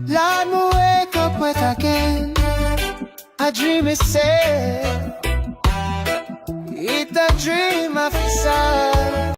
Lord, me wake up wet again. A dream is sad. It's a dream of sad.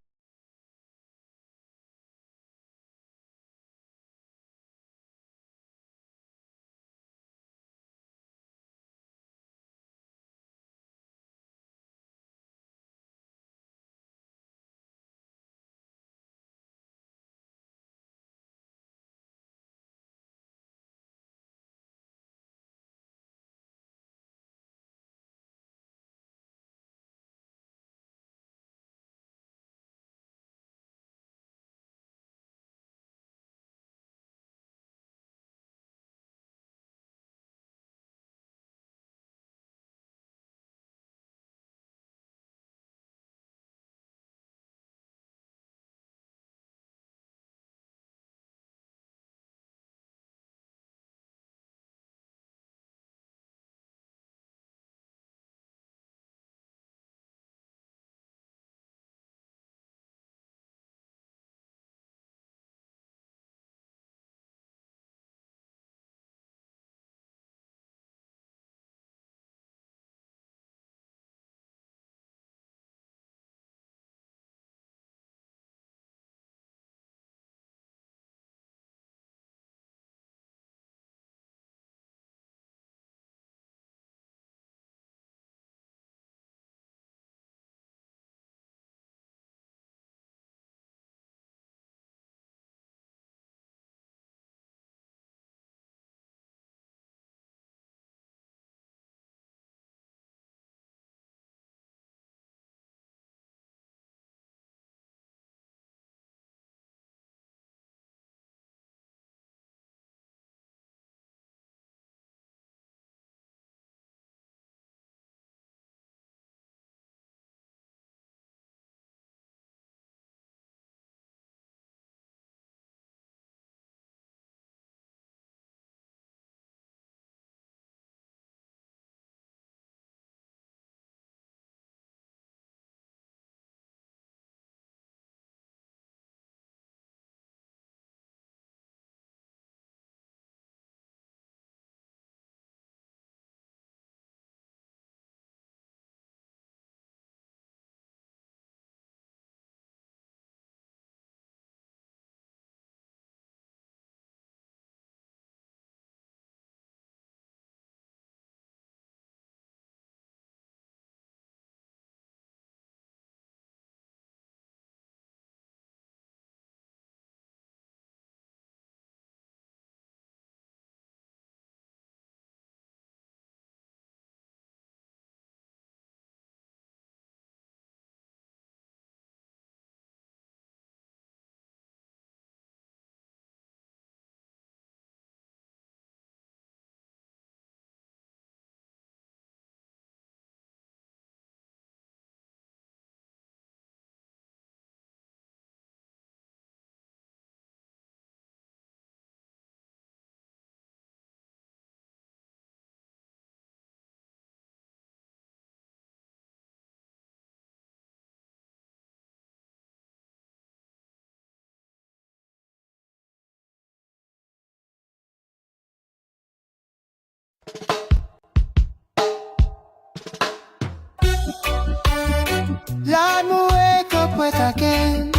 Lord, me wake up wet again.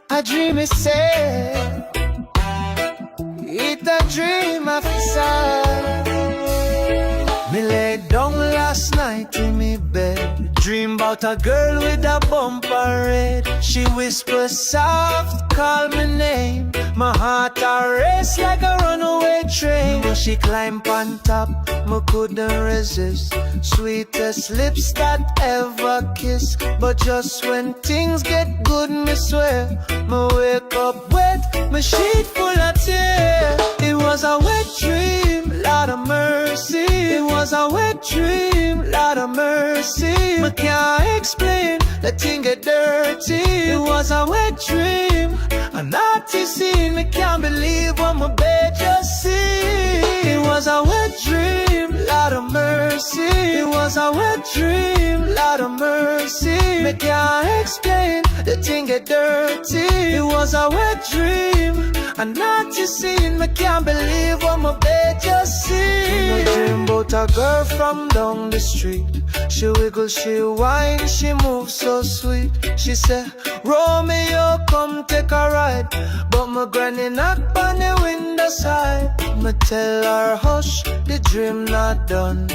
A dream is sad. It's a dream of sad. Me lay down last night in me bed, dream about a girl with a bumper red. She whispers soft, call my name. My heart a race like a runaway train. When she climb on top, me couldn't resist. Sweetest lips that ever kiss. But just when things get good, me swear, me wake up wet, my sheet full of tears. It was a wet dream, Lord of mercy. It was a wet dream, Lord of mercy. Me can't explain, the thing get dirty. It was a wet dream, a naughty scene. Me can't believe what my bed just seen. It was a wet dream, Lord of mercy. It was a wet dream, Lord of mercy. Me can't explain, the thing get dirty. It was a wet dream, a naughty scene. Me can't believe what my bed just seen. I dream about a girl from down the street. She wiggle, she whine, she moves so sweet. She said, Romeo, come take a ride. But my granny knock on the window side. Me tell her, hush, the dream not done.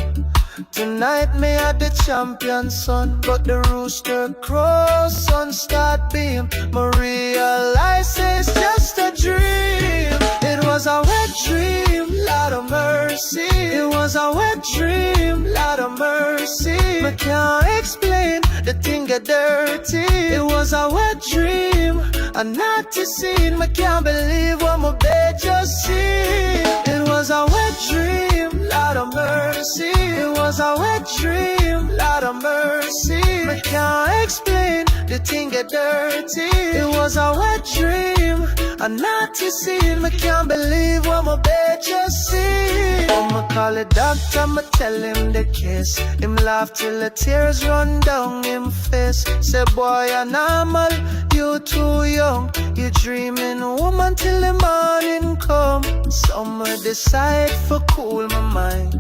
Tonight me at the champion son. But the rooster crows, sun start beam. Me realize it's just a dream. It was a wet dream, Lord of mercy. It was a wet dream, Lord of mercy. Me can't explain, the thing get dirty. It was a wet dream, a naughty scene. Me can't believe what my bed just seen. It was a wet dream, Lord of mercy. It was a wet dream, Lord of mercy. Me can't explain, the thing get dirty. It was a wet dream, a naughty scene. Me can't believe what my bed just seen. I'ma call the doctor, I'ma tell him the case. Him laugh till the tears run down him face. Say boy you're normal, you too young. You dreaming woman till the morning come. Summer decide for cool my mind,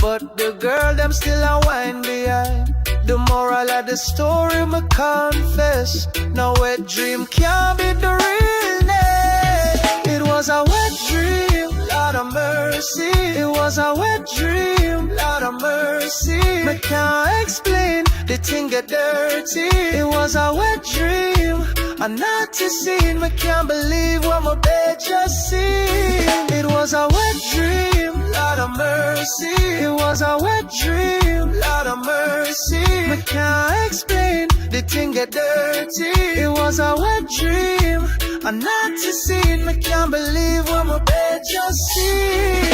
but the girl them still a whine behind. The moral of the story me confess, no wet dream can't be the realness. It was a wet dream, Lord of mercy. It was a wet dream, Lord of mercy. Me can't explain, the thing get dirty. It was a wet dream, a naughty scene. Me can't believe what my bed just seen. It was a wet dream, Lord of mercy. It was a wet dream, Lord of mercy. Me can't explain, the thing get dirty. It was a wet dream, a naughty scene. Me can't believe what my bed just seen.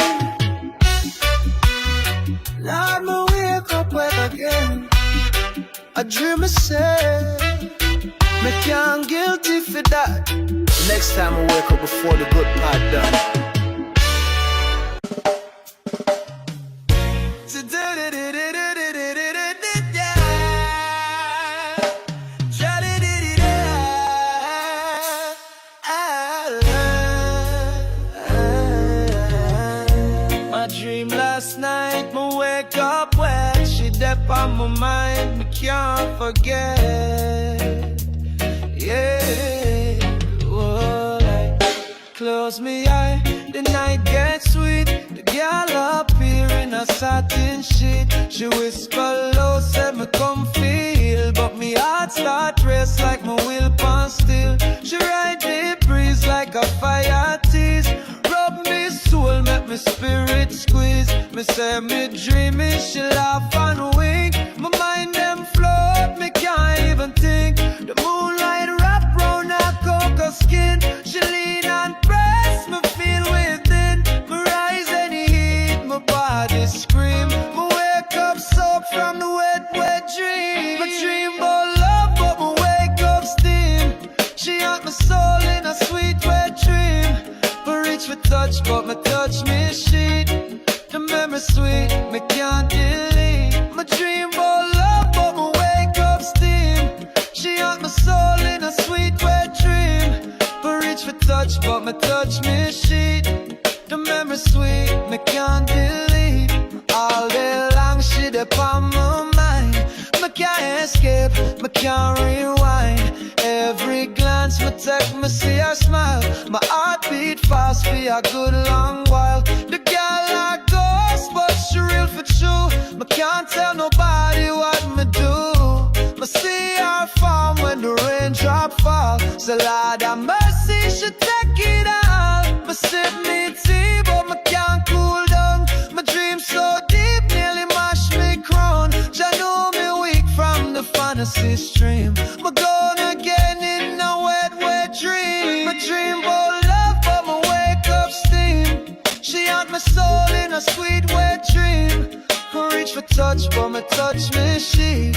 Lord, me wake up wet again. I dream I say, me can't guilty for that. Next time I wake up before the good part done. My dream last night, me wake up wet. She deep on my mind, me can't forget. Yeah, oh, like, close me eye, the night gets sweet. The girl appear in a satin sheet. She whisper low, said me come feel, but me heart start race like my will pan still. She ride the breeze like a fire tease. Rub me soul, make me spirit squeeze. Me say me dreaming, she laugh and wink. My mind them float, me can't even think. The moonlight wrap round her cocoa skin. She lean and press, me feel within. Me rise any heat, my body scream. Me wake up soaked from the wet, wet dream. My dream about love, but me wake up steam. She had my soul in a sweet wet dream. Me reach for touch, but me touch me sheet. The memory sweet, me can't delete. My dream about love, but me wake up steam. She had my soul in a sweet wet dream. Me reach for touch, but me touch me sheet. The memory sweet, me can't delete. All day long she dey on my mind. Me can't escape, me can't rewind. Every glance me take, me see her smile. My heart beat fast for a good long while. The girl a ghost, but she real for true. Me can't tell nobody what me do. Me see her farm when the raindrop fall. So Lord have mercy, she take it all. Me sip me tea, but me can't cool down. My dream so deep, nearly mash me crown. Jah know me weak from the fantasy stream. Me gone again in a wet, wet dream. My dream about love, but me wake up steam. She had my soul in a sweet wet dream. Me reach for touch, but me touch me sheet.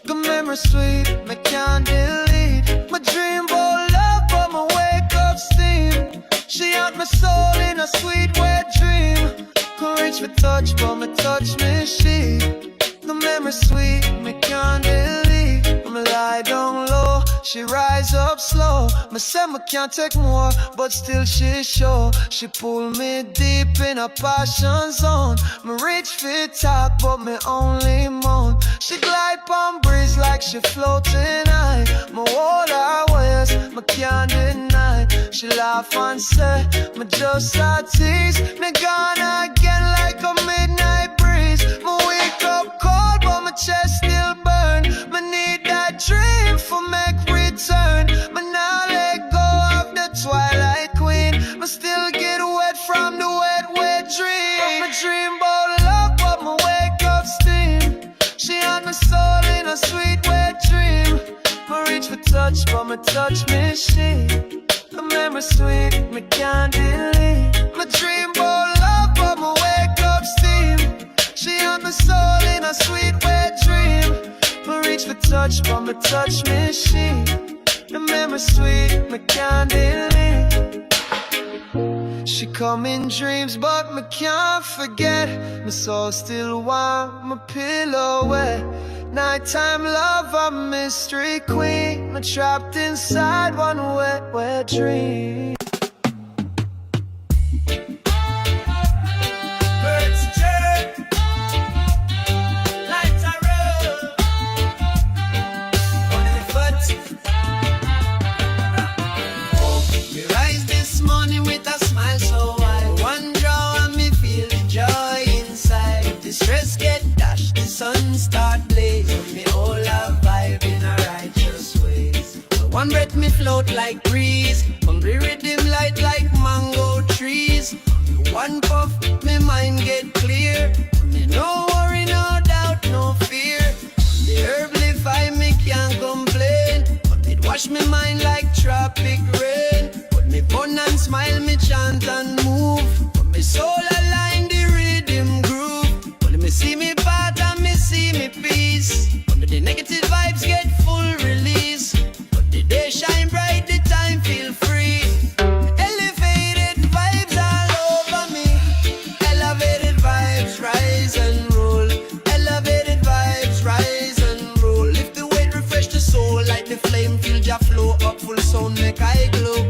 Good memory sweet, me can't delete. My dream about love, but me wake up steam. She had my soul in a sweet wet dream. Could reach for touch, but me touch me sheet. The up slow. Me say me can't take more, but still she show. She pull me deep in a passion zone. Me reach for top, but me only moan. She glide on breeze like she floating high. Me hold her waist, me can't deny. She laugh and say, me just a tease. Me gone again like a midnight breeze. Me wake up cold, but my chest still burn. Me need that dream for make return. Me now let go of the twilight queen. Me still get wet from the wet dream. But me dream about love, but me wake up steam. She had my soul in a sweet wet dream. Me reach for touch, but me touch me she. The memory sweet, me can't delete. Me dream about love, but me wake up steam. She had my soul in a sweet wet dream. Me reach for touch, but me touch me she. The memory sweet, me can't delete. She come in dreams, but me can't forget. My soul still warm, my pillow wet. Nighttime love, a mystery queen. Me trapped inside one wet dream. Stress get dashed, the sun start blazing. Me all a vibe in a righteous ways. One breath me float like breeze. Hungry riddim light like mango trees. One puff, me mind get clear. Me no worry, no doubt, no fear. The herb live I me can't complain. But it wash me mind like tropic rain. Put me bun and smile, me chant and move. But me soul align the rhythm groove. Me see me part and me see me peace. Under the negative vibes get full release. But the day shine bright, the time feel free. Elevated vibes all over me. Elevated vibes rise and roll. Elevated vibes rise and roll. Lift the weight, refresh the soul. Like the flame, feel ya flow up. Full sound make I glow.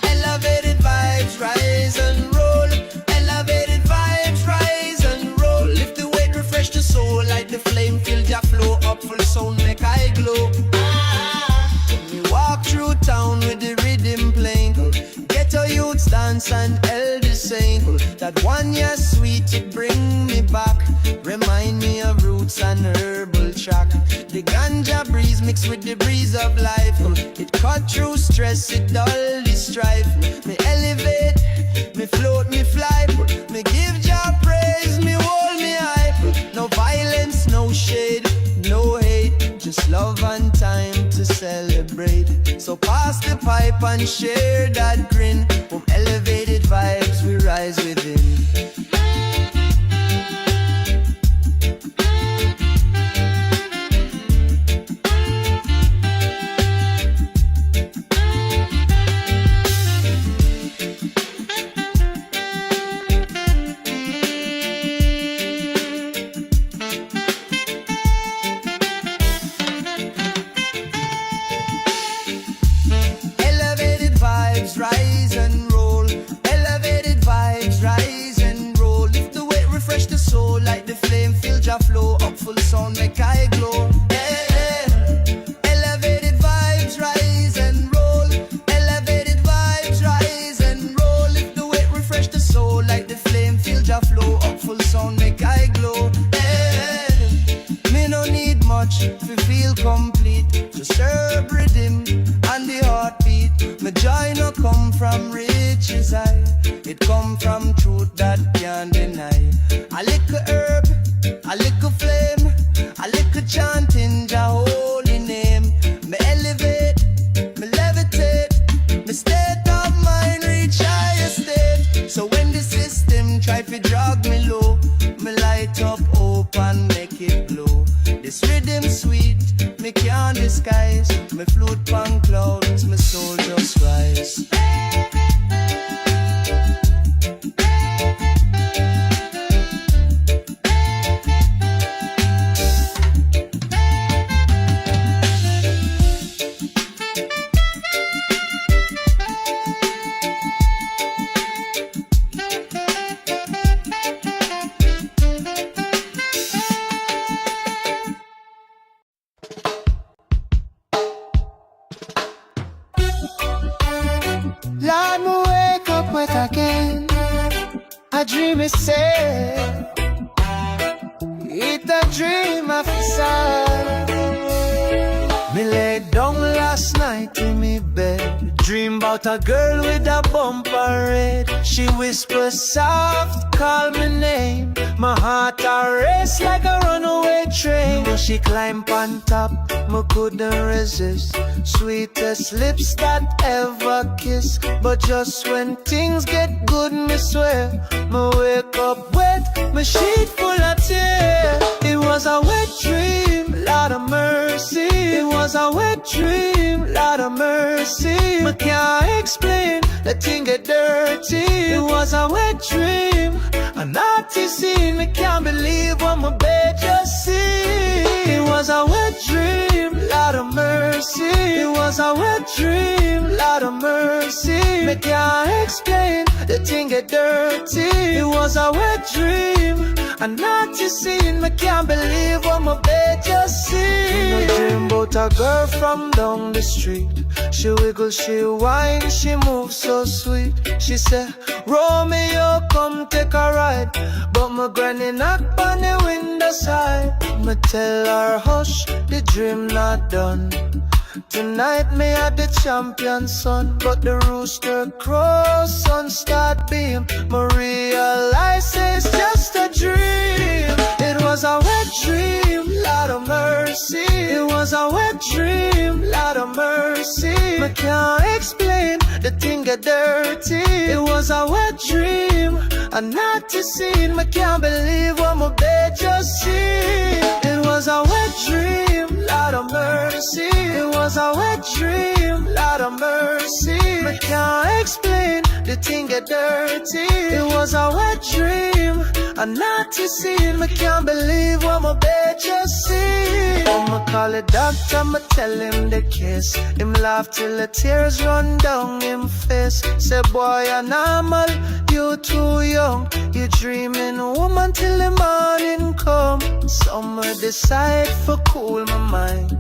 Elevated vibes rise and roll. Elevated vibes rise and roll. Lift the weight, refresh the soul. Like the flame, feel ya flow up. Full sound make I glow. Me walk through town with the rhythm playing. Ghetto youths dance and elders sing. That one year sweet, it bring me back. Remind me of roots and herbal track. The ganja breeze mixed with the breeze of life. It cut through stress, it dull the strife. Me elevate, me float, me fly. Me give Jah praise, me hold me high. No violence, no shade, no hate. Just love and time to celebrate. So pass the pipe and share that grin. From elevated vibes we rise within. Rise and roll, elevated vibes rise and roll. Lift the weight, refresh the soul. Like the flame, feel ya flow up. Full sound make I glow. Elevated vibes rise and roll. Elevated vibes rise and roll. Lift the weight, refresh the soul. Like the flame, feel ya flow up. Full sound make I glow. Me no need much to feel complete. Just herb rhythm and the heartbeat. My joy no come from riches high. It come from truth that can't deny. A little herb, a little flame, a little chanting Jah holy name. Me elevate, me levitate. Me state of mind reach higher state. So when the system try to drag me low, me light up hope and make it glow. This rhythm sweet, me can't disguise. Me float on clouds, my soul just rise. Lord, me wake up wet again. A dream is sad. It's a dream of sad. Me lay down last night in me bed, dream about a girl with a bumper red. She whispers soft, call my name. My heart a race like a runaway train. When she climb on top, me couldn't resist. Sweetest lips that ever kiss. But just when things get good, me swear, me wake up wet, my sheet full of tears. It was a wet dream, Lord of mercy. It was a wet dream, Lord of mercy. I can't explain, the thing get dirty. It was a wet dream, a naughty scene. I can't believe what my bed just seen. It was a wet dream, Lord of mercy. It was a wet dream, Lord of mercy. I can't explain, the thing get dirty. It was a wet dream, a naughty scene. I can't believe what my bed just seen. I dream about a girl from down the street. She wiggle, she whine, she moves so sweet. She said, Romeo, come take a ride. But my granny knock on the window side. Me tell her, hush, the dream not done. Tonight me at the champion son. But the rooster crows, sun start beam. Me realize it's just a dream. It was a wet dream, Lord of mercy. It was a wet dream, Lord of mercy. I can't explain, the thing get dirty. It was a wet dream, a naughty scene. I can't believe what my bed just seen. It was a wet dream, Lord of mercy. It was a wet dream, Lord of mercy. I can't explain, the thing get dirty. It was a wet dream, a naughty scene. I can't believe what my bed just seen. I'ma call the doctor, I'ma tell him the case. Him laugh till the tears run down him face. Say boy, you're normal, you too young. You dreaming woman till the morning come. Some decide for cool my mind,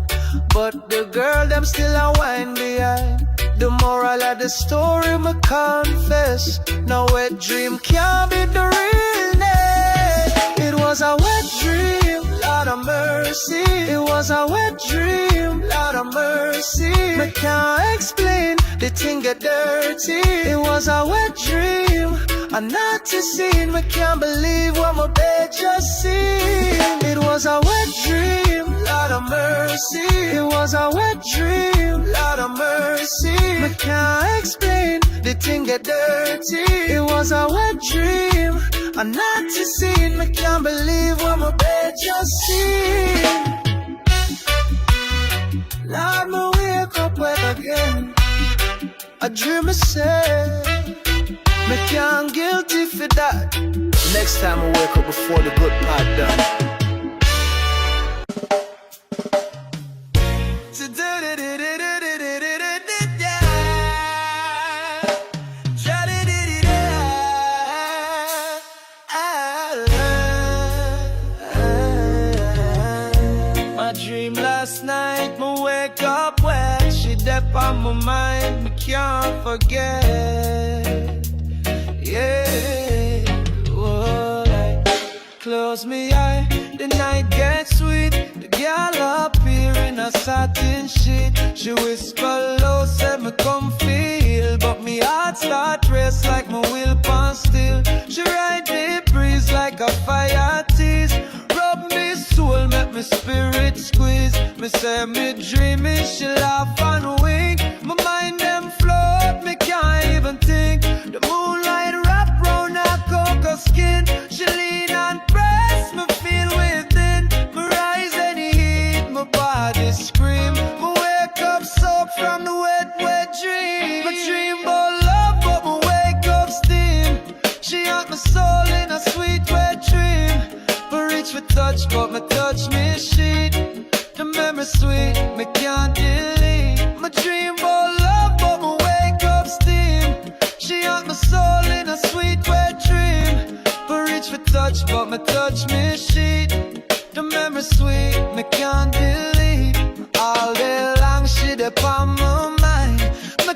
but the girl them still a whine behind. The moral of the story me confess, no wet dream can't be the realness. It was a wet dream, Lord of mercy. It was a wet dream, Lord of mercy. I can't explain, the thing get dirty. It was a wet dream, a naughty scene. I can't believe what my bed just seen. It was a wet dream, Lord of mercy. It was a wet dream, Lord of mercy. I can't explain, the thing get dirty. It was a wet dream, a naughty scene. I can't believe what my bed just seen. Lord, me wake up wet again. A dream is sad, me can't guilty for that. Next time I wake up before the good part done. My dream last night, me wake up wet. She deep on my mind, me can't forget. Yeah, oh, I close me eye, the night gets sweet. The girl up here in a satin sheet. She whisper low, said me come feel, but me heart start race like my will pan still. She ride the breeze like a fire tease. Rub me soul, make me spirit squeeze. Me say me dreaming, she laugh and wink. My mind them float, me can't even think. The moonlight wrap round her cocoa skin. She lean and press, me feel within. Me rise and heat, my body scream. Me wake up soaked from the wet, wet dream. My dream about love, but me wake up steam. She haunt my soul in a sweet wet dream. Me reach for touch, but me touch me sheet. The memory sweet, me can't delete. My dream about love, but me wake up steam. She haunt my soul in a sweet wet dream. Me reach for touch, but me touch me sheet. The memory sweet, me can't delete. All day long she dey on my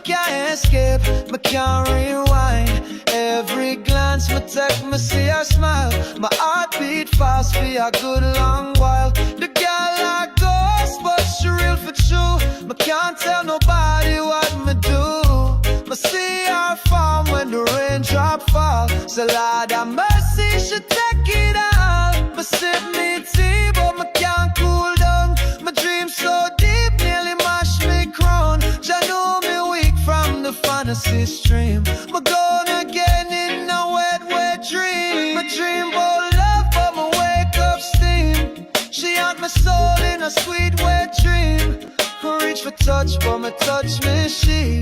can't escape, me can't rewind. Every glance me take, me see her smile. My heart beat fast for a good long while. The girl like ghost, but she real for true. Me can't tell nobody what me do. Me see her farm when the raindrop fall. So Lord have mercy, she take it all. Me sip me tea, but me can't cool down. My dream so deep, nearly mash me crown. Jah know me weak from the fantasy stream. Me gone again in a wet, wet dream. My dream about love, but me wake up steam. She haunt my soul in a sweet, wet dream. Me reach for touch, but me touch me she.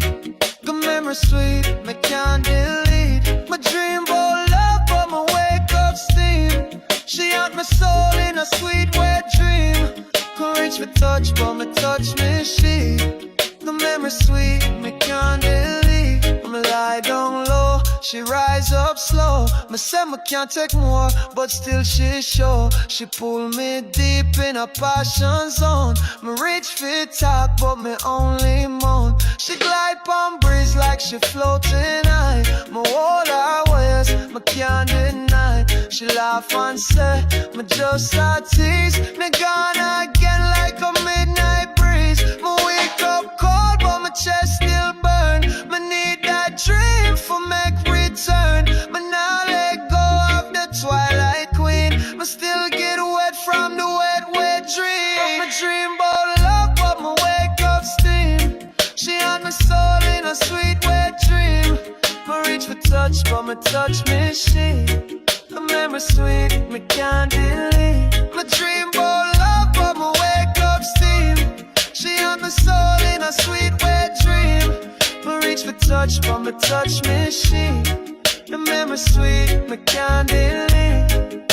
The memory sweet, me can't delete. My dream about love, but me wake up steam. She haunt my soul in a sweet, wet dream. Can reach for touch, but me touch me she. The memory sweet, me can't delete. Me lie down low, she rise up slow. Me say me can't take more, but still she show. She pull me deep in a passion zone. Me reach for top, but me only moan. She glide pon breeze like she floating high. Me hold her waist, me can't deny. She laugh and say, me just a tease. Me gone again like a midnight breeze. Me wake up cold, but my chest still burn. Me need that dream for make return. Me now let go of the twilight queen. Me still get wet from the wet, wet dream. Me dream about love, but me wake up steam. She on my soul in a sweet, wet dream. Me reach for touch, but me touch me she. The memory sweet, me can't delete. Me dream about love, but me wake up steam. She on my soul in a sweet, wet dream. Me reach for touch, but me touch me she. The memory sweet, me can't delete.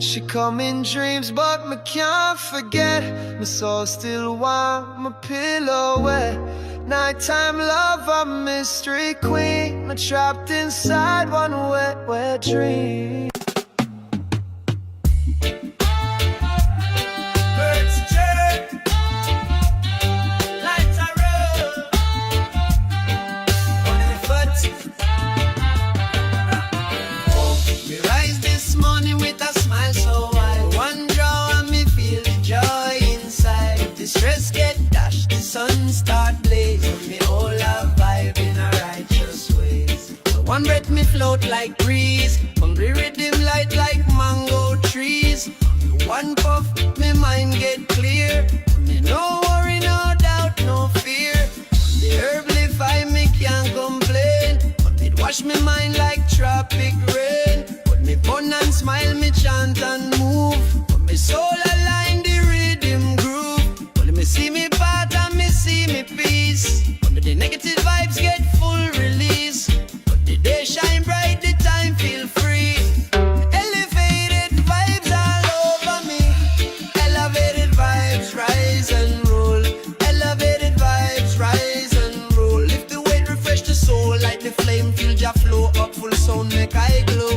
She come in dreams, but me can't forget. My soul still warm, my pillow wet. Nighttime love, a mystery queen. Me trapped inside one wet, wet dream. Birds chirp, lights are roll on the foot. We rise this morning with a smile so wide. One draw and me feel the joy inside. The stress get dashed, the sun start blazing. Me all a vibe in a righteous ways. One breath me float like breeze. Hungry riddim light like mango trees. One puff, me mind get clear. Me no worry, no doubt, no fear. The herb live I me can't complain. But it wash me mind like tropic rain. But me fun and smile, me chant and move. But me soul align the rhythm groove. But me see me path and me see me peace. But the negative vibes get full release. But the day shine bright, the time feel free. Elevated vibes all over me. Elevated vibes rise and roll. Elevated vibes rise and roll. Lift the weight, refresh the soul. Like the flame, feel ya flow up full sound, make I glow.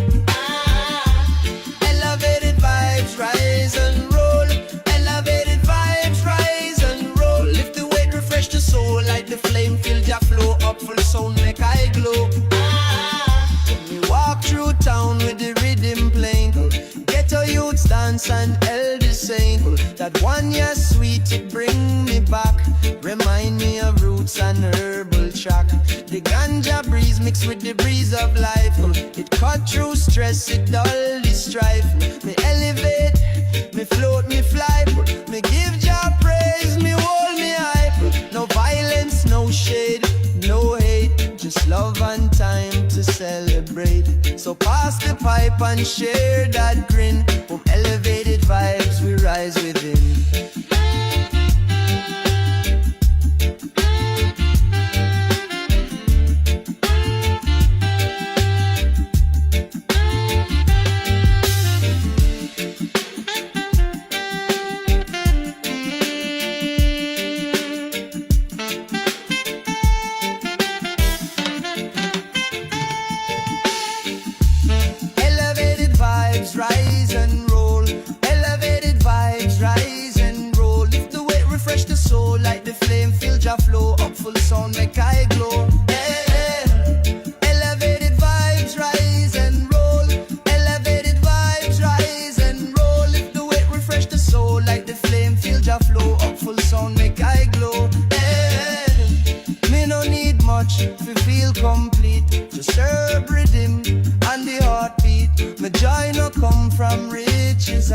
Elevated vibes rise and roll. Elevated vibes rise and roll. Lift the weight, refresh the soul. Like the flame, feel ya flow up full sound, make I glow. Me walk through town with the rhythm playing. Ghetto youths dance and elders sing. That one year sweet, it bring me back. Remind me of roots and herbal track. The ganja breeze mixed with the breeze of life. It cut through stress, it dull the strife. Me elevate, me float, me fly. Me give Jah praise, me hold me high. No violence, no shade, no hate. Just love and time to celebrate. So pass the pipe and share that grin. From elevated vibes we rise within. Rise and roll, elevated vibes rise and roll. Lift the weight, refresh the soul. Like the flame, feel Jah flow up full sound, make much to feel complete. Disturb rhythm and the heartbeat. My joy no come from riches,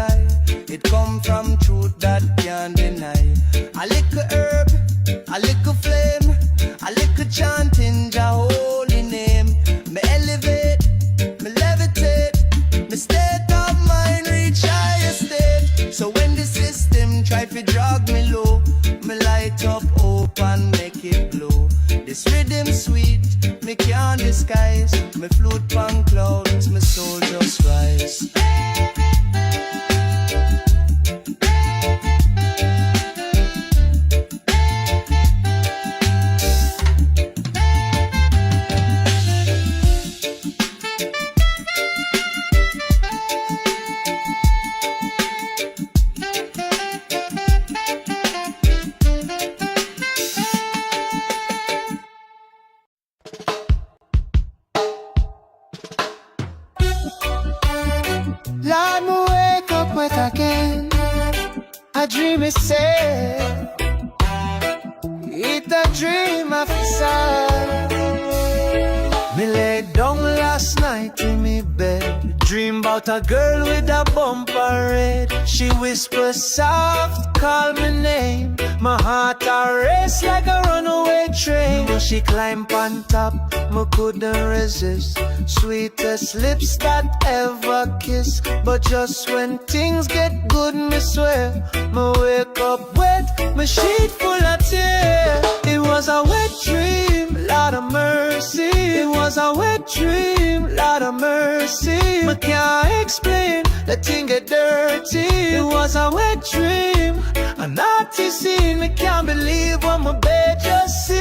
it come from truth that can't deny. A little herb, a little flame, a little chanting Jah holy name. Me elevate, me levitate, me state of mind reach higher state. So when the system try to drag me low, me light up hope and make it glow. This rhythm sweet, me can't disguise. Me float on clouds, my soul just rise. Lord, me wake up wet again. A dream is sad. It's a dream of sad. Me lay down last night in me bed. Dream about a girl with a bumper red. She whispers soft, call my name. My heart a race like a runaway train. When she climb on top, me couldn't resist. Sweetest lips that ever kiss. But just when things get good, me swear, me wake up wet, my sheet full of tears. It was a wet dream, Lord of mercy. It was a wet dream, Lord of mercy. Me can't explain, the thing get dirty. It was a wet dream, a naughty scene. Me can't believe what my bed just see.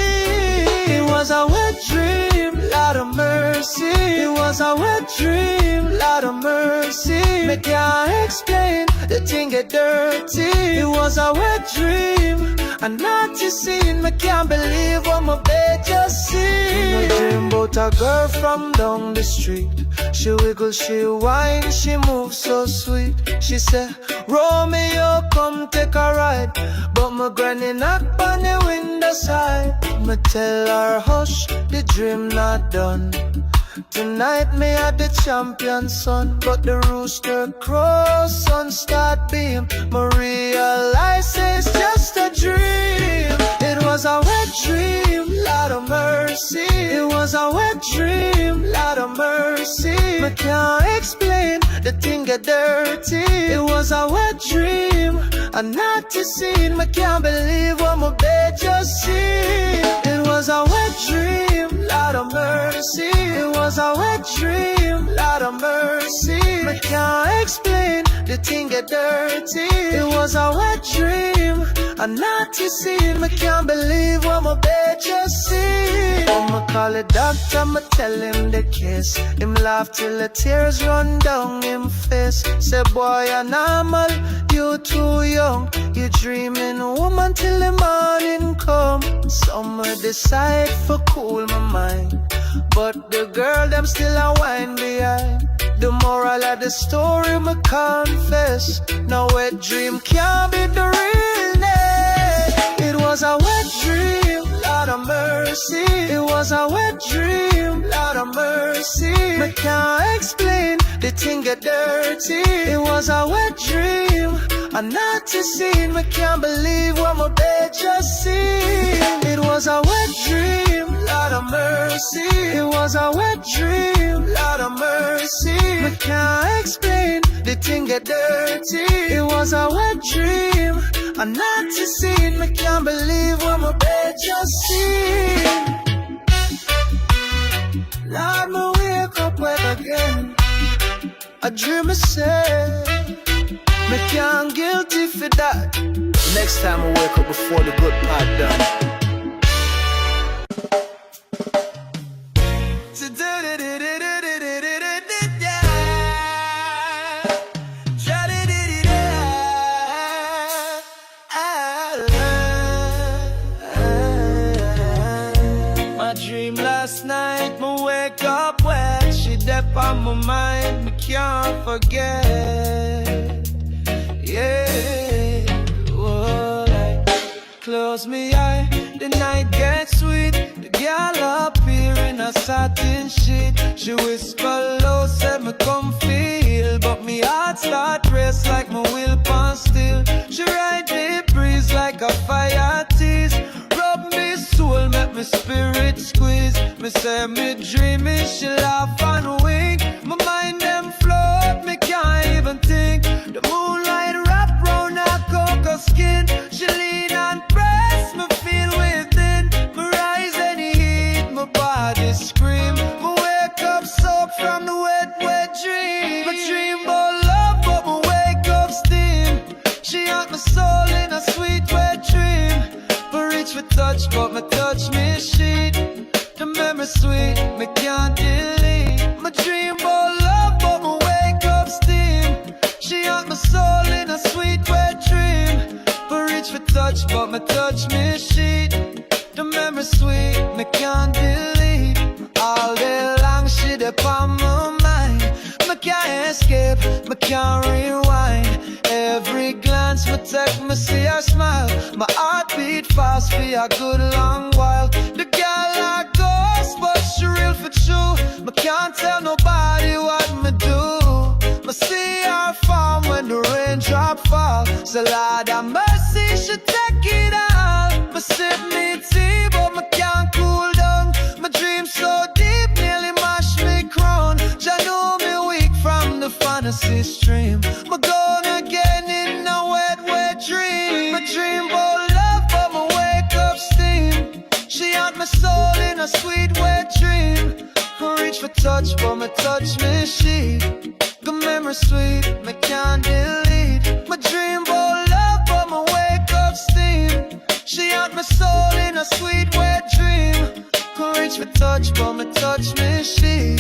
It was a wet dream, Lord of mercy. It was a wet dream, Lord of mercy. Me can't explain, the thing get dirty. It was a wet dream, a naughty scene. Me can't believe what my bed just see. I dream about a girl from down the street. She wiggle, she whine, she moves so sweet. She said, Romeo, come take a ride. But my granny knock on the window side. Me tell her, hush, the dream not done. Tonight me had the champion son, but the rooster crows, sun start beam. Me realize it's just a dream. It was a wet dream, Lord of mercy. It was a wet dream, Lord of mercy. Me can't explain, the thing get dirty. It was a wet dream, a naughty scene. Me can't believe what my bed just seen. It was a wet dream, Lord of mercy. It was a wet dream, Lord of mercy. Me can't explain, the thing get dirty. It was a wet dream, a naughty scene. Me can't believe what my bed just seen. I'ma call the doctor, I'ma tell him the case. Him laugh till the tears run down him face. Say boy, you're normal, you too young. You dreaming woman till the morning come. Summer decide for cool my mind, but the girl them still a whine behind. The moral of the story me confess, no wet dream can't be the realness. It was a wet dream, Lord of mercy. It was a wet dream, Lord of mercy. Me can't explain, the thing get dirty. It was a wet dream, a naughty scene. Me can't believe what my bed just seen. It was a wet dream, Lord of mercy. It was a wet dream, Lord of mercy. Me can't explain, the thing get dirty. It was a wet dream, a naughty scene. Me can't believe what my bed just seen. Lord, me wake up wet again. A dream is sad, me can't guilty for that. Next time I wake up before the good part done. My dream last night, me wake up wet. She dep on my mind, me can't forget. Yeah, whoa, like, close me eye, the night gets sweet. The girl up satin sheet. She whisper low, said me come feel, but me heart start race like my will pan still. She ride the breeze like a fire tease, rub me soul, make me spirit squeeze. Me say me dreaming, she laugh and wink. My mind them float, me can't even think. The moonlight wrap round her cocoa skin. She lean and press, me feel within. Me rise and heat, my body scream. Me wake up soaked from the wet, wet dream. My dream about love, but me wake up steam. She haunt my soul in a sweet wet dream. Me reach for touch, but me touch me sheet. The memory sweet, me can't delete. My dream about love, but me wake up steam. She haunt my soul in a sweet wet dream. Me reach for touch, but me touch me sheet. The memory sweet, me can't delete. All day long she dey on my mind. Me can't escape, me can't rewind. Every glance me take, me see her smile. My heart beat fast for a good long while. The girl like ghost, but she real for true. Me can't tell nobody what me do. Me see her farm when the raindrop fall. So Lord have mercy, she take it all. Me sip me tea, but me can't cool down. My dream so deep, nearly mash me crown. Jah know me weak from the fantasy stream. Me gone again in a wet, wet dream. My dream about love, but me wake up steam. She haunt my soul in a sweet wet dream. Me reach for touch, but me touch me sheet. The memory sweet, me can't delete. My dream about love, but me wake up steam. She haunt my soul in a sweet wet dream. Me reach for touch, but me touch me sheet.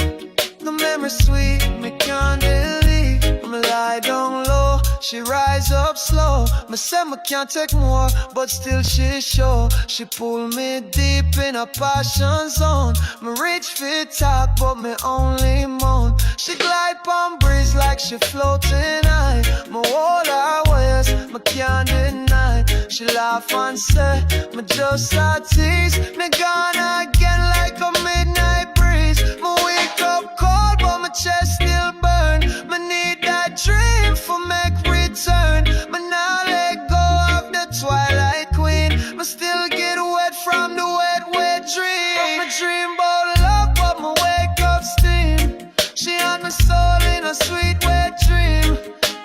The memory sweet, me can't delete. Me lie down low, she rise up slow. Me say me can't take more, but still she show. She pull me deep in a passion zone. Me reach for talk, but me only moan. She glide on breeze like she floating high. Me hold her waist, me can't deny. She laugh and say, me just a tease. Me gone again like a midnight breeze. Me wake up cold, but my chest still burn. Me need that dream for make return. Me now let go of the twilight queen. Me still get wet from the wet, wet dream. Me dream about love, but me wake up steam. She haunt my soul in a sweet wet dream.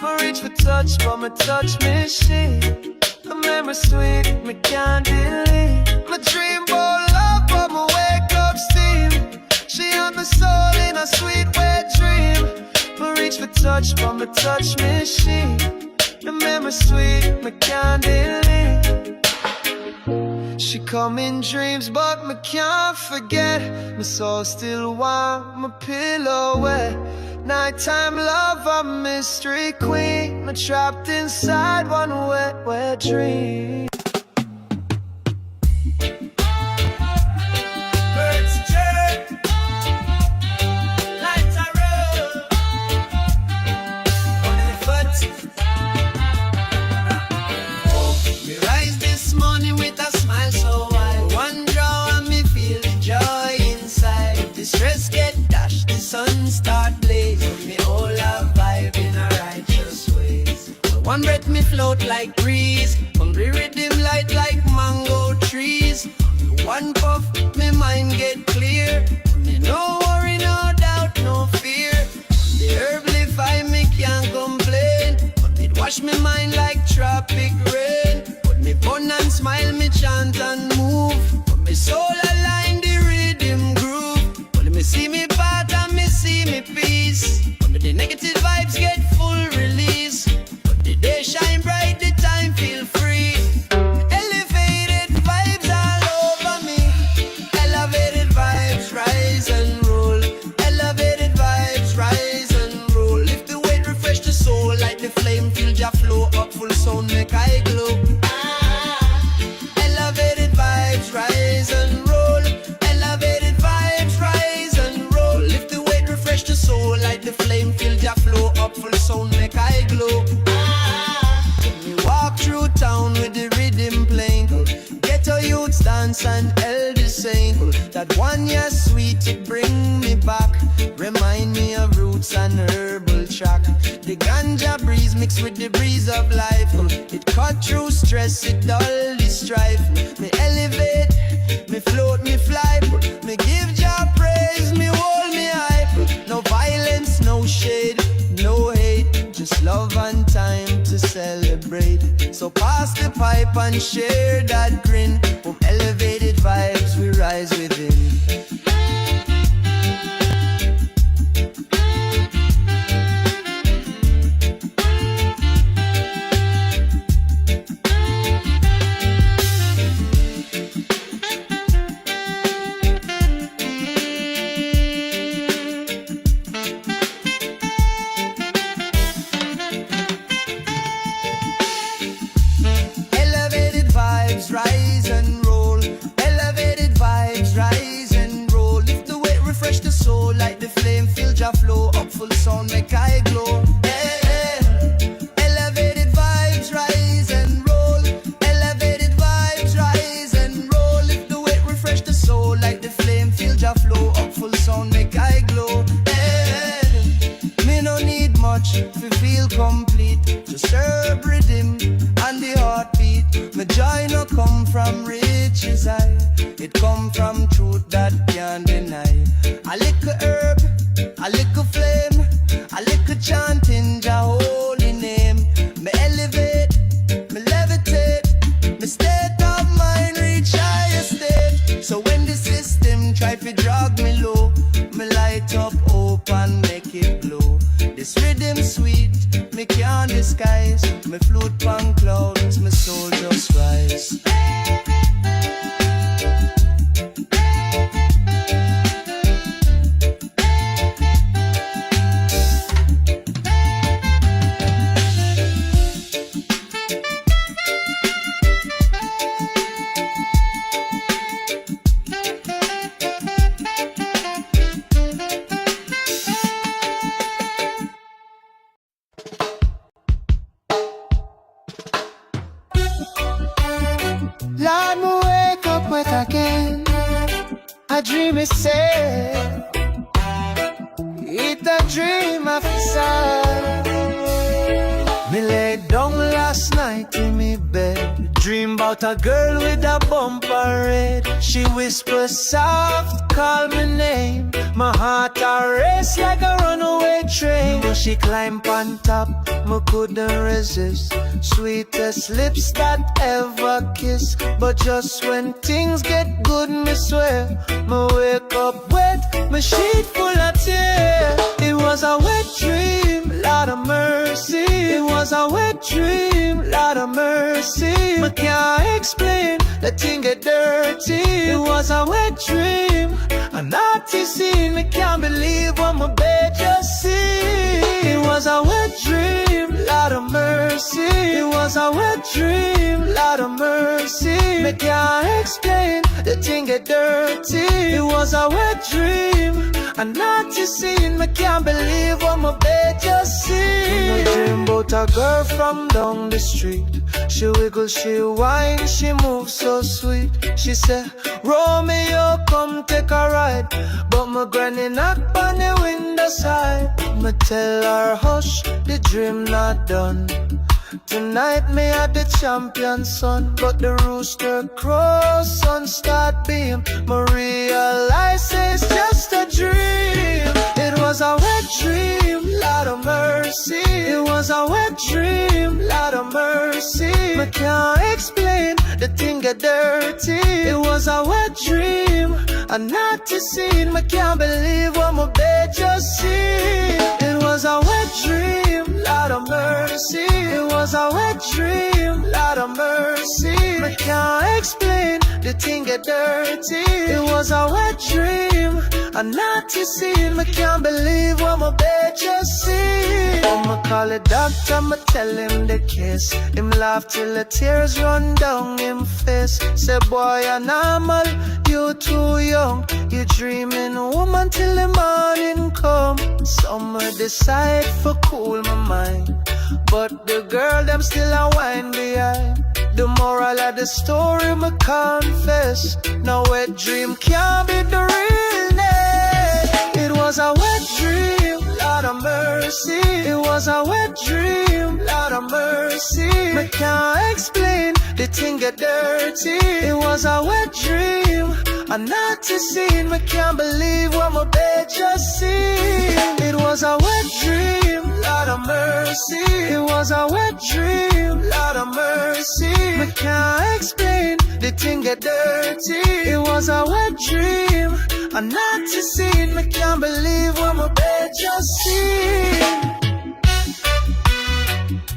Me reach for touch, but me touch me sheet. The memory sweet, me can't delete. My dream about love, but me wake up steam. She haunt my soul in a sweet wet dream. Me reach for touch, but me touch me sheet. The memory sweet, me can't delete. She come in dreams, but me can't forget. My soul still warm, my pillow wet. Nighttime love, a mystery queen. Me trapped inside one wet, wet dream. Birds chirp, lights are roll on the foot. Me rise this morning with a smile so wide. One draw and me feel the joy inside. The stress get dashed, the sun start blazing. Me all a vibe in a righteous ways. One breath me float like breeze. Hungry riddim light like mango trees. One puff, me mind get clear. Me no worry, no doubt, no fear. The herb live I me can't complain. But it wash me mind like tropic rain. But me bun and smile, me chant and move. But me soul align the rhythm groove. But me see me path and me see me peace. But the negative vibes get full release. But the day shine bright, the time feel free. Elevated vibes all over me. Elevated vibes rise and roll. Elevated vibes rise and roll. Lift the weight, refresh the soul. Like the flame, feel ya flow up full sound, make I glow. Elevated vibes rise dance and elders saying that one year sweet, it bring me back. Remind me of roots and herbal track. The ganja breeze mixed with the breeze of life. It cut through stress, it dull the strife. Me elevate, me float, me fly. Me give Jah praise, me hold me high. No violence, no shade, no hate, just love and time to celebrate. So pass the pipe and share that grin. From elevated vibes we rise within. Rise and roll, elevated vibes, rise and roll. Lift the weight, refresh the soul, like the flame, feel Jah flow. Up full sound, make I glow. Yeah, yeah. Elevated vibes, rise and roll. Elevated vibes, rise and roll. Lift the weight, refresh the soul, like the flame, feel Jah flow. Up full sound, make I glow. Yeah. Me no need much to feel complete. Just herb riddim and the heartbeat. My joy no come from riches, it come from truth that can't deny. A little herb, a little flame, a little chanting Jah holy name. Me elevate, me levitate, me state of mind reach higher state. So when the system try to drag me low, me light up hope and make it glow. This rhythm sweet, me can't disguise. Me float on clouds, my soul just rise. Lord, me wake up wet again. A dream is sad. It's a dream of sad. Me lay down last night in me bed. Dream about a girl with a bumper red. She whispers soft, call my name. My heart a race like a runaway train. When she climb on top, me couldn't resist. Sweetest lips that ever kiss. But just when things get good, me swear, me wake up wet, my sheet full of tears. It was a wet dream, Lord of mercy. It was a wet dream, Lord of mercy. Me can't explain, the thing get dirty. It was a wet dream, a naughty scene. Me can't believe what my bed just see. It was a wet dream, Lord of mercy. It was a wet dream, Lord of mercy. Me can't explain, the thing get dirty. It was a wet dream, a naughty scene. Me can't believe what my bed just see. I dream about a girl from down the street. She wiggle, she whine, she moves so sweet. She said, Romeo, come take a ride. But my granny knock on the window side. Me tell her, hush, the dream not done. Tonight me had the champion son, but the rooster crows, sun start beam. Me realize it's just a dream. It was a wet dream, Lord of mercy. It was a wet dream, Lord of mercy. Me can't explain, the thing get dirty. It was a wet dream, a naughty scene. Me can't believe what my bed just see. It was a wet dream, Lord of mercy. It was a wet dream, Lord of mercy. Me can't explain, the thing get dirty. It was a wet dream, a naughty scene. Me can't believe what my bed just see. I'ma call the doctor, I'ma tell him the case. Him laugh till the tears run down him face. Say boy, you're normal, you you too young. You're dreaming woman till the morning come. Summer decide for cool my mind, but the girl them still a wine behind. The moral of the story me confess, no wet dream can't be the realness. It was a wet dream, Lord of mercy. It was a wet dream, Lord of mercy. Me can't explain, the thing get dirty. It was a wet dream, a naughty scene. Me can't believe what my bed just seen. It was a wet dream, Lord of mercy. It was a wet dream, Lord of mercy. Me can't explain, the thing get dirty. It was a wet dream, a naughty scene. Me can't believe what my bed just seen.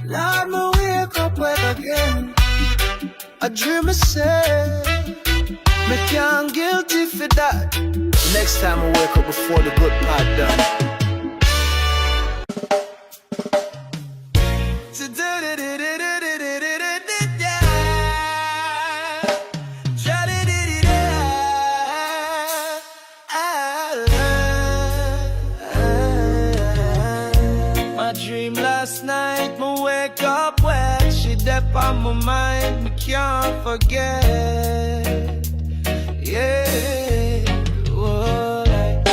Lord, me wake up wet again. I dream myself, me can't guilty for that. Next time I wake up before the good part done. My dream last night, me wake up wet. She dep on my mind, me can't forget. Yeah, oh, like,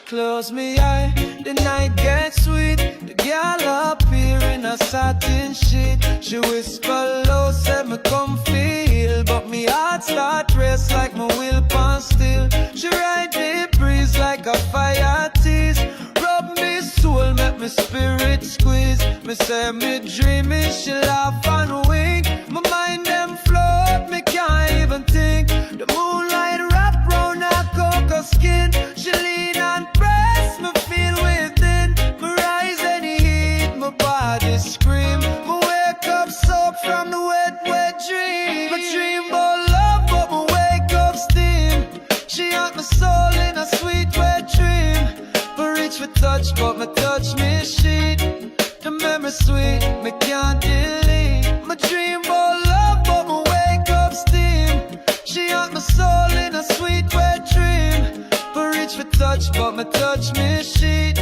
close me eye, the night gets sweet. The girl up here in a satin sheet. She whisper low, said me come feel, but me heart start race like my will pan still. She ride the breeze like a fire tease. Rub me soul, make me spirit squeeze. Me say me dreaming, she laugh and wink. My mind them float, me can't even think. The moonlight wrap round her cocoa skin. She lean and press, me feel within. Me rise and heat, my body scream. Me wake up soaked from the wet, wet dream. My dream about love, but me wake up steam. She haunt my soul in a sweet wet dream. Me reach for touch, but me touch me sheet. The memory sweet, me can't delete. My dream about love, but me wake up steam. She haunt my soul in a sweet wet dream. Me reach for touch, but me touch me sheet.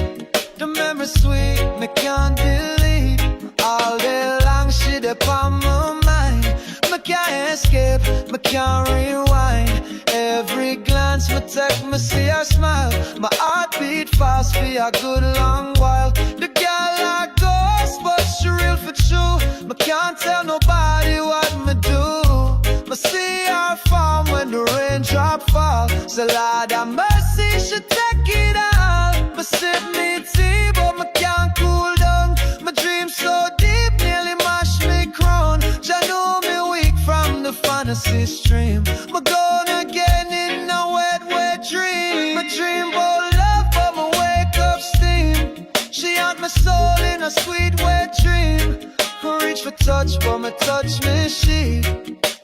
The memory sweet, me can't delete. All day long she dep on my mind. Me can't escape, me can't rewind. Every glance me take, me see her smile. My heart beat fast for a good long while. The girl like ghost, but she real for true. Me can't tell nobody what me do. Me see her farm when the raindrop fall. So Lord have mercy, she take it all. Me sip me tea, but me can't cool down. My dream so deep, nearly mash me crown. Jah know me weak from the fantasy stream. Me gone again in a wet, wet dream. My dream about love, but me wake up steam. She haunt my soul in a sweet wet dream. Me reach for touch, but me touch me sheet.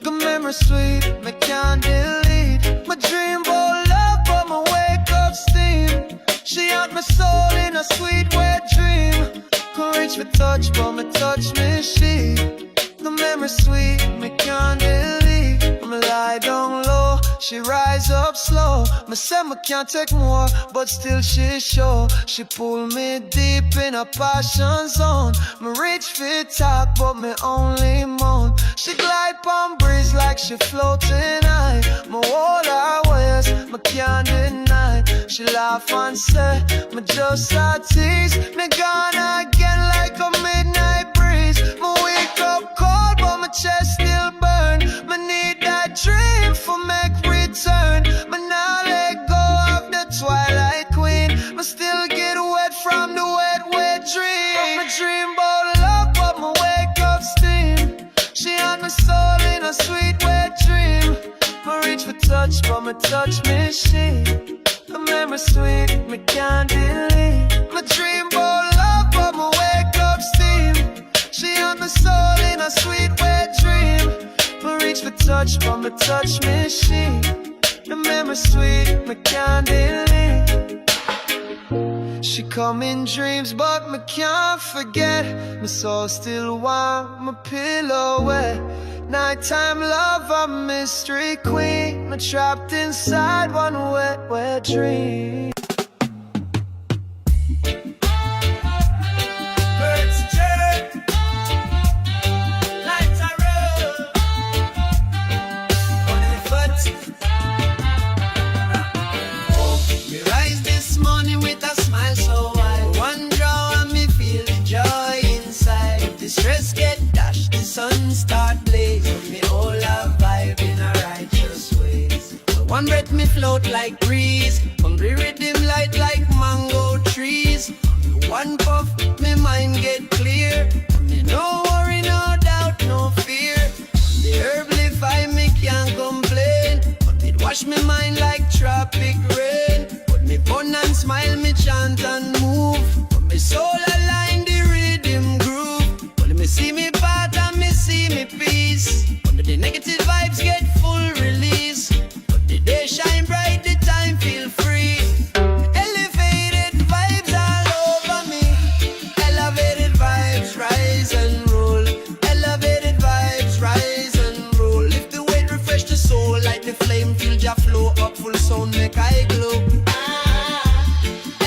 The memory sweet, me can't delete. My dream about love, but me wake up steam. She haunt my soul in a sweet wet dream. Me reach for touch, but me touch me sheet. The memory sweet, me can't delete. Me lie down low, she rise up slow. Me say me can't take more, but still she show. She pull me deep in a passion zone. Me reach for talk, but me only moan. She glide on breeze like she floating high. Me hold her waist, me can't deny. She laugh and say, me just a tease. Me gone again like a midnight breeze. Me wake up cold, but my chest still burn. Me need that dream for make return. Me now let go of the twilight queen. Me still get wet from the wet, wet dream. Me dream about love, but me wake up steam. She haunt my soul in a sweet wet dream. Me reach for touch, but me touch me sheet. The memory sweet, me can't delete. My dream about love, but me wake up steam. She haunt my soul in a sweet wet dream. Me reach for touch, but me touch me sheet. The memory sweet, me can't delete. She come in dreams, but me can't forget. My soul still warm, my pillow wet. Nighttime love, a mystery queen. I'm trapped inside one wet, wet dream. Birds chirp, lights are roll. On the foot. Me rise this morning with a smile so wide. One draw and me feel the joy inside. The stress get dashed, the sun start blazing. Me all a vibe in a righteous ways. One breath me float like breeze. Hungry riddim light like mango trees. One puff, me mind get clear. Me no worry, no doubt, no fear. The herb live I me can't complain. But it wash me mind like tropic rain. But me fun and smile, me chant and move. But me soul align the rhythm groove. But me see me path and me see me peace. But the negative vibes get full release. But the day shine bright, the time feel free. Elevated vibes all over me. Elevated vibes rise and roll. Elevated vibes rise and roll. Lift the weight, refresh the soul. Like the flame, feel ya flow up full sound, make I glow.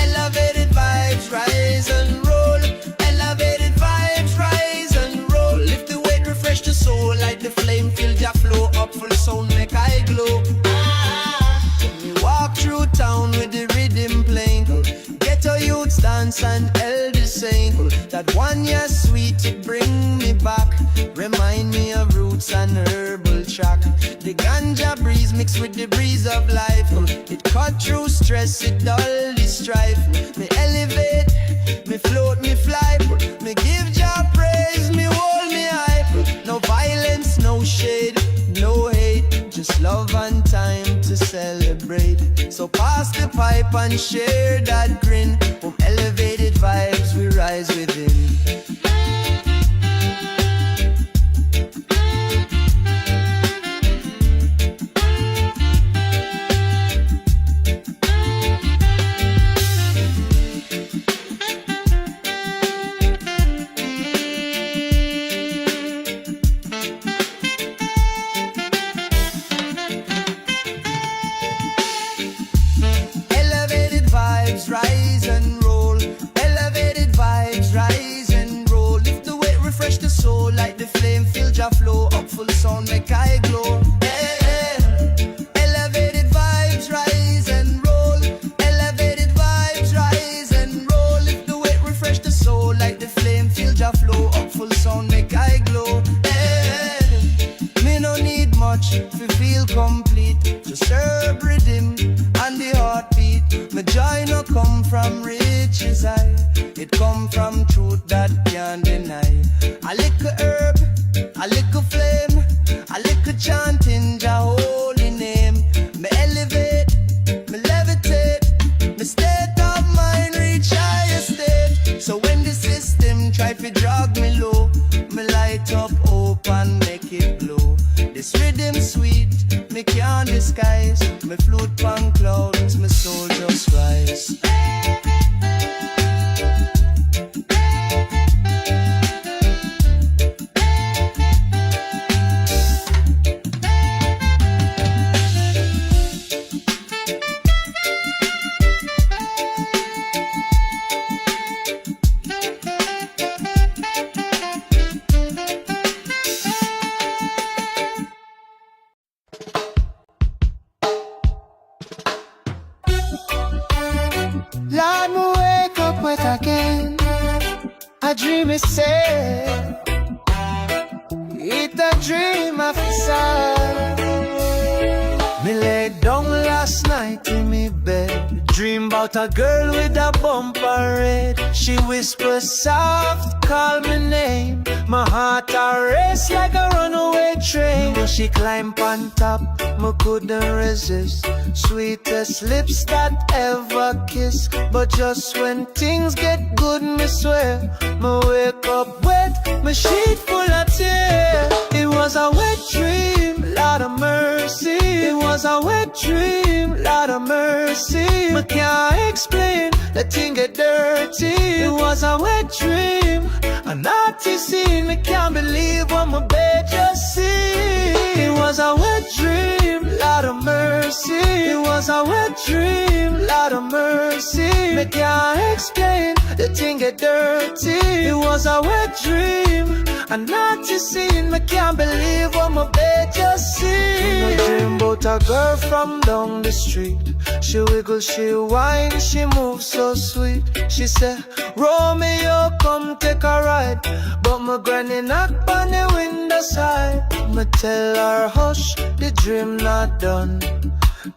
Elevated vibes rise and roll. Elevated vibes rise and roll. Lift the weight, refresh the soul. Like the flame, feel ya flow up full sound, make I glow. Me walk through town with the rhythm playing. Ghetto youths dance and elders saying that one year sweet, it bring me back. Remind me of roots and herbal track. The ganja breeze mixed with the breeze of life. It cut through stress, it dull the strife. Me elevate, me float, me fly. Me give Jah praise, me hold me high. No violence, no shade, no hate. Just love and time to celebrate. So pass the pipe and share that grin. From elevated vibes we rise within. Elevated vibes rise and roll. Elevated vibes rise and roll. Lift the weight, refresh the soul. Like the flame, feel Jah flow. Up full sound, make I glow. Hey, hey. Elevated vibes rise and roll. Elevated vibes rise and roll. Lift the weight, refresh the soul. Like the flame, feel Jah flow. Up full sound, make I glow. Hey, me no need much to feel complete. Just herb rhythm and the heartbeat. My joy no come from riches high. It come from truth that can't deny. A little herb, a little flame, a little chanting Jah holy name. Me elevate, me levitate. Me state of mind reach higher state. So when the system try to drag me low, me light up hope and make it glow. This rhythm sweet, me can't disguise. Me float pan clouds, my soul just rise. Lord, me wake up wet again. A dream is sad. It's a dream of sad. Me lay down last night in me bed. Dream about a girl with a bumper red. She whispers soft, call my name. My heart a race like a runaway train. When she climb on top, me couldn't resist. Sweetest lips that ever kiss. But just when things get good, me swear, me wake up wet, my sheet full of tears. It was a wet dream, Lord of mercy. It was a wet dream, Lord of mercy. Me can't explain, the thing get dirty. It was a wet dream, a naughty scene. Me can't believe what my bed just seen. was a wet dream, Lord of mercy. It was a wet dream, Lord of mercy. Me can't explain, the thing get dirty. It was a wet dream, a naughty scene. Me can't believe what my bed just seen. I dream about a girl from down the street. She wiggle, she whine, she moves so sweet. She said, Romeo, come take a ride. But my granny knock on the window side. Me tell her, hush, the dream not done.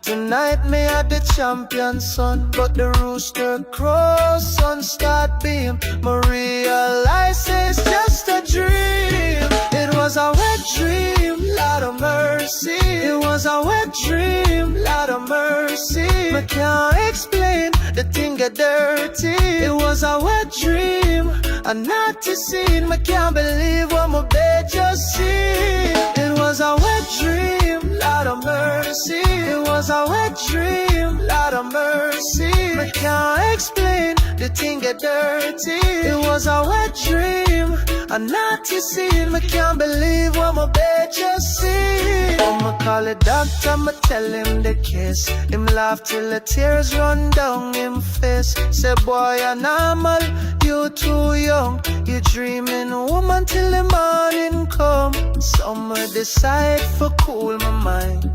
Tonight me at the champion son. But the rooster crows, sun start beam. Me realize it's just a dream. It was a wet dream, Lord of mercy. It was a wet dream, Lord of mercy. Me can't explain, the thing get dirty. It was a wet dream, a naughty scene. Me can't believe what my bed just seen. It was a wet dream, Lord of mercy. It was a wet dream, Lord of mercy. Me can't explain, the thing get dirty. It was a wet dream, a naughty scene. Me can't believe what my bed just seen. I'ma call the doctor, I'ma tell him the case. Him laugh till the tears run down him face. Say boy you're normal, you too young. You dreaming woman till the morning come. Summer decide for cool my mind,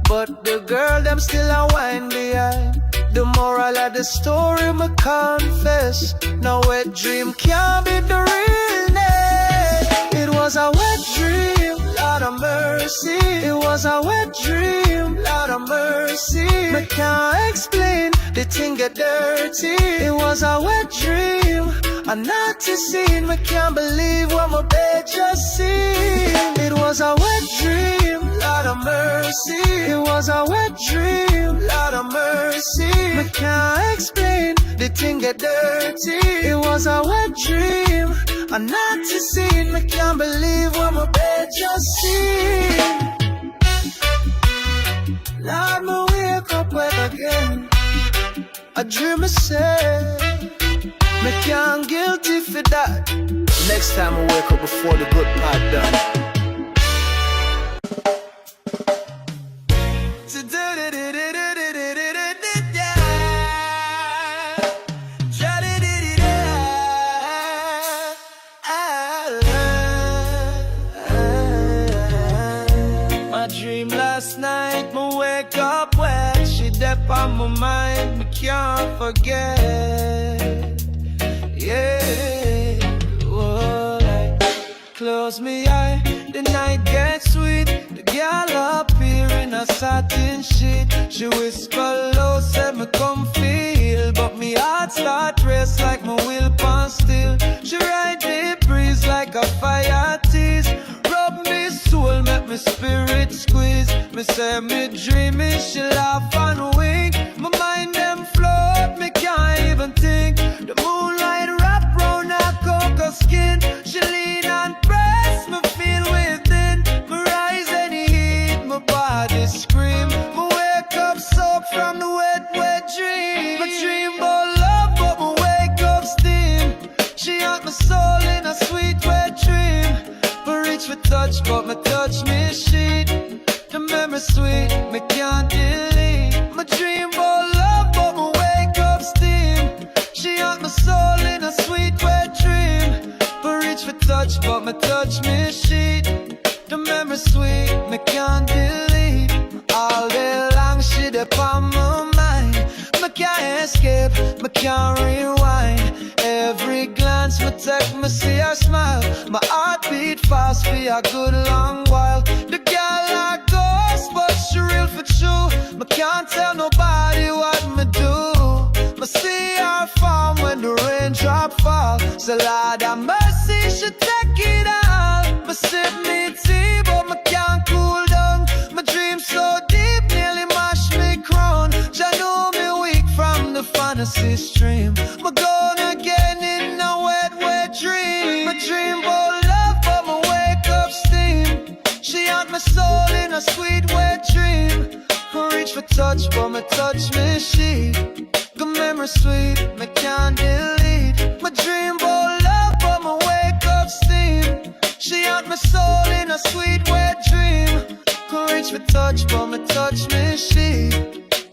but the girl them still a whine behind. The moral of the story me confess, no wet dream can't be the realness. It was a wet dream, Lord of mercy. It was a wet dream, Lord of mercy. Me can't explain, the thing get dirty. It was a wet dream, a naughty scene. Me can't believe what my bed just seen. It was a wet dream, Lord of mercy. It was a wet dream, Lord of mercy. Me can't explain, the thing get dirty. It was a wet dream, a naughty scene. Me can't believe what my bed just seen. Lord, me wake up wet again. I dream I say, me can't guilty for that. Next time I wake up before the good part done. My dream last night, me wake up wet. She deep on my mind, me can't forget. Yeah, oh, like, close me eye, the night gets sweet. The girl appear in a satin sheet. She whisper low, said me come feel, but me heart start race like my wheel pan still. She ride the breeze like a fire tease. Rub me soul, make me spirit squeeze. Me say me dreaming, she laugh and wink. My mind them float, me can't even think. The moonlight wrap round her cocoa skin. She lean and press, me feel within. Me rise any heat, my body scream. Me wake up soaked from the wet, wet dream. My dream about love, but me wake up steam. She had my soul in a sweet wet dream. Me reach for touch, but me touch me sheet. The memory sweet, me can't delete. My dream about love, but me wake up steam. She had my soul in a sweet wet dream. Me reach for touch, but me touch me sheet. The memory sweet, me can't delete. All day long she dey on my mind. Me can't escape, me can't rewind. Every glance me take, me see her smile. My heart beat fast for a good long while. The girl a ghost, but she real for true. Me can't tell nobody what me do. Me see her farm when the raindrop fall. So Lord have mercy, she take it all. Me sip me tea, but me can't cool down. My dream so deep, nearly mash me crown. Jah know me weak from the fantasy stream. Me gone again in a wet, wet dream. My dream about love, but me wake up steam. She had my soul in a sweet wet dream. Me reach for touch, but me touch me sheet. Good memory sweet, me can't delete. My dream about love, but me wake up steam. She had my soul in a sweet wet dream. Me reach for touch, but me touch me she.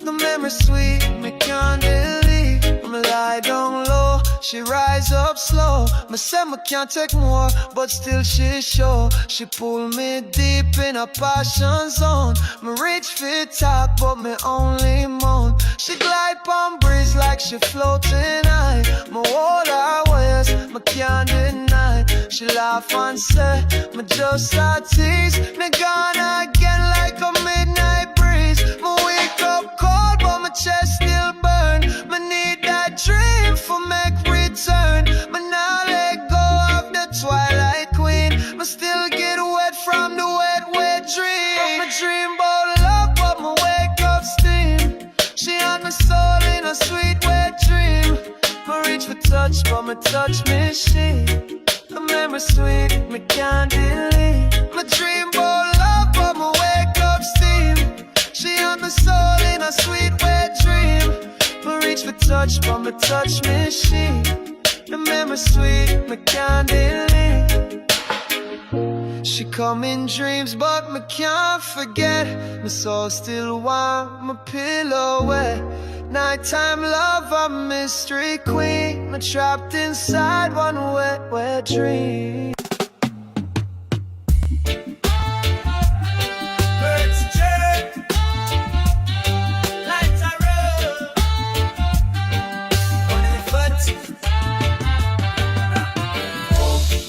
The memory sweet, me can't delete. Me lie down low, she rise up slow. Me say me can't take more, but still she show. She pull me deep in a passion zone. Me reach for top, but me only moan. She glide on breeze like she floating high. Me hold her waist, me can't deny. She laugh and say, me just a tease. Me gone again like a midnight breeze. Me wake up cold, but my chest still burn. Me need that dream for make return. Me now let go of the twilight queen. Me still get wet from the wet dream. But me dream about love, but me wake up steam. She had my soul in a sweet wet dream. Me reach for touch, but me touch me she. The memory sweet, me can't delete. Me dream about love, but me wake up steam. She had my soul in a sweet wet dream. Me reach for touch, but me touch me she. The memory sweet, me can't delete. She come in dreams, but me can't forget. My soul still warm, my pillow wet. Nighttime love, a mystery queen. Me trapped inside one wet dream. Birds chirp, lights are roll on the foot.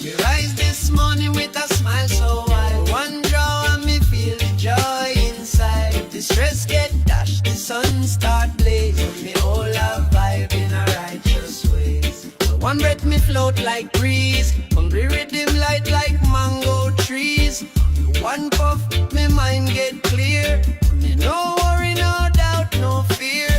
We rise this morning with a smile so wide. One draw and me feel the joy inside. The stress get dashed, the sun start blazing. Me all a vibe in a righteous ways. One breath me float like breeze. Hungry rhythm light like mango trees. One puff, me mind get clear. Me no worry, no doubt, no fear.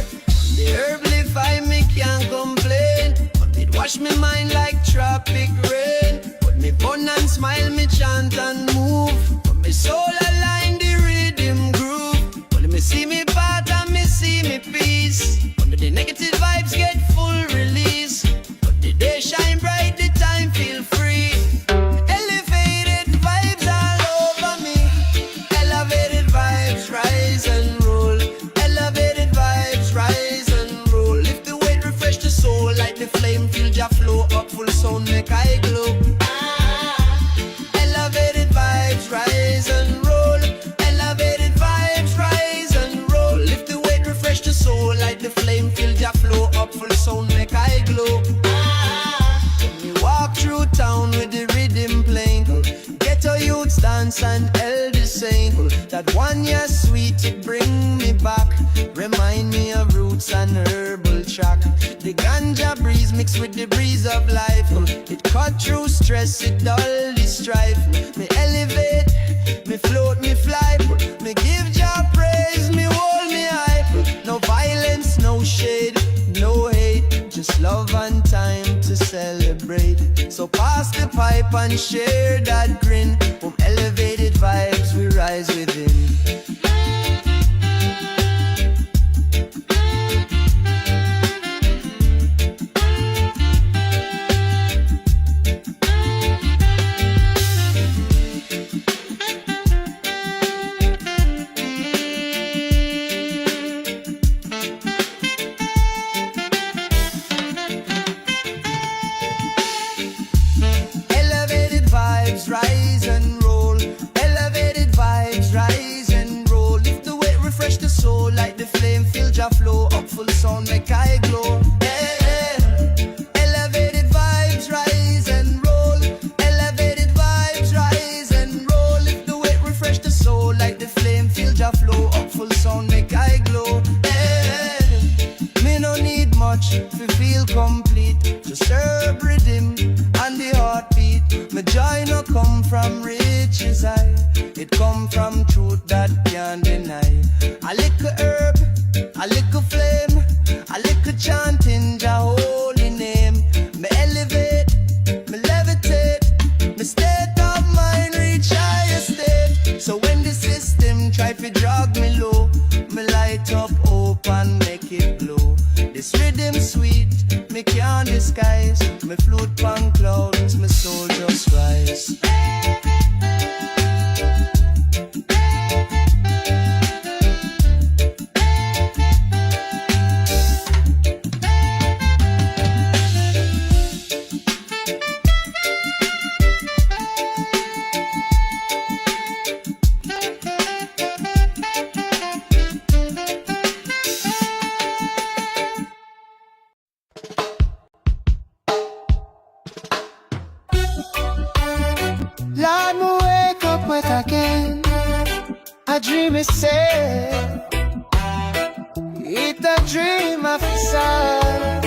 The herb live I me can't complain. But it wash me mind like tropic rain. But me bun and smile, me chant and move. But me soul align the rhythm groove. But me see me path and me see me peace. Under the negative vibes get full release. But the day shine bright, the time feel free. Elevated vibes all over me. Elevated vibes rise and roll. Elevated vibes rise and roll. Lift the weight, refresh the soul. Like the flame, feel ya flow up full sound, make I glow. Elevated vibes rise and roll. Elevated vibes rise and roll. Lift the weight, refresh the soul. Like the flame, feel ya flow up full sound, make I glow. Me walk through town with the rhythm playing. Ghetto youths dance and elders sing. That one year sweet, it bring me back. Remind me of roots and herbal track. The ganja breeze mixed with the breeze of life. It cut through stress, it dull the strife. Me elevate, me float, me fly. Me give Jah praise, me hold me high. No violence, no shade, no hate. Just love and time to celebrate. So pass the pipe and share that grin. From elevated vibes we rise within. Elevated vibes rise and roll. Elevated vibes rise and roll. Lift the weight, refresh the soul. Like the flame, feel ya flow. Up full sound, make I glow. Hey, hey. Elevated vibes rise and roll. Elevated vibes rise and roll. Lift the weight, refresh the soul. Like the flame, feel ya flow. Up full sound, make I glow. Hey, hey. Me no need much to feel complete. Just herb rhythm and the heartbeat. My joy no come from riches high. It come from truth that can't deny. A little herb, a little flame, a little chanting Jah holy name. Me elevate, me levitate, me state of mind reach higher state. So when the system try to drag me low, me light up hope and make it glow. This rhythm sweet, me can't disguise. Me float on clouds, my soul just rise. me say it's a dream of sad.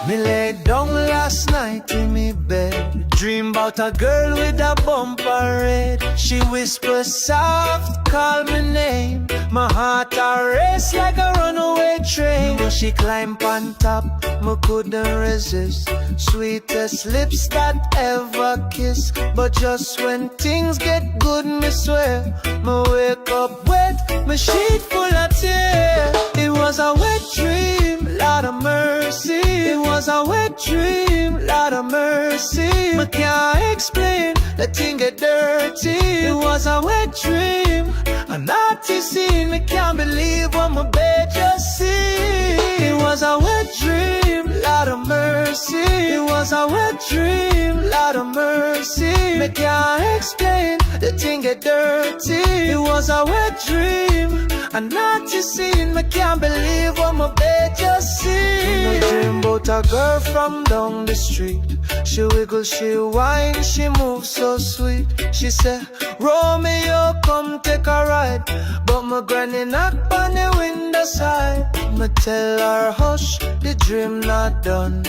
Me lay down last night in me bed, dream about a girl with a bumper red. She whispers soft, call my name. My heart a race like a runaway train. When she climb on top, me couldn't resist. Sweetest lips that ever kiss. But just when things get good, me swear, me wake up wet, my sheet full of tears. It was a wet dream, Lord of mercy. It was a wet dream, Lord of mercy. I can't explain, the thing get dirty. It was a wet dream, a naughty scene. I can't believe what my bed just seen. It was a wet dream, Lord of mercy. It was a wet dream, Lord of mercy. I can't explain, the thing get dirty. It was a wet dream, a naughty scene. I can't believe what my bed just seen. I dream about a girl from down the street. She wiggle, she whine, she moves so sweet. She said, Romeo, come take a ride. But my granny knock on the window side. Me tell her, hush, the dream not done.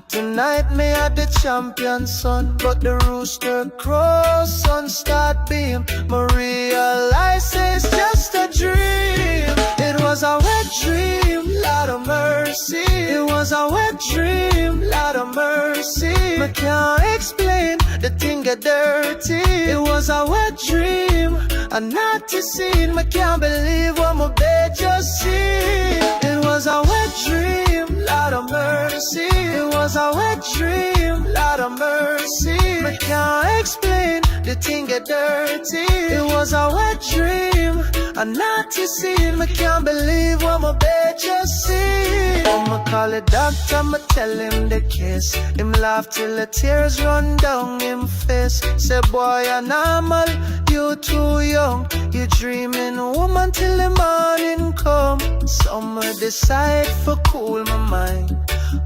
Tonight me at the champion son. But the rooster crows, sun start beam. Me realize it's just a dream. It was a wet dream, Lord of mercy. It was a wet dream, Lord of mercy. I can't explain, the thing get dirty. It was a wet dream, a naughty scene. I can't believe what my bed just seen. It was a wet dream, Lord of mercy. It was a wet dream, Lord of mercy. I can't explain, the thing get dirty. It was a wet dream, a naughty scene. I can't believe what my bed just seen. I'ma call the doctor, I'ma tell him the case. Him laugh till the tears run down him face. Say boy you're normal, you too young. You dreaming woman till the morning come. Summer decide for cool my mind,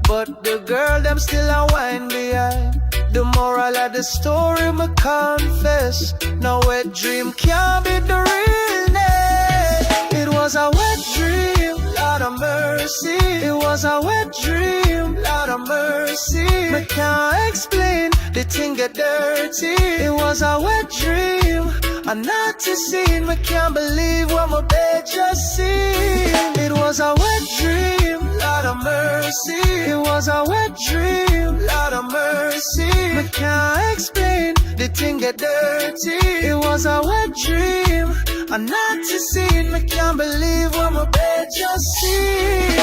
but the girl them still a whine behind. The moral of the story me confess, no wet dream can't be the realness. It was a wet dream, Lord of mercy. It was a wet dream, Lord of mercy. I can't explain, the thing get dirty. It was a wet dream, a naughty scene. I can't believe what my bed just seen. It was a wet dream, Lord of mercy. It was a wet dream, Lord of mercy. I can't explain, the thing get dirty. It was a wet dream, a naughty scene. I can't believe what my bed just seen.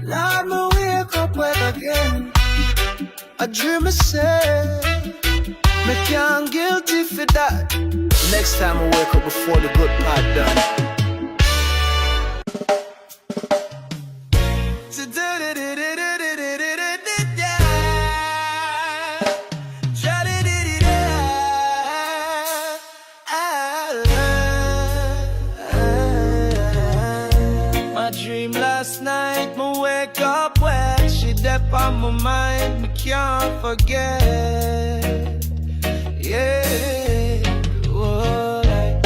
Lord, me wake up wet again. I dream I say, me can't guilty for that. Next time I wake up before the good part done. My dream last night, me wake up wet. She dep on my mind, me can't forget. Yeah, oh, I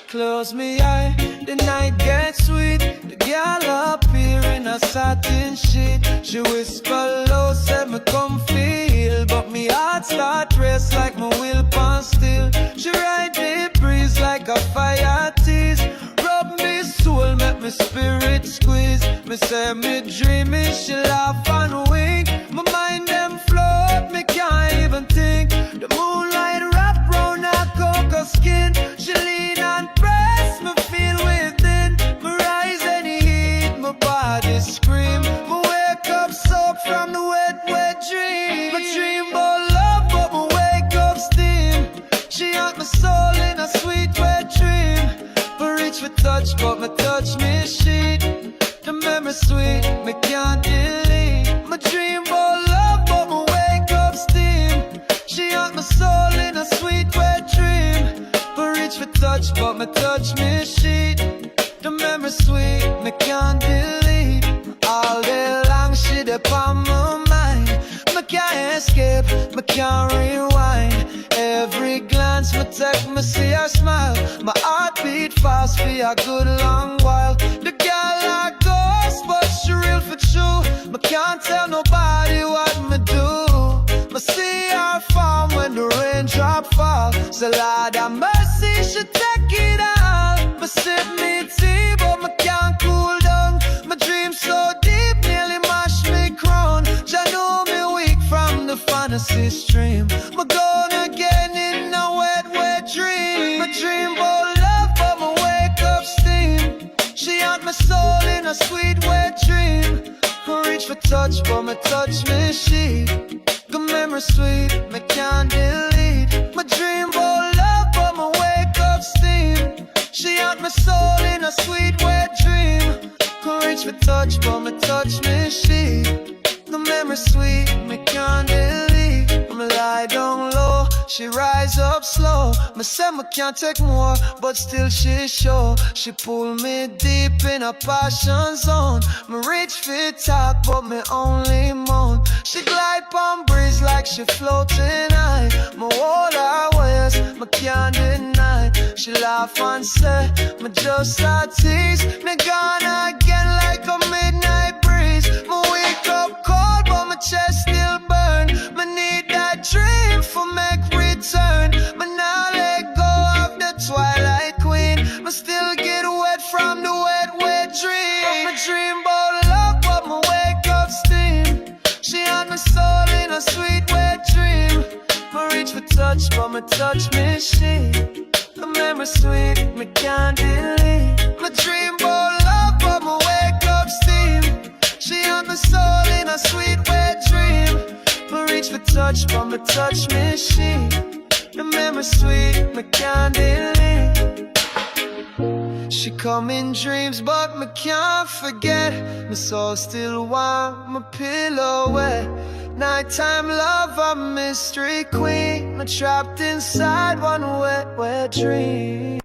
close me eye, the night gets sweet. The girl up here in a satin sheet. She whisper low, said me come feel. But me heart start race like my will pan still. She ride the breeze like a fire tease. Rub me soul, make me spirit squeeze. Me say me dreaming, she laugh and wink. My mind them float, me can't even think. The moonlight wrap round her cocoa skin. She lean and press, me feel within. Me rise and heat, my body scream. Me wake up soaked from the wet, wet dream. My dream about love, but me wake up steam. She had my soul in a sweet wet dream. Me reach for touch, but me touch me sheet. The memory sweet, me can't delete. My dream about love, but me wake up steam. She had my soul in a sweet wet dream. Me reach for touch, but me touch me sheet. The memory sweet, me can't delete. All day long she dep on my mind. Me can't escape, me can't rewind. Every glance me protect me, see her smile. My heart beat fast for a good long while. The girl like ghost, but she real for true. Me can't tell nobody what me do. Me see her farm when the raindrop fall. So Lord have mercy, she take it all. Me sip me tea, but me can't cool down. My dream so deep, nearly mash me crown. Jah know me weak from the fantasy stream. Me gonna get in a wet, wet dream. My dream about love, but me wake up steam. She haunt my soul in a sweet, wet dream. I reach for touch, but me touch me she. The memory sweet, me can't delete. My dream about love, but me wake up steam. She haunt my soul in a sweet, wet dream. I reach for touch, but me touch me she. The memory sweet, me can't delete. Me lie down low, she rise up slow. Me say me can't take more, but still she show. She pull me deep in a passion zone. Me reach for talk, but me only moan. She glide on breeze like she floating high. Me hold her waist, me can't deny. She laugh and say, me just a tease. Me gone again like a midnight breeze. Me wake up cold, but my chest still burn. Me need that dream for make return. Me now let go of the twilight queen. Me still get wet from the wet, wet dream. Me dream about love, but me wake up steam. She haunt my soul in a sweet, wet dream. Me reach for touch, but me touch me she. The memory sweet, me can't delete. Me dream about love, but me wake up steam. She haunt my soul in a sweet, wet dream. Me reach for touch, but me touch me she. The memory sweet, me can't delete. She come in dreams, but me can't forget. My soul still warm, my pillow wet. Nighttime love, a mystery queen. Me trapped inside one wet, wet dream.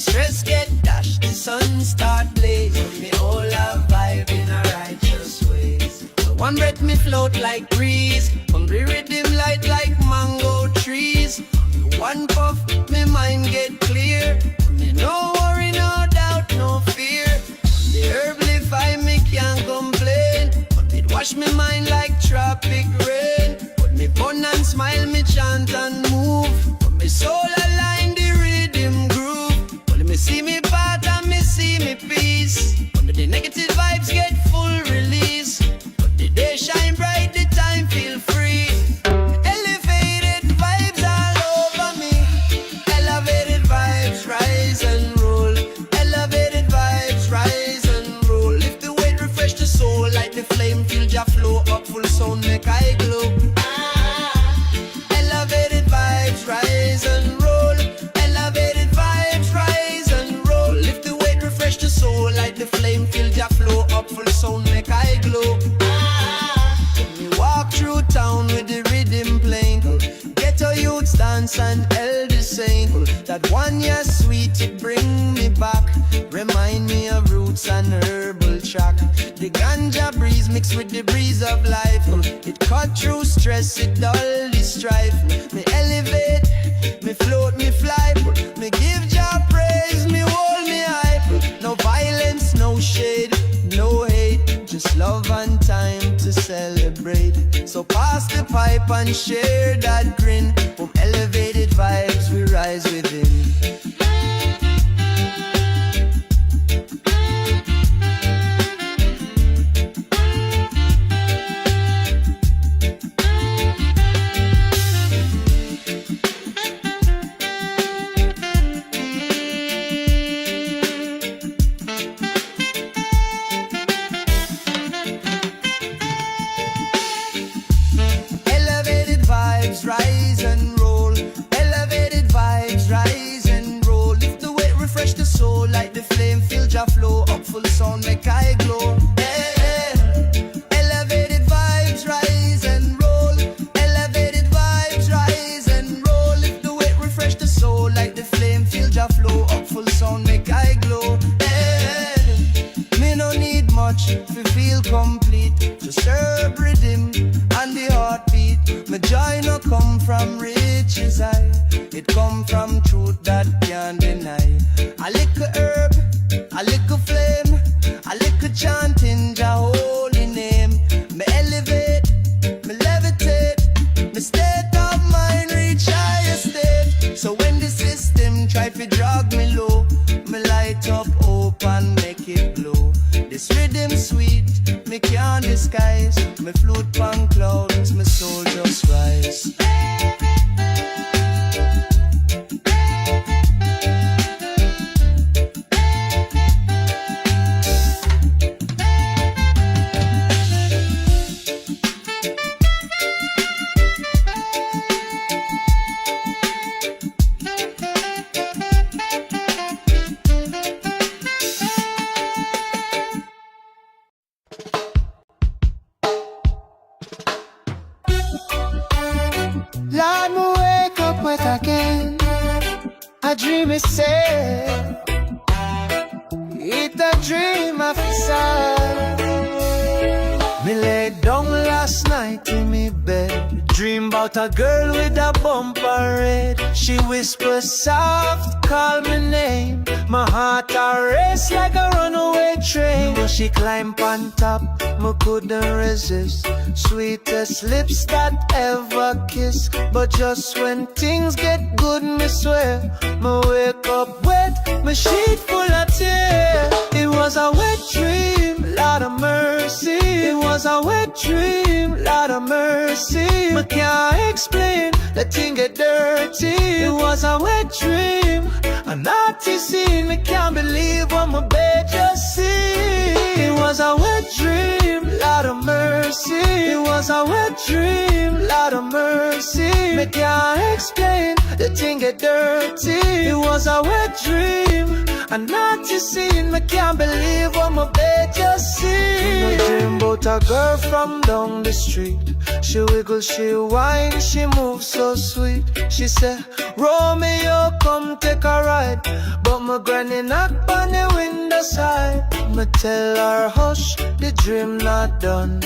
Stress get dashed, the sun start blazing. Me all a vibe in a righteous ways. One breath me float like breeze. Hungry rhythm light like mango trees. One puff, me mind get clear. Me no worry, no doubt, no fear. The herb vibe, me can't complain. It wash me mind like tropic rain. But me bun and smile, me chant and move. But me soul align the rhythm groove. Me see me path and me see me peace. Under the negative vibes get full release. But the day shine bright, the time feel free. Elevated vibes all over me. Elevated vibes rise and roll. Elevated vibes rise and roll. Lift the weight, refresh the soul. Like the flame, feel ya flow up full sound, make I glow. Elevated vibes rise and roll. Elevated vibes rise and roll. Lift the weight, refresh the soul. Like the flame, feel ya flow up full sound, make I glow. Me walk through town with the rhythm playing. Ghetto youths dance and elders sing. That one year sweet, it bring me back. Remind me of roots and herbal track. The ganja breeze mixed with the breeze of life. It cut through stress, it dull the strife. Me elevate, me float, me fly. Me give Jah praise, me hold me hype. No violence, no shade, no hate. Just love and time to celebrate. So pass the pipe and share that grin. From elevated vibes we rise within. Rise and It come from truth that can't deny. A little herb, a little flame, a little chanting Jah holy name. Me elevate, me levitate, me state of mind reach higher state. So when the system try to drag me low, me light up hope and make it glow. This rhythm sweet, me can't disguise. Me float on clouds, my soul just rise. Lord, me wake up wet again. A dream is sad. It's a dream of sad. Me lay down last night in me bed, dream about a girl with a bumper red. She whispers soft, call my name. My heart a race like a runaway train. But she climb on top, me couldn't resist. Sweetest lips that ever kiss. But just when things get good, me swear, me wake up wet, my sheet full of tears. It was a wet dream, Lord of mercy. It was a wet dream, Lord of mercy. Me can't explain, the thing get dirty. It was a wet dream, a naughty scene. Me can't believe what my bed just seen. It was a wet dream, Lord of mercy. It was a wet dream, Lord of mercy. Me can't explain, the thing get dirty. It was a wet dream, a naughty scene. Me can't believe what my bed just seen. I dream about a girl from down the street. She wiggle, she whine, she moves so sweet. She said, Romeo, come take a ride. But my granny knock on the window side. Me tell her, hush, the dream not done.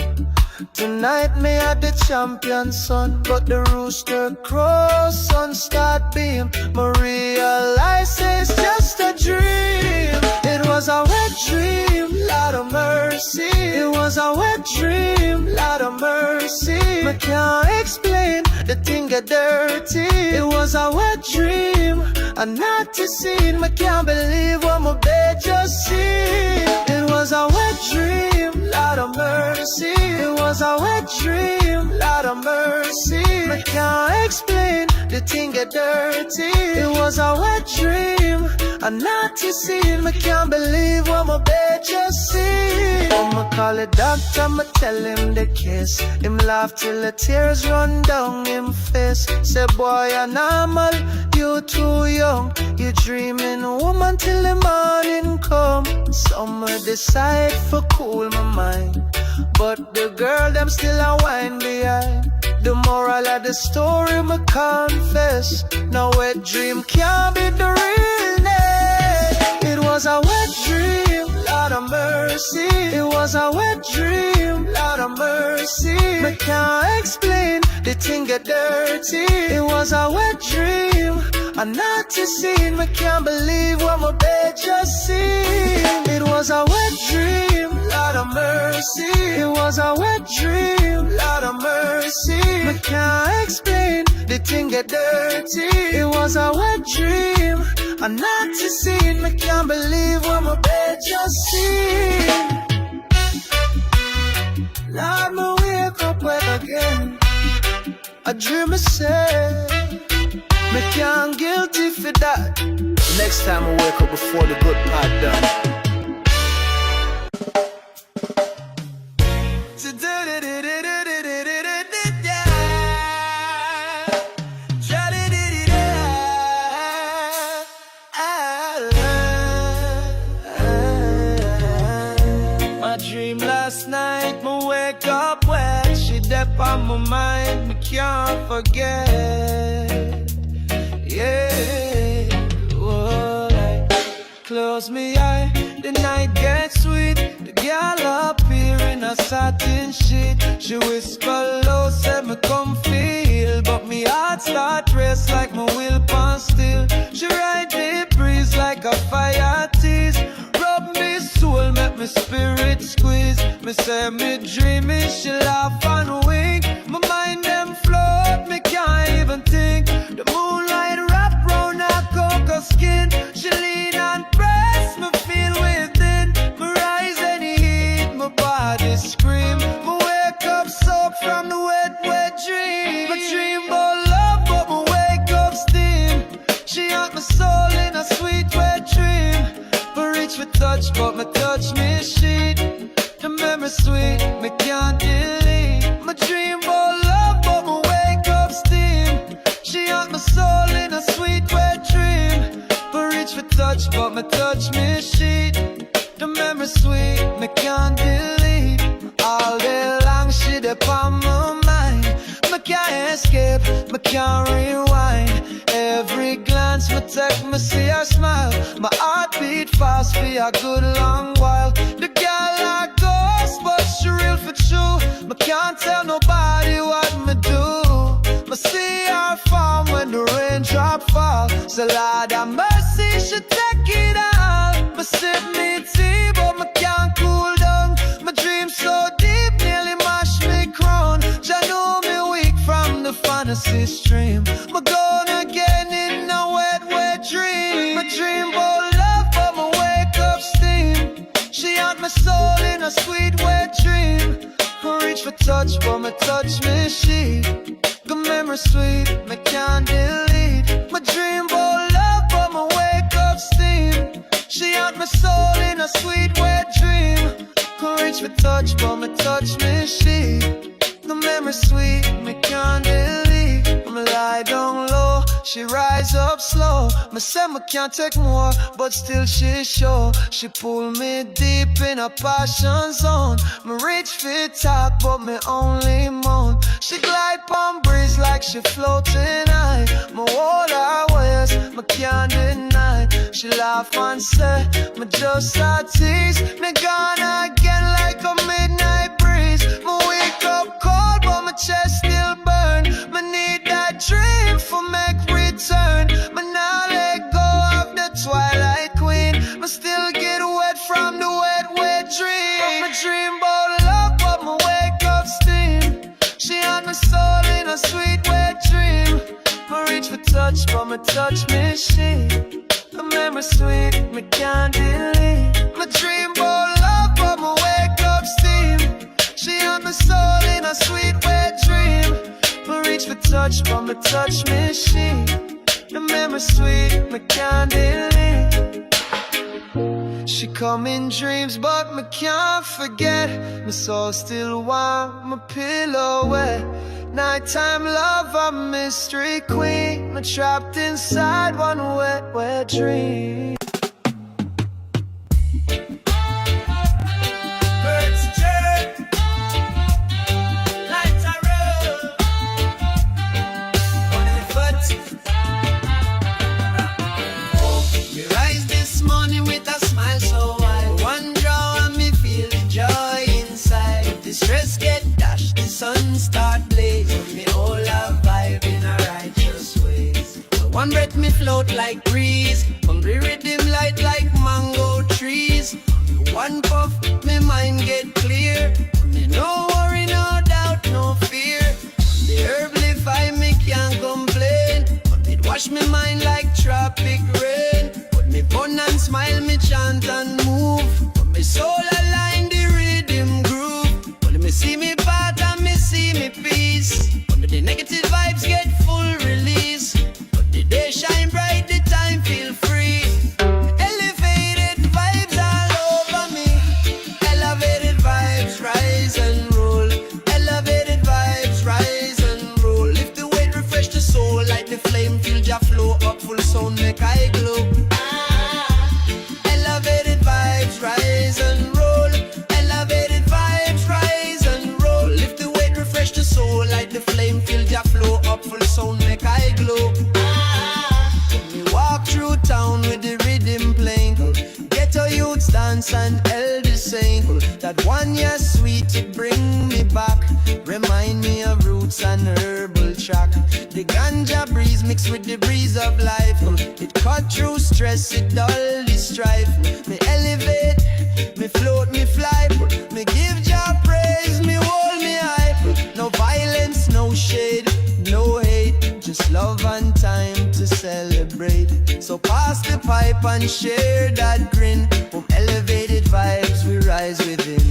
Tonight me at the champion son. But the rooster crows, sun start beam. Me realize it's just a dream. It was a wet dream, Lord of mercy. It was a wet dream, Lord of mercy. Me can't explain, the thing get dirty. It was a wet dream, a naughty scene. Me can't believe what my bed just seen. It was a wet dream, Lord of mercy. It was a wet dream, Lord of mercy. Me can't explain, the thing get dirty. It was a wet dream, a naughty scene. Me can't believe what my bed just seen. I'ma call the doctor, I'ma tell him the case. Him laugh till the tears run down him face. Say boy, you're normal, you too young. You dreaming woman till the morning come. Summer decide for cool my mind, but the girl them still a whine behind. The moral of the story me confess, no wet dream can't be the realness. It was a wet dream, Lord of mercy. It was a wet dream, Lord of mercy. Me can't explain, the thing get dirty. It was a wet dream, a naughty scene. Me can't believe what my bed just seen. It was a wet dream, Lord of mercy. It was a wet dream, Lord of mercy. Me can't explain, the thing get dirty. It was a wet dream, a naughty scene. Me can't believe what my bed just seen. Lord, me wake up wet again. A dream is sad, me can't guilty for that. Next time I wake up before the good part done. My dream last night, me wake up wet. She deep on my mind, me can't forget. Yeah, oh, I close me eye, the night gets sweet. The girl appearing in a satin sheet. She whisper low, said me come feel, but me heart start race like my will pan still. She ride the breeze like a fire tease, rub me soul, make me spirit squeeze. Me say me dreaming, she laugh and wink. My mind them float, me can't even think. The moonlight wrap round her cocoa skin. She lean and press, me feel within. Me rise and heat, my body scream. Me wake up soaked from the wet, wet dream. My dream about love, but me wake up steam. She haunt my soul in a sweet wet dream. Me reach for touch, but me touch me sheet. The memory sweet, me can't delete. My dream about love, but me wake up steam. She haunt my soul in a sweet wet dream. Me reach for touch, but me touch me sheet. The memory sweet, me can't delete. All day long she dey on my mind. Me can't escape, me can't rewind. Every glance me take, me see her smile. My heart beat fast for a good long while. The girl a ghost, but she real for true. Me can't tell nobody what me do. Me see her farm when the raindrop fall. So Lord have mercy, she take it all. Me sip me tea, but me can't cool down. My dream so deep, nearly mash me crown. Jah know me weak from the fantasy stream. Me gone again in a wet, wet dream. My dream about love, but me wake up steam. She haunt my soul in a sweet wet dream. Me reach for touch, but me touch me sheet. The memory sweet, me can't delete. My dream about love, but me wake up steam. She haunt my soul in a sweet wet dream. Me reach for touch, but me touch me sheet. The memory sweet, me can't delete. Me lie down low, she rise up slow. Me say me can't take more, but still she show. She pull me deep in a passion zone. Me reach for talk, but me only moan. She glide on breeze like she floating high. Me hold her waist, me can't deny. She laugh and say, me just a tease. Me gone again like a midnight breeze. Me wake up cold, but my chest still burn. Me need that dream for make return. Me now let go of the twilight queen. Me still get wet from the wet, wet dream. Me dream about love, but me wake up steam. She haunt my soul in a sweet wet dream. Me reach for touch, but me touch me sheet. The memory sweet, me can't delete. Me dream about love, but me wake up steam. She haunt my soul in a sweet wet dream. Me reach for touch, but me touch me sheet. The memory sweet, me can't delete. She come in dreams, but me can't forget. My soul still warm, my pillow wet. Nighttime love, a mystery queen. Me trapped inside one wet, wet dream. Stress get dashed, the sun start blazing. Me all a vibe in a righteous ways. One breath me float like breeze. Hungry rhythm light like mango trees. One puff, me mind get clear. Me no worry, no doubt, no fear. The herb I me can't complain. It wash me mind like tropic rain. Put me bun and smile, me chant and move. Put me soul align the rhythm groove. Me see me path and me see me peace. When the negative vibes get full release. But the day shine bright, the time feel free. Elevated vibes all over me. Elevated vibes rise and roll. Elevated vibes rise and roll. Lift the weight, refresh the soul. Like the flame, feel ya flow up. Full sound make I glow. Elevated vibes rise and roll. Elevated vibes rise and roll. Lift the weight, refresh the soul. Like the flame, feel ya flow up. Full sound make I glow. Me walk through town with the rhythm playing. Ghetto youths dance and elders sing. That one year sweet mix with the breeze of life. It cut through stress, it dull the strife. Me elevate, me float, me fly. Me give Jah praise, me hold me hype. No violence, no shade, no hate, just love and time to celebrate. So pass the pipe and share that grin. From elevated vibes we rise within.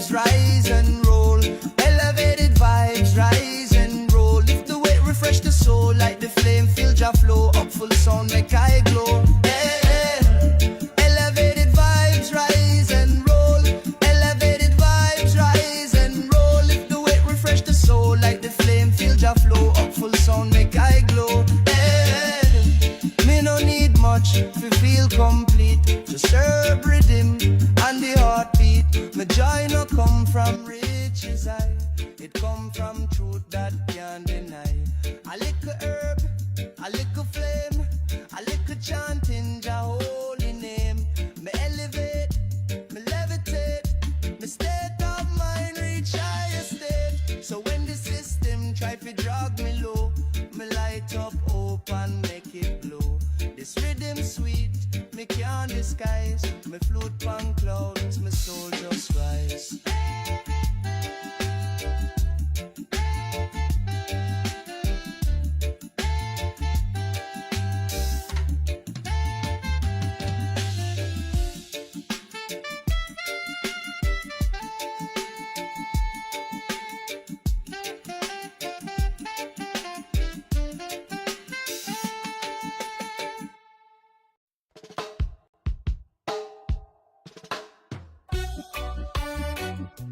Rise and roll, elevated vibes, rise and roll. Lift the weight, refresh the soul, like the flame, feel Jah flow. Up full sound, make I glow. Hey, hey. Elevated vibes, rise and roll, elevated vibes, rise and roll. Lift the weight, refresh the soul, like the flame, feel Jah flow. Up full sound, make I glow. Hey, hey. Me no need much to feel complete, just herb riddim and the heartbeat. My joy no come from riches, it come from truth that can't deny. A little herb, a little flame, a little chanting Jah holy name. Me elevate, me levitate, me state of mind reach higher state. So when the system try to drag me low, me light up hope and make it glow. This rhythm sweet, me can't disguise. Me float on clouds, my soul just rise.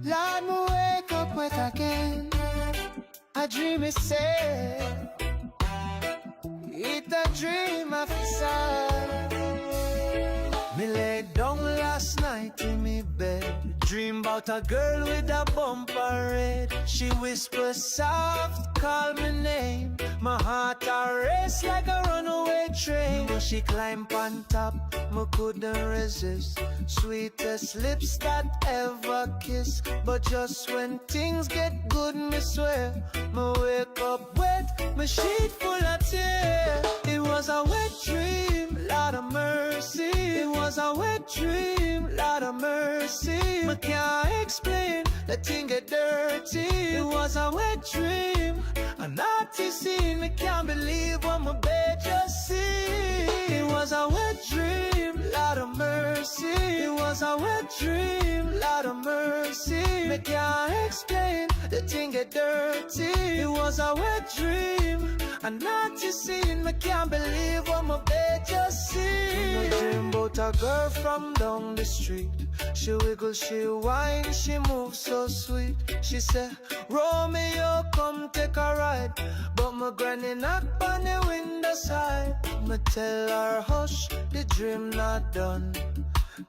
Lord, me wake up wet again. A dream is sad. It's a dream of sad. Me lay down last night in me bed. Dream about a girl with a bumper red. She whispers soft, call my name. My heart a race like a runaway train. When she climb on top, me couldn't resist. Sweetest lips that ever kiss. But just when things get good, me swear, me wake up wet, my sheet full of tears. It was a wet dream, Lord of mercy. It was a wet dream, Lord of mercy. Me can't explain, the thing get dirty. It was a wet dream, a naughty scene. Me can't believe what my bed just seen. It was a wet dream, Lord of mercy. It was a wet dream, Lord of mercy. Me can't explain, the thing get dirty. It was a wet dream, a naughty scene. Me can't believe what my bed just seen. I dream about a girl from down the street. She wiggle, she whine, she moves so sweet. She said, Romeo, come take a ride. But my granny knock on the window side. Me tell her, hush, the dream not done.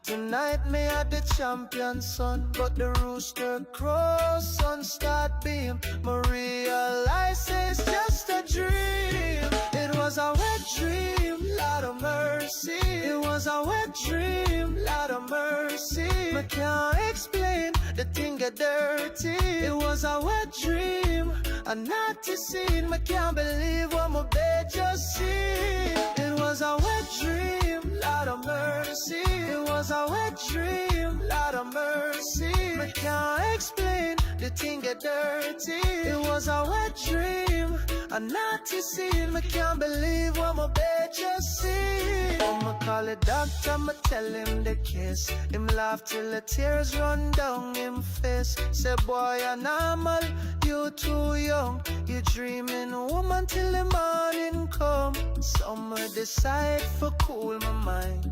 Tonight me at the champion son. But the rooster crows, sun start beam. Me realize it's just a dream. It was a wet dream, Lord of mercy. It was a wet dream, Lord of mercy. Me can't explain, the thing get dirty. It was a wet dream, a naughty scene. Me can't believe what my bed just seen. It was a wet dream, Lord of mercy. It was a wet dream, Lord of mercy. Me can't explain, the thing get dirty. It was a wet dream, a naughty scene. Me can't believe what my bed just seen. I'ma call the doctor, I'ma tell him the case. Him laugh till the tears run down him face. Say boy you're normal, you too young. You dreaming woman till the morning come. Summer decide for cool my mind,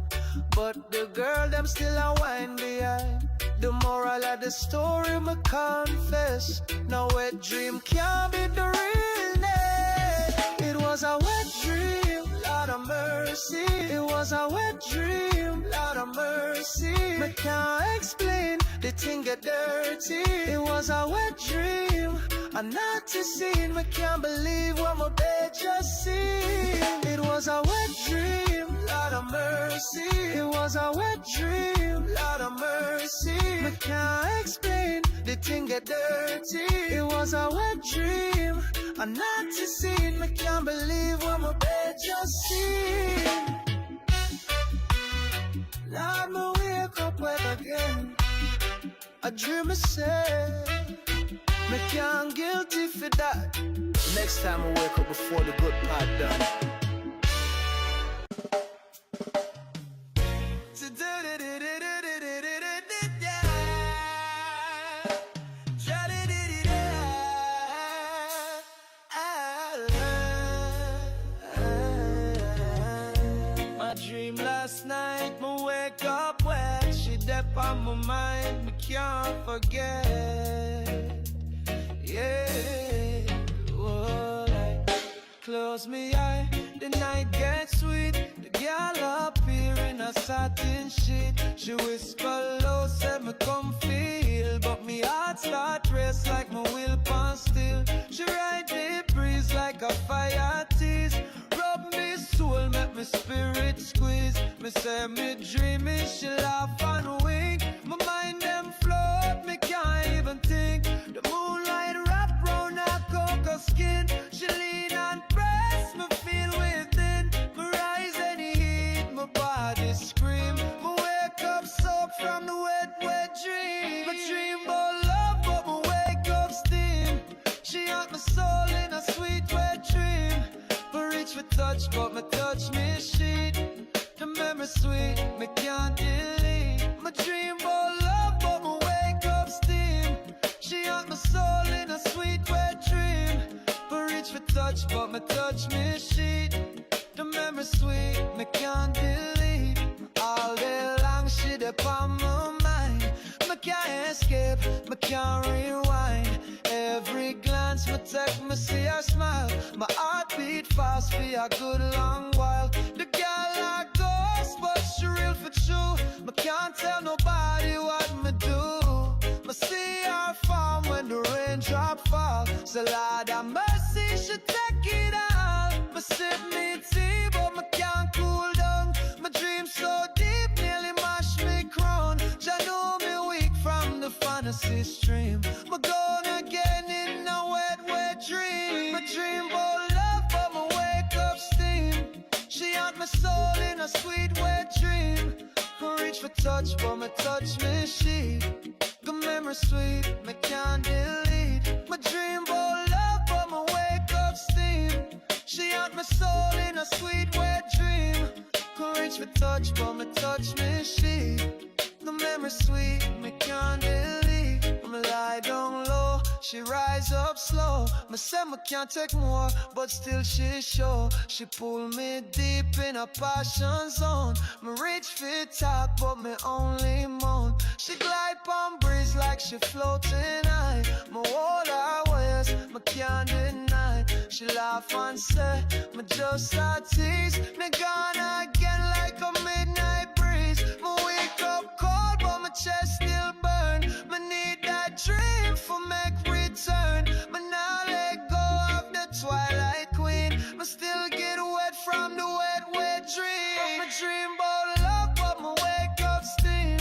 but the girl them still a whine behind. The moral of the story me confess, no wet dream can't be the realness. It was a wet dream, Lord of of mercy. It was a wet dream, Lord of mercy. I can't explain, the thing get dirty. It was a wet dream, a naughty scene. I can't believe what my bed just seen. It was a wet dream, Lord of mercy. It was a wet dream, Lord of mercy. I can't explain, the thing get dirty. It was a wet dream, a naughty scene. I can't believe what my bed just seen. Lord, me wake up wet again. I dream myself, me can't guilty for that. Next time I wake up before the good part done. My dream last night, me wake up wet. She deep on my mind, me can't forget. Yeah, oh, like, close me eye, the night gets sweet. The girl appear in a satin sheet. She whisper low, said me come feel, but me heart start race like my wheel pan still. She ride the breeze like a fire tease. Rub me soul, make me spirit squeeze. Me say me dreaming, she laugh and wink. My mind them float, me can't even think. The moonlight wrap round her cocoa skin. She lean and press, me feel within. Me rise any heat, my body scream. Me wake up soaked from the wet, wet dream. My dream about love, but me wake up steam. She had my soul in a sweet wet dream. Me reach for touch, but me touch me sheet. The memory sweet, me can't delete. My dream about love, but me wake up steam. She had my soul in a sweet wet dream. Me reach for touch, but me touch me sheet. The memory sweet, me can't delete. All day long she dey on my mind. Me can't escape, me can't rewind. Every glance me take, me see her smile. My heart beat fast for a good long while. The girl a ghost, but she real for true. Me can't tell nobody what me do. Me see her farm when the raindrop fall. So Lord have mercy, she take it all. Me sip me tea, but me can't cool down. My dream so deep, nearly mash me crown. Jah know me weak from the fantasy stream. Me gone again in a wet, wet dream. My dream about love, but me wake up steam. She had my soul in a sweet wet dream. Me reach for touch, but me touch me sheet. Good memory sweet, me can't delete. My dream about love, but me wake up steam. She had my soul in a sweet wet dream. Could reach for touch, but me touch me sheet. The memory sweet, me can't delete. I'ma lie down low, she rise up slow. Me say me can't take more, but still she show. She pull me deep in a passion zone. Me reach for top, but me only moan. She glide on breeze like she floating high. Me hold her waist, me can't deny. She laugh and say, me just a tease. Me gone again like a midnight breeze. Me wake up cold, but my chest still burn. Me need that dream for make return. Me now let go of the twilight queen. Me still get wet from the wet, wet dream. Me dream about love, but me wake up steam.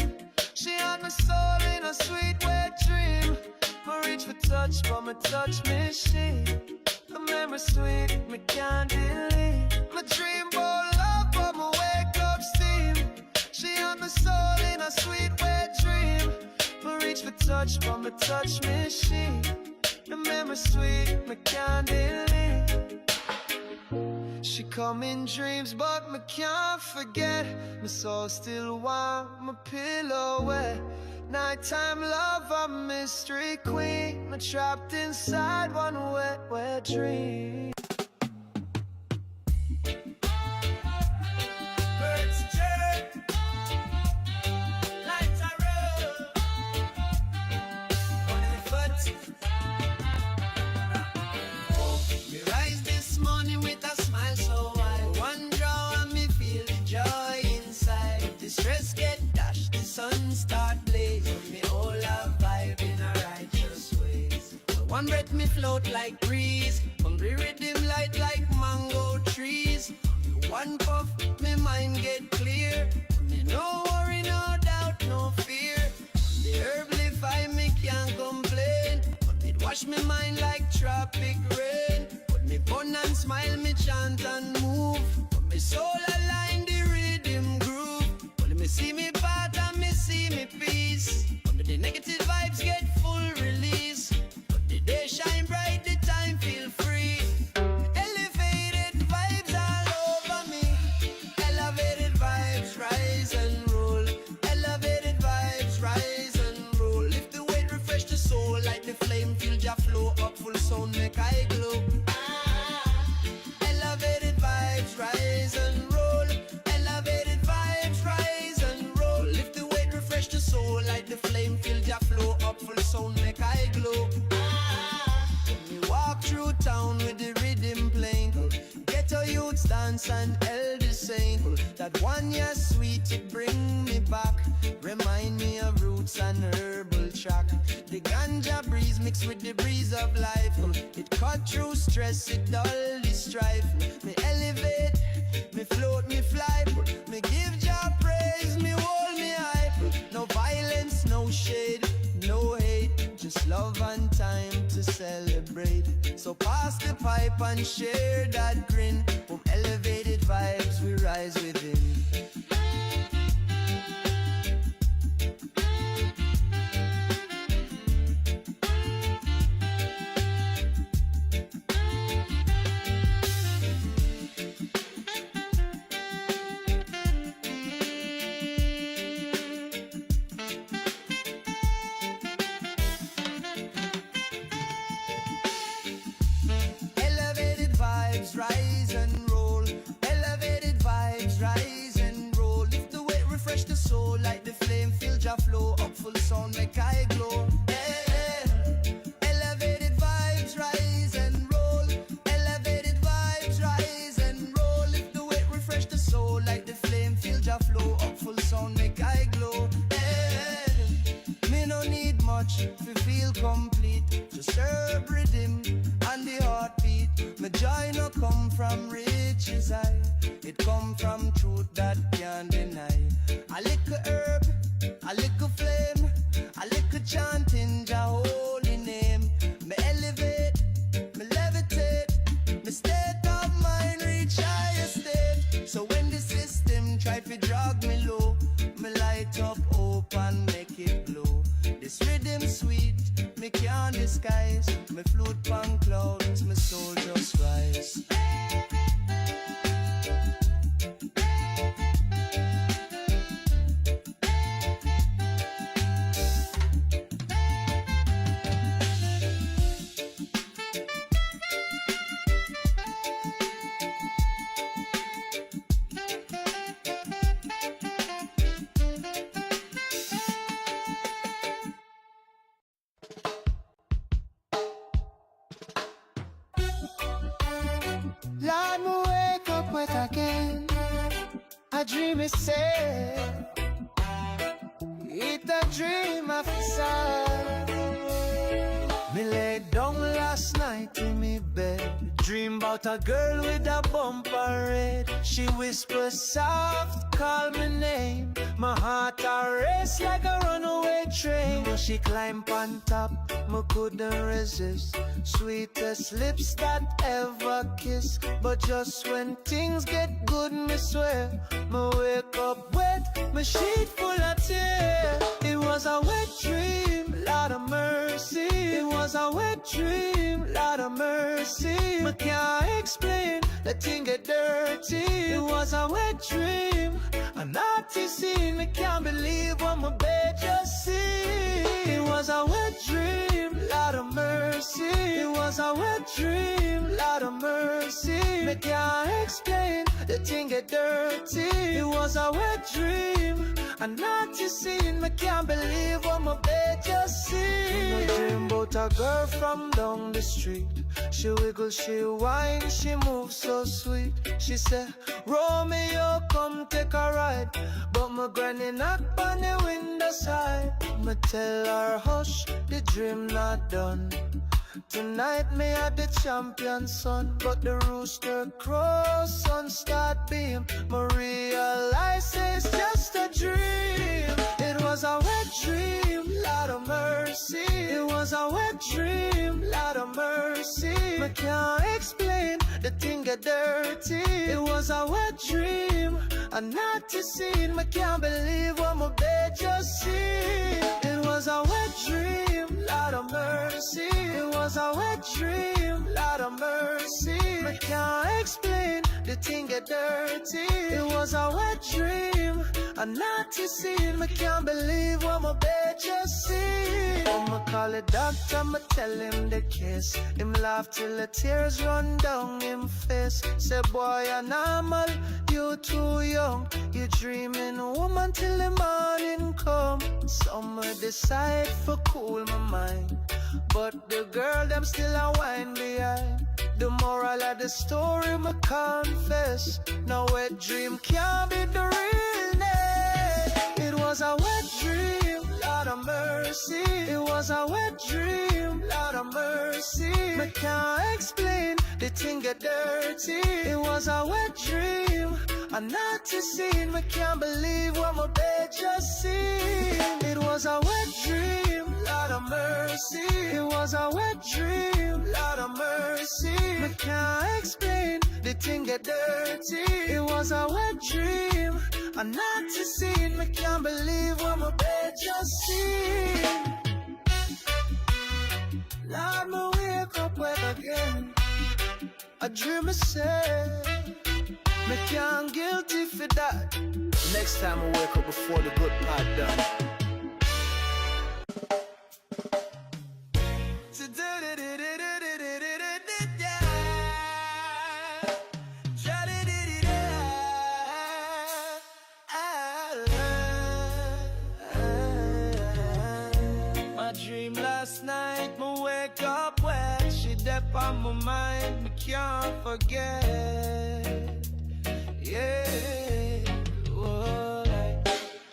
She had my soul in a sweet wet dream. Me reach for touch, but me touch me sheet. The memory sweet, me can't delete. My dream about love, but me wake up steam. She had my soul in a sweet wet dream. Me reach for touch, but me touch me sheet. The memory sweet, me can't delete. She come in dreams, but me can't forget. My soul still warm, my pillow wet. Nighttime love, a mystery queen. Me trapped inside one wet, wet dream. Birds chirp, lights are real. On the foot. We rise this morning with a smile so wide. One draw start blaze, me all a vibe in a righteous ways. One breath me float like breeze, hungry rhythm light like mango trees. One puff, me mind get clear, me no worry, no doubt, no fear. The herb live I me can't complain, but it wash me mind like tropic rain. But me bun and smile, me chant and move, but me soul align the rhythm groove. But me see me path and me see me peace. Under the negative vibes get full release, but the day shine bright, the time feel free. Elevated vibes all over me, elevated vibes rise and roll. Elevated vibes rise and roll. Lift the weight, refresh the soul, like the flame, feel ya flow up full sound, make I glow. Elevated vibes rise and roll. Elevated vibes rise and roll. Lift the weight, refresh the soul, like the flame, feel ya flow up full sound, make I glow. Me walk through town with the rhythm playing, ghetto youths dance and elders sing. That one year sweet, it bring me back, remind me of roots and herbal track. The ganja breeze mixed with the breeze of life, it cut through stress, it dull the strife. Me elevate, me float, me fly, me give Jah praise, me hold me high. No violence, no shade, no hate, just love and time to celebrate. So pass the pipe and share that grin. From elevated vibes we rise within. Rise and roll, elevated vibes rise and roll. Lift the weight, refresh the soul, like the flame, feel Jah flow up full sound, make I glow. Hey, hey. Elevated vibes rise and roll, elevated vibes rise and roll. Lift the weight, refresh the soul, like the flame, feel Jah flow up full sound, make I glow. Hey, hey. Me no need much to feel complete, just herb rhythm and the heartbeat. My joy no come from riches high, it come from truth that can't deny. A little herb, a little flame, a little chanting Jah holy name. Me elevate, me levitate, me state of mind reach higher state. So when the system try to drag me low, me light up hope and make it glow. This rhythm sweet, me can't disguise. Me float on clouds, my soul just rise. Lord, me wake up wet again. A dream is sad. It's a dream of sad. Me lay down last night in me bed, dream about a girl with a bumper red. She whispers soft, call my name. My heart a race like a runaway train. When she climb on top, me couldn't resist. Sweetest lips that ever kiss. But just when things get good, me swear, me wake up wet, my sheet full of tears. It was a wet dream, Lord of mercy. It was a wet dream, Lord of mercy. Me can't explain, the thing get dirty. It was a wet dream, a naughty scene. Me can't believe what my bed just seen. It was a wet dream, Lord of mercy. It was a wet dream, Lord of mercy. Me can't explain, the thing get dirty. It was a wet dream, a naughty scene. Me can't believe what my bed just seen. I dream about a girl from down the street. She wiggle, she whine, she moves so sweet. She said, Romeo, come take a ride. But my granny knock on the window side. Me tell her, hush, the dream not done. Tonight me at the champion son. But the rooster crows, sun start beam. Me realize it's just a dream. It was a wet dream, Lord of mercy. It was a wet dream, Lord of mercy. Me can't explain, the thing get dirty. It was a wet dream, a naughty scene. Me can't believe what my bed just seen. It was a wet dream, Lord of mercy. It was a wet dream, Lord of mercy. Me can't explain, the thing get dirty. It was a wet dream, a naughty scene. Me can't believe what my bed just seen. I'ma call the doctor, I'ma tell him the case. Him laugh till the tears run down him face. Say boy you're normal, you too young. You dreaming woman till the morning come. Some decide for cool my mind, but the girl them still a whine behind. The moral of the story me confess, no wet dream can't be the realness. It was a wet dream, Lord of mercy. It was a wet dream, Lord of mercy. Me can't explain, the thing get dirty. It was a wet dream, a naughty scene. Me can't believe what my bed just seen. It was a wet dream, Lord of mercy. It was a wet dream, Lord of mercy. Me can't explain, the thing get dirty. It was a wet dream, a naughty scene. Me can't believe what my bed just seen. Lord, me wake up wet again. I dream I say, me can't guilty for that. Next time I wake up before the good part done. My dream last night, me wake up wet. She dep on my mind, me can't forget. Yeah, oh, I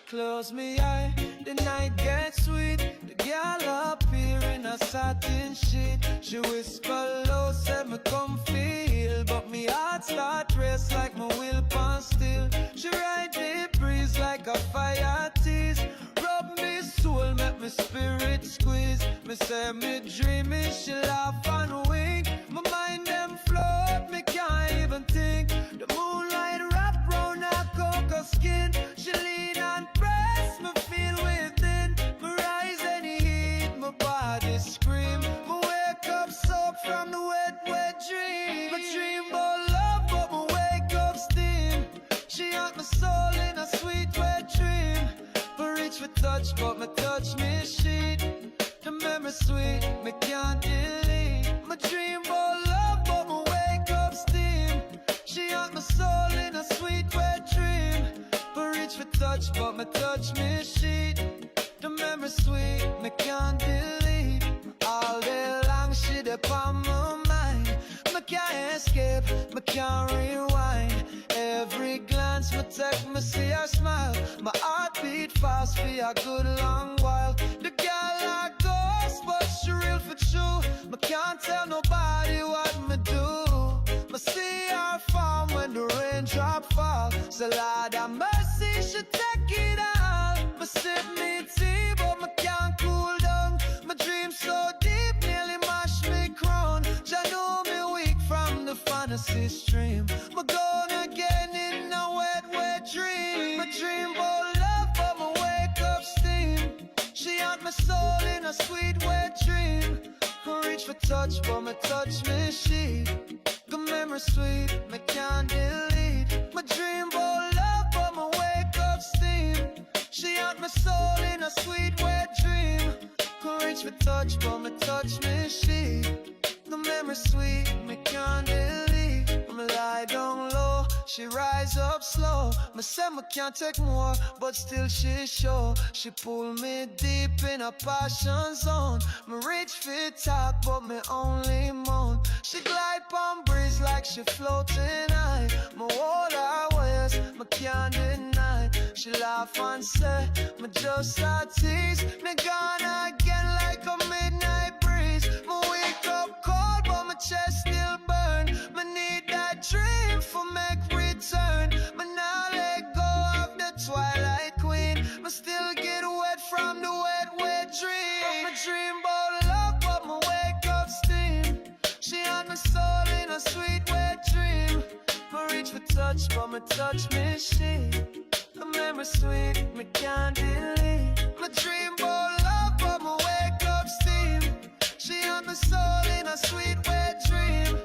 close me eye, the night gets sweet. The girl up here in a satin sheet. She whisper low, said me come feel. But me heart start race like my will pan still. She ride the breeze like a fire tease. Rub me soul, make me spirit squeeze. Me say me dreaming, she laugh and wink. My mind them float, me can't even think. The moonlight wrap round her cocoa skin. She lean and press, me feel within. Me rise and heat, my body scream. Me wake up soaked from the wet, wet dream. My dream about love, but me wake up steam. She had my soul in a sweet wet dream. Me reach for touch, but me touch me sheet. The memory sweet, me can't delete. My dream about love, but me wake up steam. She had my soul in a sweet wet dream. Me reach for touch, but me touch me sheet. The memory sweet, me can't delete. All day long she upon my mind. Me can't escape, me can't rewind. Every glance me take, me see her smile. My heart beat fast for a good long while. The girl like ghost, but she real for true. Me can't tell nobody what me do. Me see her farm when the raindrop fall. So Lord have mercy, she take it all. Me sip me tea, but me can't cool down. My dream so deep, nearly mash me crown. Jah know me weak from the fantasy stream. Me gone again in a wet, wet dream. My dream about love, but me wake up steam. She had my soul in a sweet wet dream. Me reach for touch, but me touch me sheet. Good memory sweet, me can't delete. My dream about love, but me wake up steam. She had my soul in a sweet wet dream. Could reach for touch, but me touch me sheet. The memory sweet, me can't delete. Me lie down low, she rise up slow. Me say me can't take more, but still she show. She pull me deep in a passion zone. Me reach fit top, but me only moan. She glide palm breeze like she floating high. Me hold her waist, me can't deny. She laugh and say, me just a tease. Me gone again like a midnight breeze. Me wake up cold, but my chest still burn. Me need that dream for make return. Me now let go of the twilight queen. Me still get wet from the wet dream. But me dream about love, but me wake up steam. She had my soul in a sweet wet dream. Me reach for touch, but me touch machine. The memory sweet, me can't delete. Me dream about love, but me wake up steam. She had my soul in a sweet wet dream.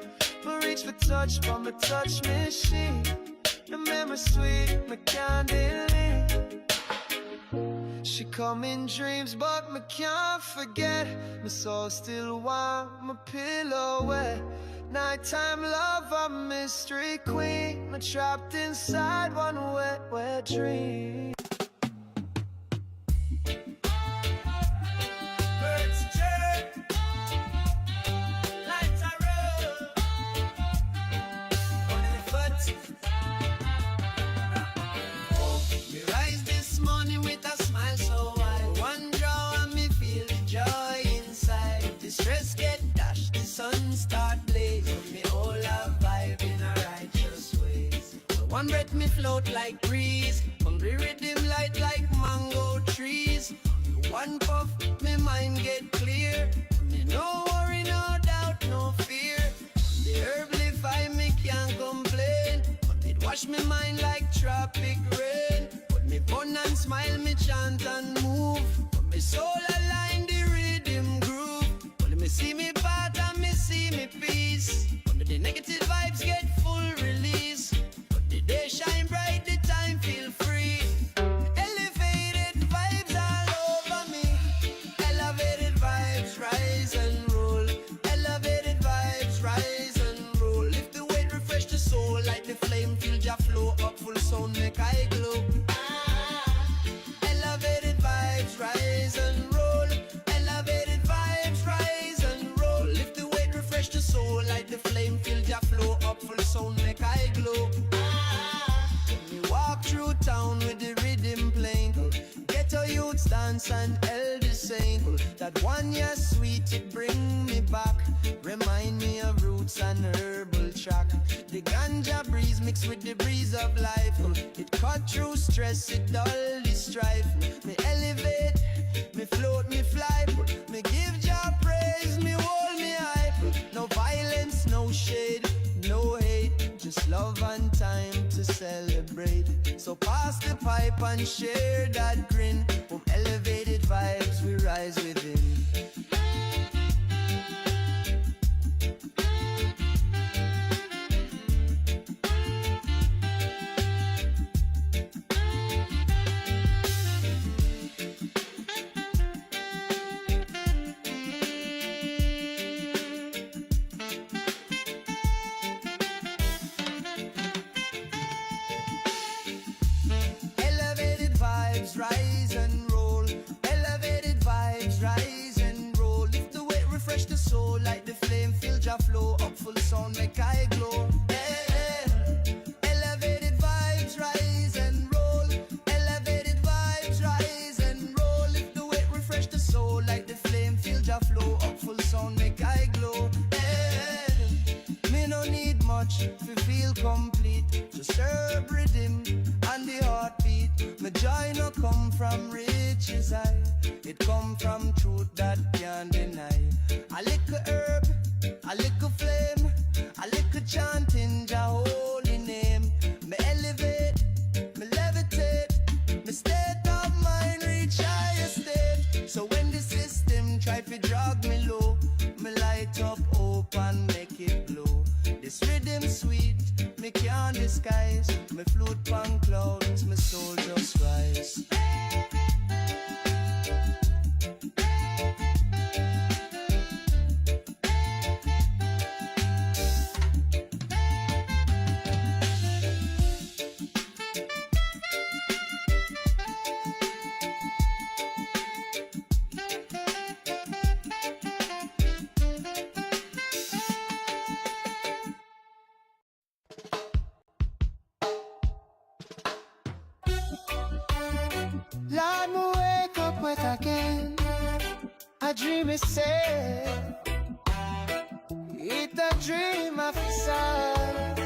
Me reach for touch, but me touch machine. The memory sweet, me can't delete. She come in dreams, but me can't forget. My soul still warm, my pillow wet. Nighttime love, a mystery queen. Me trapped inside one wet dream. Birds chirp, lights are roll on the foot. We rise this morning with a smile so wide. One draw and me feel the joy inside. The stress get dashed, the sun start blazing. Me all a vibe in a righteous ways. One breath me float like breeze. Hungry rhythm light like mango trees. One puff, me mind get clear. Me no worry, no doubt, no fear. The herb live I me can't complain. But it wash me mind like tropic rain. But me bun and smile, me chant and move. But me soul align the rhythm groove. But me see me path and me see me peace. Under the negative vibes get full release. But the day shine bright, the time feel free. Elevated vibes all over me. Elevated vibes rise and roll. Elevated vibes rise and roll. Lift the weight, refresh the soul. Like the flame, feel ya flow up full sound, make I glow. Elevated vibes rise and roll. Elevated vibes rise and roll. Lift the weight, refresh the soul. Like the flame, feel ya flow up full sound, make I glow. Me walk through town with the rhythm playing. Ghetto youths dance and elders saying that one year sweet, it bring me back. Remind me of roots and herbal track. The ganja breeze mixed with the breeze of life. It cut through stress, it dull the strife. Me elevate, me float, me fly. Me give Jah praise, me hold me high. No violence, no shade, no hate. Just love and time to celebrate. So pass the pipe and share that grin. From elevated vibes we rise within. Rise and roll, elevated vibes rise and roll. Lift the weight, refresh the soul. Like the flame, feel ya flow up full sound, make I glow. Hey, hey. Elevated vibes rise and roll. Elevated vibes rise and roll. Lift the weight, refresh the soul. Like the flame, feel ya flow up full sound, make I glow. Hey, me no need much to feel complete. Just herb rhythm and the heartbeat. My joy no come from riches high. It come from truth that can't deny. A little herb, a little flame, a little chanting Jah holy name. Me elevate, me levitate, me state of mind reach higher state. So when the system try to drag me low, me light up hope and make it glow. This rhythm sweet, me can't disguise. Me float on clouds, my soul just rise. wet again. A dream is sad. It's a dream of sad.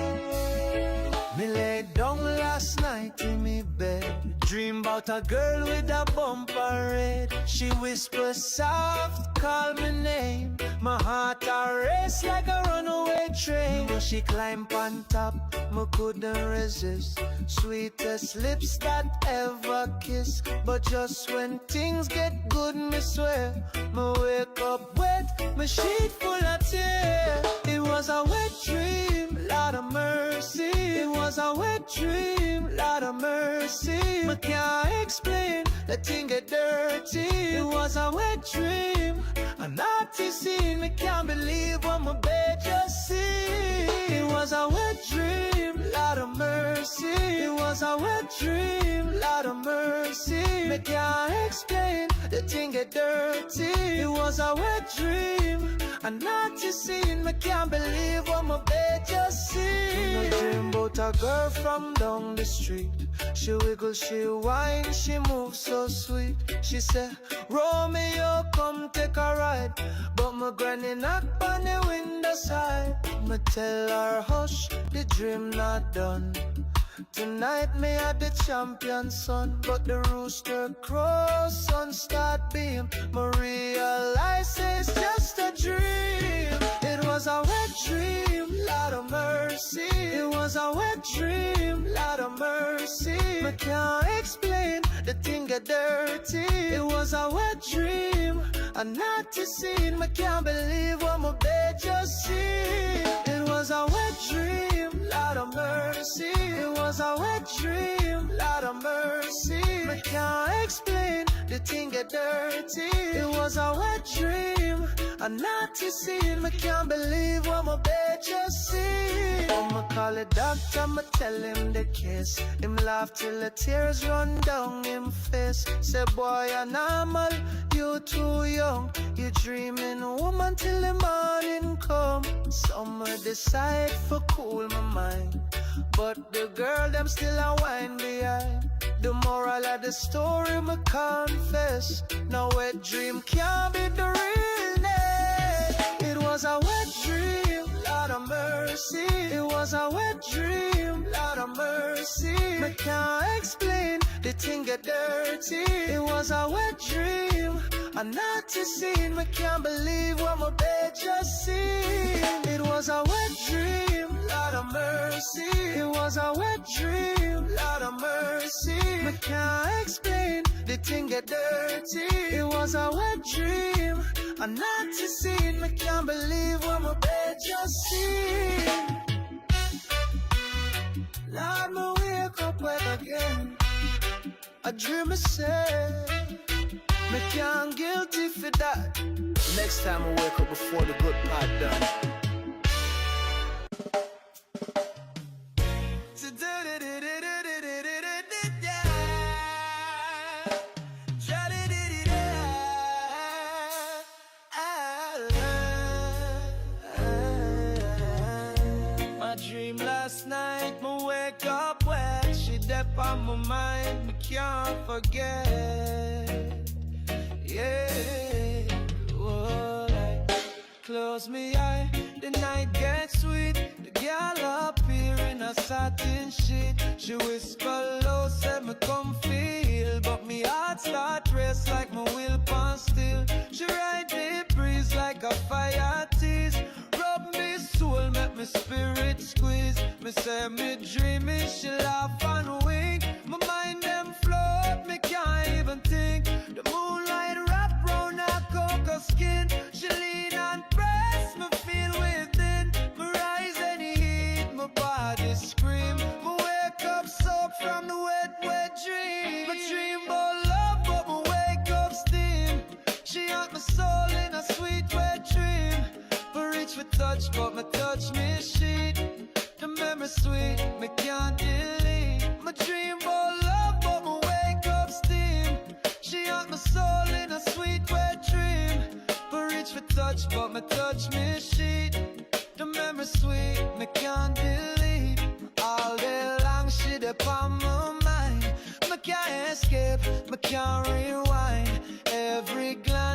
Me lay down last night in me bed, dream about a girl with a bumper red. She whispers soft, call my name. My heart a race like a runaway train. When she climb on top, me couldn't resist. Sweetest lips that ever kiss. But just when things get good, me swear, me wake up wet, my sheet full of tears. It was a wet dream, Lord of mercy. It was a wet dream, Lord of mercy. I can't explain, the thing get dirty. It was a wet dream, a naughty scene. I can't believe what my bed just seen. It was a wet dream, Lord of mercy. It was a wet dream, Lord of mercy. I can't explain, the thing get dirty. It was a wet dream, a naughty scene. I can't believe what my bed just seen. I dream about a girl from down the street. She wiggle, she whine, she moves so sweet. She said, Romeo, come take a ride. But my granny knock on the window side. Me tell her, hush, the dream not done. Tonight me at the champion son. But the rooster crows, sun start beam. Me realize it's just a dream. It was a wet dream, Lord of mercy. It was a wet dream, Lord of mercy. I can't explain, the thing get dirty. It was a wet dream, a naughty scene. I can't believe what my bed just seen. It was a wet dream, Lord of mercy. It was a wet dream, Lord of mercy. I can't explain, the thing get dirty. It was a wet dream, a naughty scene. I can't believe what my bed just seen. I'ma call the doctor, I'ma tell him the case. Him laugh till the tears run down him face. Say boy you're normal, you too young. You dreaming woman till the morning come. Some decide for cool my mind, but the girl them still a whine behind. The moral of the story me confess, no wet dream can't be the realness. It was a wet dream, Lord of mercy. It was a wet dream, Lord of mercy. I can't explain, the thing get dirty. It was a wet dream, a naughty scene. I can't believe what my bed just seen. It was a wet dream, Lord of mercy. It was a wet dream, Lord of mercy. I can't explain, the thing get dirty. It was a wet dream, a naughty scene. I can't believe what my bed just seen. Lord, me wake up wet again. A dream is sad, me can't guilty for that. Next time I wake up before the good part done. My dream last night, me wake up wet. She dep on my mind, me can't forget. Yeah, oh, I close me eye, the night gets sweet. The girl up here in a satin sheet. She whisper low, said me come feel, but me heart start race like my will pan still. She ride the breeze like a fire tease. Rub me soul, make me spirit squeeze. Me say me dreaming, she laugh and wink. My mind them float, me can't even think. The moonlight wrap round her cocoa skin. She lean and press, me feel within. Me rise and heat, my body scream. Me wake up soaked from the wet, wet dream. My dream about love, but me wake up steam. She haunt my soul in a sweet wet dream. For reach for touch, but me touch me sheet. The memory sweet, me can't delete. My dream about love, but me wake up steam. She haunt my soul in a sweet wet dream. For reach for touch, but me touch me sheet. The memory sweet, me can't delete. All day long she dey on my mind. Me can't escape, me can't rewind.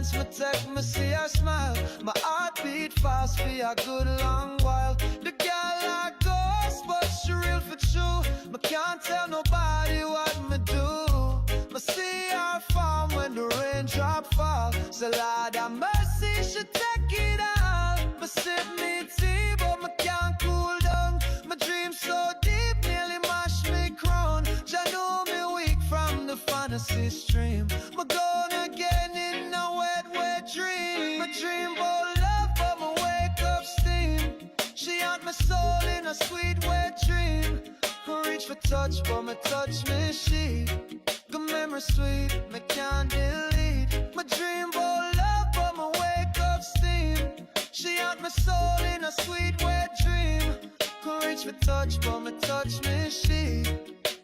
glance, me take me see her smile. My heart beat fast for a good long while. The girl like ghost, but she real for true. Me can't tell nobody what me do. Me see her farm when the raindrop fall. So Lord have mercy, she take it all. Me sip me tea, but me can't cool down. My dream so deep, nearly mash me crown. Jah know me weak from the fantasy stream. Me gone again in a wet, wet dream. My dream about love, but me wake up steam. She haunt my soul in a sweet, wet dream. Me reach for touch, but me touch me she. The memory sweet, me can't delete. My dream about love, but me wake up steam. She haunt my soul in a sweet, wet dream. Can reach for touch, but me touch me she.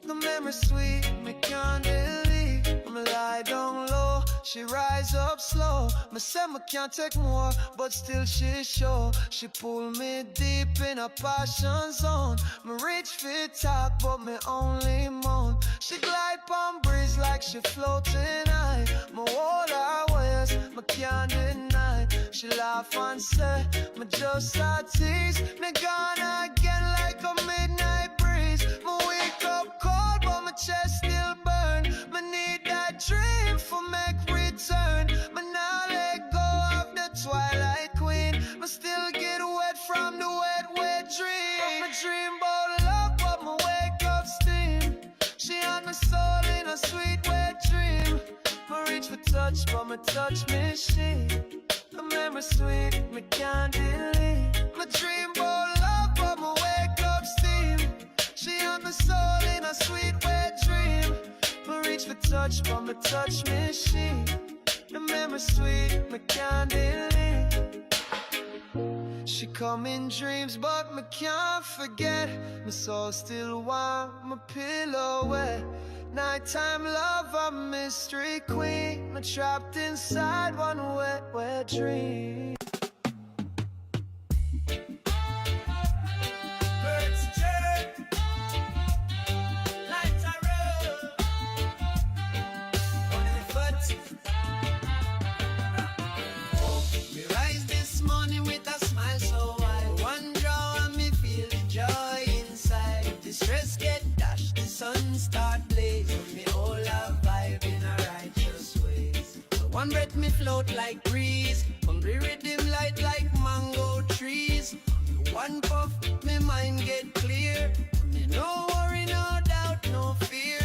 The memory sweet, me can't delete. Me lie down low, she rise up slow. Me say me can't take more, but still she show. She pull me deep in a passion zone. Me reach for talk, but me only moan. She glide on breeze like she floating high. Me hold her waist, me can't deny. She laugh and say, me just a tease. Me gone again like a midnight breeze. Me wake up cold, but my chest still burn. Me need that dream for make return. Me now let go of the twilight queen. Me still get wet from the wet, wet dream. Me dream about love, but me wake up steam. She on my soul in a sweet, wet dream. Me reach for touch, but me touch me she. The memory sweet, me can't delete. Me dream about love, but me wake up steam. She on my soul in a sweet, wet dream. Me reach for touch, but me touch me she. The memory sweet, me can't delete. She come in dreams, but me can't forget. My soul still warm, my pillow wet. Nighttime love, a mystery queen. Me trapped inside one wet, wet dream. Birds chirp, lights are roll. On the foot. We rise this morning with a smile so wide. One draw and me feel the joy inside. The stress get dashed, the sun start blazing. Me all a vibe in a righteous ways. One breath me float like breeze. Hungry riddim light like mango trees. One puff, me mind get clear. Me no worry, no doubt, no fear.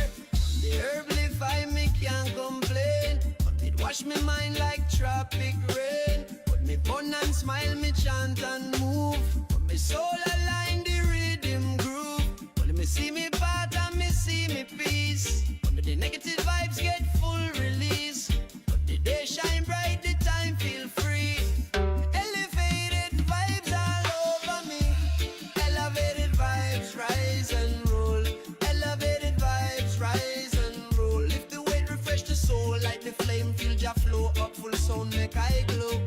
The herb live I me can't complain. But it wash me mind like tropic rain. But me fun and smile, me chant and move. But me soul align the rhythm groove. But me see me path and me see me peace. But the negative vibes get full release. But the day shine bright, the time feel free. Elevated vibes all over me. Elevated vibes rise and roll. Elevated vibes rise and roll. Lift the weight, refresh the soul like the flame. Feel ya flow up, full sound make I glow.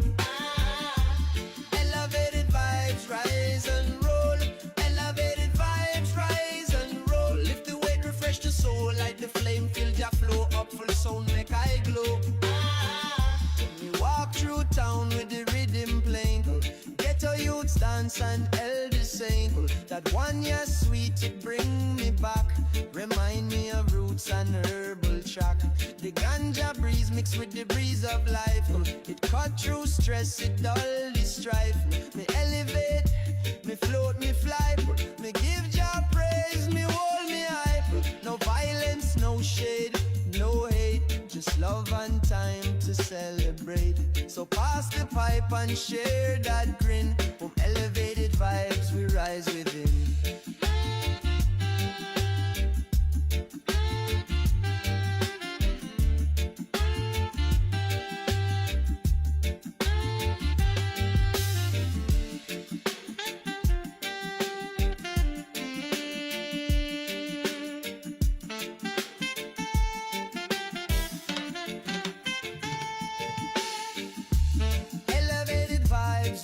Elevated vibes rise and roll. Elevated vibes rise and roll. Lift the weight, refresh the soul like the flame. Feel ya flow up, full sound make I glow. Me walk through town with the rhythm playing. Ghetto youths dance and elders sing. That one year sweet, it bring me back. Remind me of roots and herbal track. The ganja breeze mixed with the breeze of life. It cut through stress, it dull the strife. Me elevate, me float, me fly. Me give Jah praise, me hold me high. No violence, no shade, no hate. Just love and time to celebrate. So pass the pipe and share that grin. From elevated vibes we rise within.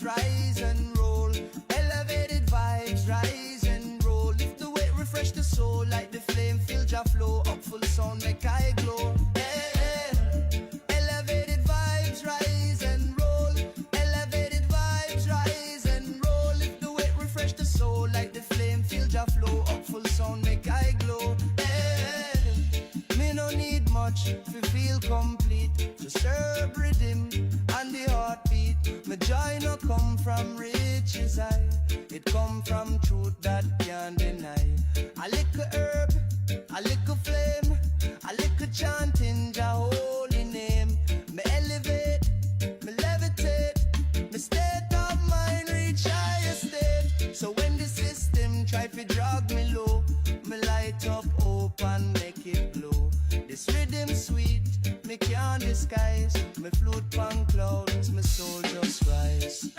Rise and roll, elevated vibes rise and roll. Lift the weight, refresh the soul like the flame. Feel Jah flow up, full sound make I glow. Elevated vibes rise My joy no come from riches, it come from truth that can't deny. A little herb, a little flame, a little chanting Jah holy name. Me elevate, me levitate, me state of mind reach higher state. So when the system try to drag me low, me light up hope and make it glow. This rhythm sweet, me can't disguise. Me float pan clouds, my soul just rise.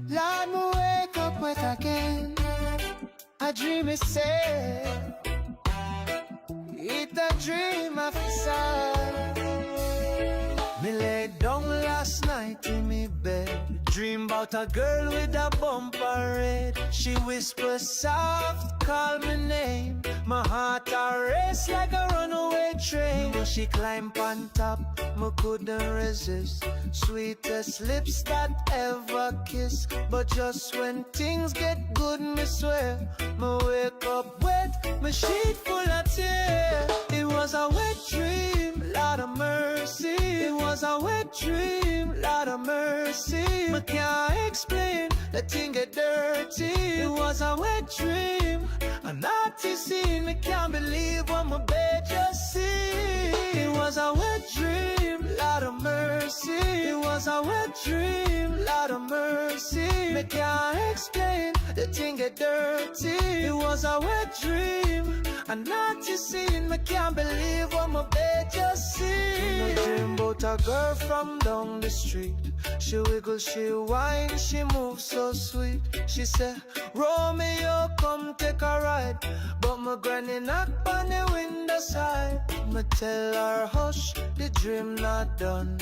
Lord, me wake up wet again. A dream is sad. It's a dream of sad. Me lay down last night in me bed, dream about a girl with a bumper red. She whispers soft, call my name. My heart a race like a runaway train. When she climb on top, me couldn't resist. Sweetest lips that ever kiss. But just when things get good, me swear, me wake up wet, my sheet full of tears. It was a wet dream, Lord of mercy. It was a wet dream, Lord of mercy. Me can't explain, the thing get dirty. It was a wet dream, a naughty scene. Me can't believe what my bed just see. It was a wet dream, Lord of mercy. It was a wet dream, Lord of mercy. Me can't explain, the thing get dirty. It was a wet dream, a naughty scene. Me can't believe what my bed just see. I dream about a girl from down the street. She wiggle, she whine, she moves so sweet. She said, Romeo, come take a ride. But my granny knock on the window side. Me tell her, hush, the dream not done.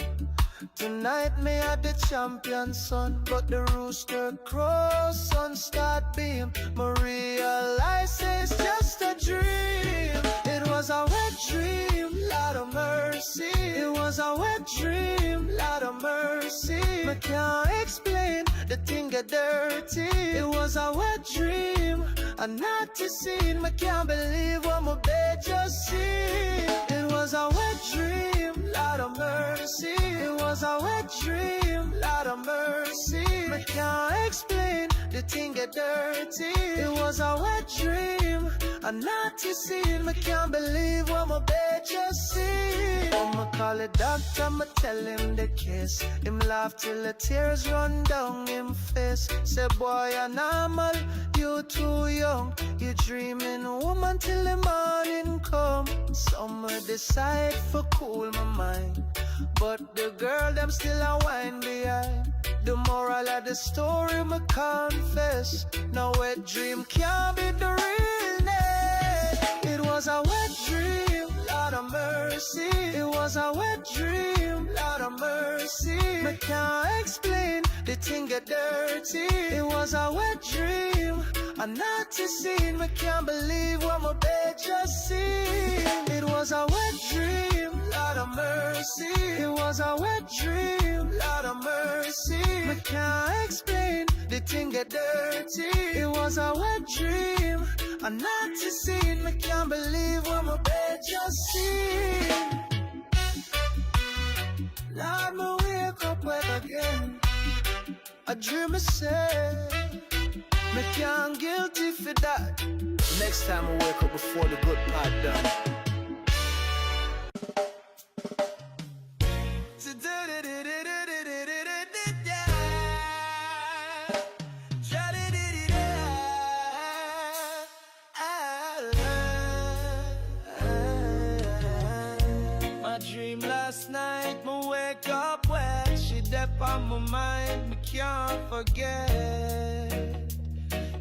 Tonight me at the champion son, but the rooster crows, sun start beam. Me realize it's just a dream. It was a wet dream, Lord of mercy. It was a wet dream, Lord of mercy. Me can't explain, the thing get dirty. It was a wet dream, a naughty scene. Me can't believe what my bed just see. It was a wet dream, Lord of mercy. It was a wet dream, Lord of mercy. Me can't explain, the thing get dirty. It was a wet dream, a naughty scene. Me can't believe what my bed just see. I'ma call the doctor, I'ma tell him the case. Him laugh till the tears run down him face. Say boy, you're normal, you too young. You dreaming woman till the morning come. Summer decide for cool my mind, but the girl them still a whine behind. The moral of the story me confess, no wet dream can't be the realness. It was a wet dream, Lord of mercy. It was a wet dream, Lord of mercy. Me can't explain, the thing get dirty. It was a wet dream, a naughty scene. Me can't believe what my bed just seen. It was a wet dream, Lord of mercy. It was a wet dream, Lord of mercy. Me can't explain, the thing get dirty. It was a wet dream, a naughty scene. Me can't believe what my bed just seen. Lord, me wake up wet again. A dream is sad, me can't guilty for that. Next time I wake up before the good part done. My dream last night, me wake up wet. She dep on my mind, me can't forget.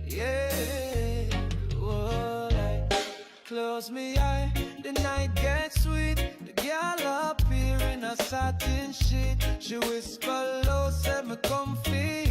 Yeah, oh, I close me eye, the night gets sweet. The girl up here in a satin sheet. She whisper low, said me come feel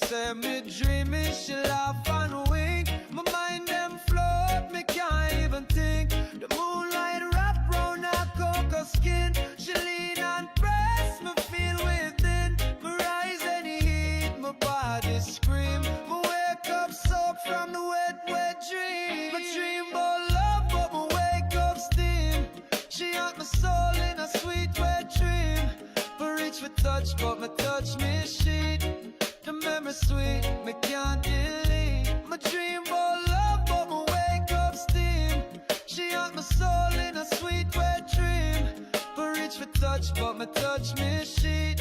say me dreaming, she laugh and wink. My mind them float, me can't even think. The moonlight wrap round her cocoa skin. She lean and press, me feel within. Me rise and heat, my body scream. Me wake up soaked from the wet, wet dream. My dream about love, but me wake up steam. She haunt my soul in a sweet wet dream. Me reach for touch, but me touch me sheet. The memory sweet, me can't delete. My dream about love, but me wake up steam. She haunt my soul in a sweet wet dream. Me reach for touch, but me touch me sheet.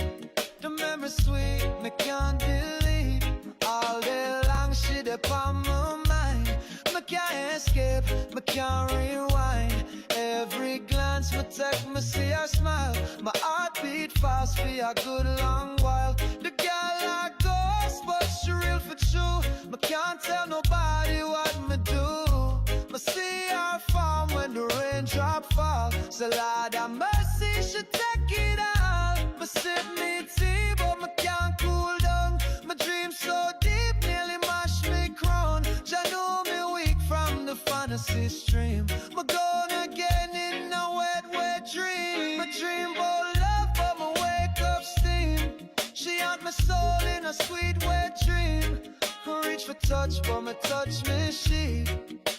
The memory sweet, me can't delete. All day long she upon my mind. Me can't escape, me can't rewind. Every glance me take, me see her smile. My heart beat fast for a good long while. The girl like ghost, but she real for true. Me can't tell nobody what me do. Me see her farm when the raindrop fall. So Lord have mercy, she take it all. Me sip me tea, but me can't cool down. My dream so deep, nearly mash me crown. Jah know me weak from the fantasy stream. Me gone again in a wet, wet dream. My dream about love, but me wake up steam. She haunt my soul in a sweet wet dream. Me reach for touch, but me touch me sheet.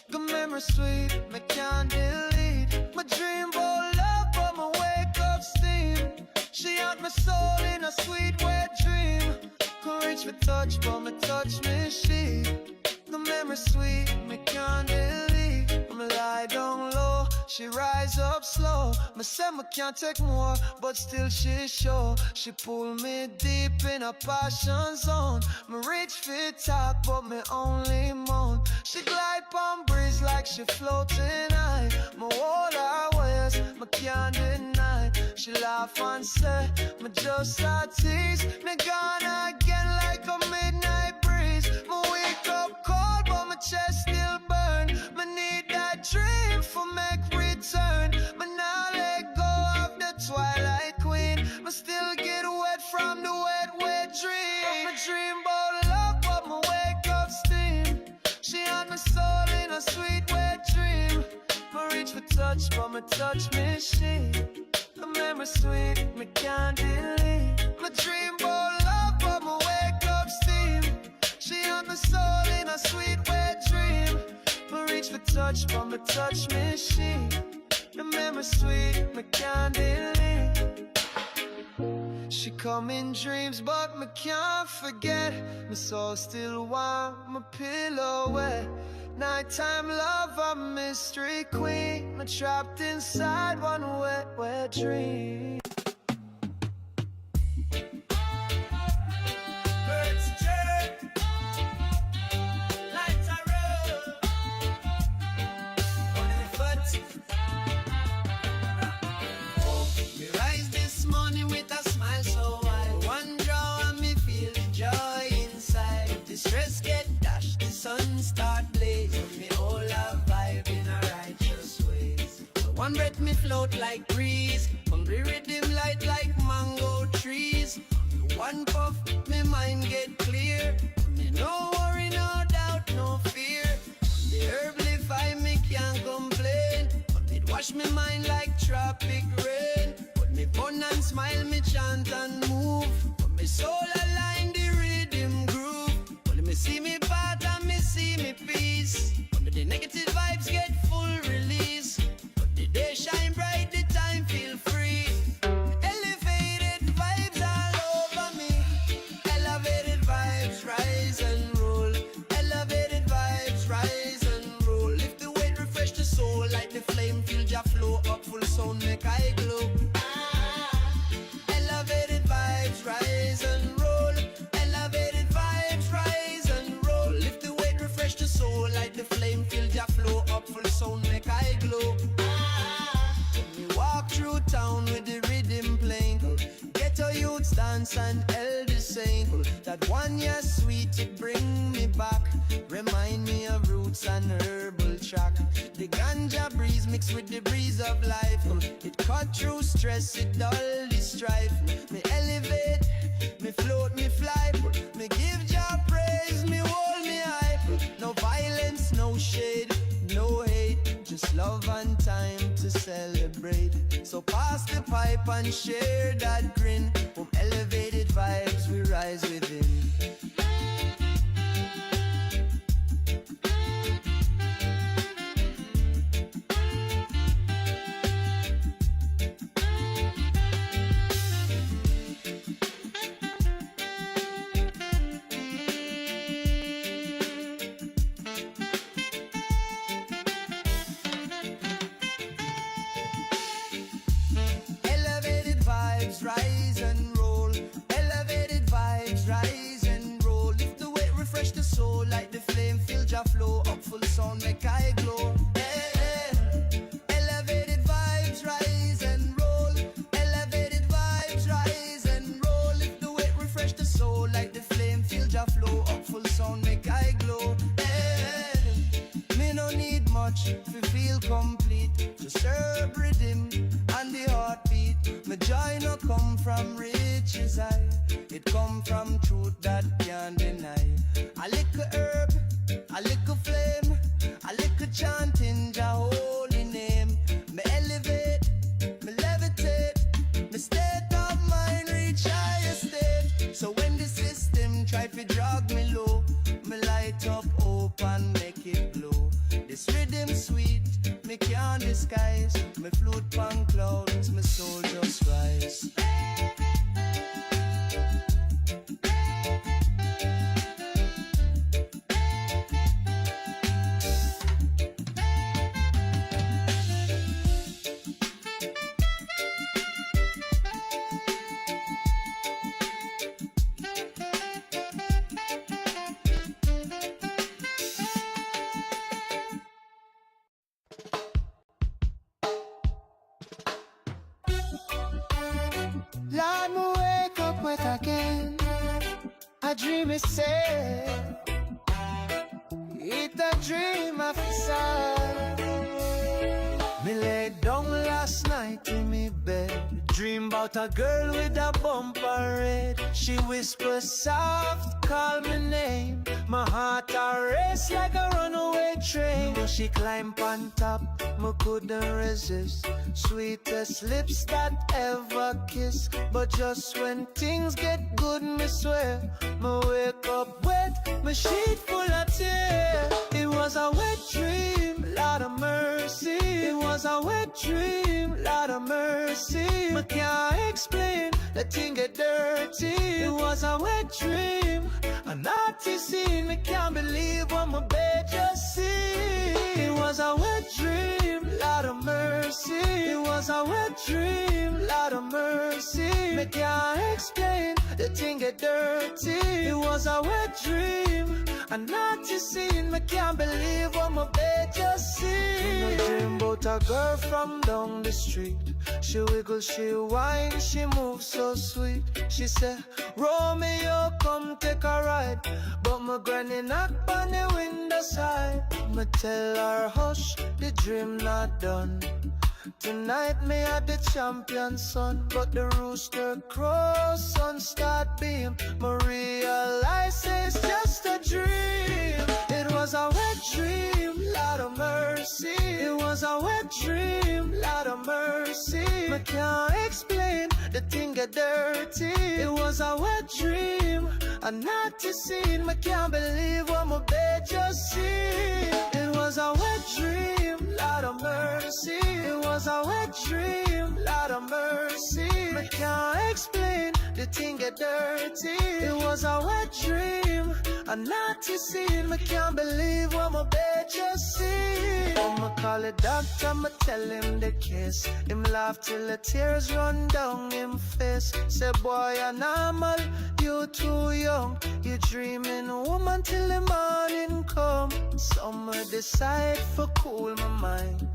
The memory sweet, me can't delete. My dream about love, but me wake up steam. She haunt my soul in a sweet wet dream. Can reach for touch, but me touch me sheet. The memory sweet, me can't delete. Me lie down low, she rise up slow. Me say me can't take more, but still she show. She pull me deep in a passion zone. Me reach for talk, but me only moan. She glide on breeze like she floating high. Me hold her waist, me can't deny. She laugh and say, me just a tease. Me gone again like a midnight breeze. Me wake up cold, but my chest still burn. Me need that dream for make return. Me now let go of the twilight queen. Me still get wet from the wet, wet dream. Me dream about love, but me wake up steam. She haunt my soul in a sweet wet dream. Me reach for touch, but me touch me sheet. The memory sweet, me can't delete. Me dream about love, but me wake up steam. She haunt my soul in a sweet wet dream. Me reach for touch, but me touch me sheet. The memory sweet, me can't delete. She come in dreams, but me can't forget. My soul still warm, my pillow wet. Nighttime love, a mystery queen. Me trapped inside one wet, wet dream. Birds chirp, lights are roll on the foot. Me rise this morning with a smile so wide. One draw and me feel the joy inside. The stress get dashed, the sun start blazing. Me all a vibe in a righteous ways. One breath me float like breeze. Hungry riddim light like mango trees. One puff, me mind get clear. Me no worry, no doubt, no fear. The herb I me can't complain. It wash me mind like tropic rain. But me fun and smile, me chant and move. But me soul align the rhythm groove. But me see me path and me see me peace. But the negative vibes get full release. But the day shine bright, the time feel free. Elevated vibes all over me. Elevated vibes rise and roll. Elevated vibes rise and roll. Lift the weight, refresh the soul. Like the flame, feel ya flow up full sound, make I glow. Elevated vibes rise and roll. Elevated vibes rise and roll. Lift the weight, refresh the soul. Like the flame, feel ya flow up full sound, make I glow. When me walk through town with the rhythm playing, ghetto youths dance and elders sing. That one year sweet, it bring me back. Remind me of roots and herbal track. The ganja breeze mixed with the breeze of life. It cut through stress, it dull the strife. Me elevate, me float, me fly. Me give job No violence, no shade, no hate, just love and time to celebrate. So pass the pipe and share that grin. From elevated vibes we rise within. Rise and roll, elevated vibes, rise and roll. Lift the weight, refresh the soul, like the flame, feel your flow. Up full sound, make I glow. Hey, hey. Elevated vibes, rise and roll. Elevated vibes, rise and roll. Lift the weight, refresh the soul, like the flame, feel your flow. Up full sound, make I glow. Hey, hey. Me no need much to feel complete. Just herb riddim and the heartbeat. My joy no come from riches, it come from truth that can't deny. A little herb, a little flame, a little chanting Jah holy name. Me elevate, me levitate, me state of mind reach higher state. So when the system try to drag me low, me light up hope and make it glow. This rhythm sweet, me can't disguise. Me float pan clouds, my soul just rise. Lord, me wake up wet again. A dream is sad. It's a dream of sad. Me laid down last night in me bed. Dream about a girl with a bumper red. She whispers soft, call my name. My heart a race like a runaway train. When she climb on top, me couldn't resist. Sweetest lips that ever kiss. But just when things get good, me swear, me wake up wet, my sheet full of tears. It was a wet dream, Lord of mercy. It was a wet dream, Lord of mercy. Me can't explain, the thing get dirty. It was a wet dream, a naughty scene. Me can't believe what my bed just see. It was a wet dream, Lord of mercy. It was a wet dream, Lord of mercy. Me can't explain, the thing get dirty. It was a wet dream, a naughty scene. Me can't believe what my bed just see. I dream about a girl from down the street. She wiggle, she whine, she moves so sweet. She said, Romeo, come take a ride. But my granny knock on the window side. Me tell her, hush, the dream not done. Tonight me at the champion son. But the rooster crows, sun start beam. Me realize it's just a dream. It was a wet dream, Lord of mercy. It was a wet dream, Lord of mercy. Me can't explain, the thing get dirty. It was a wet dream, a naughty scene. Me can't believe what my bed just see. It was a wet dream, Lord of mercy. It was a wet dream, Lord of mercy. Me can't explain, the thing get dirty. It was a wet dream, a naughty scene. Me can't believe what my bed just see. I'ma call the doctor, I'ma tell him the case. Him laugh till the tears run down him face. Say boy you're normal, you too young. You dreaming woman till the morning come. Some decide for cool my mind,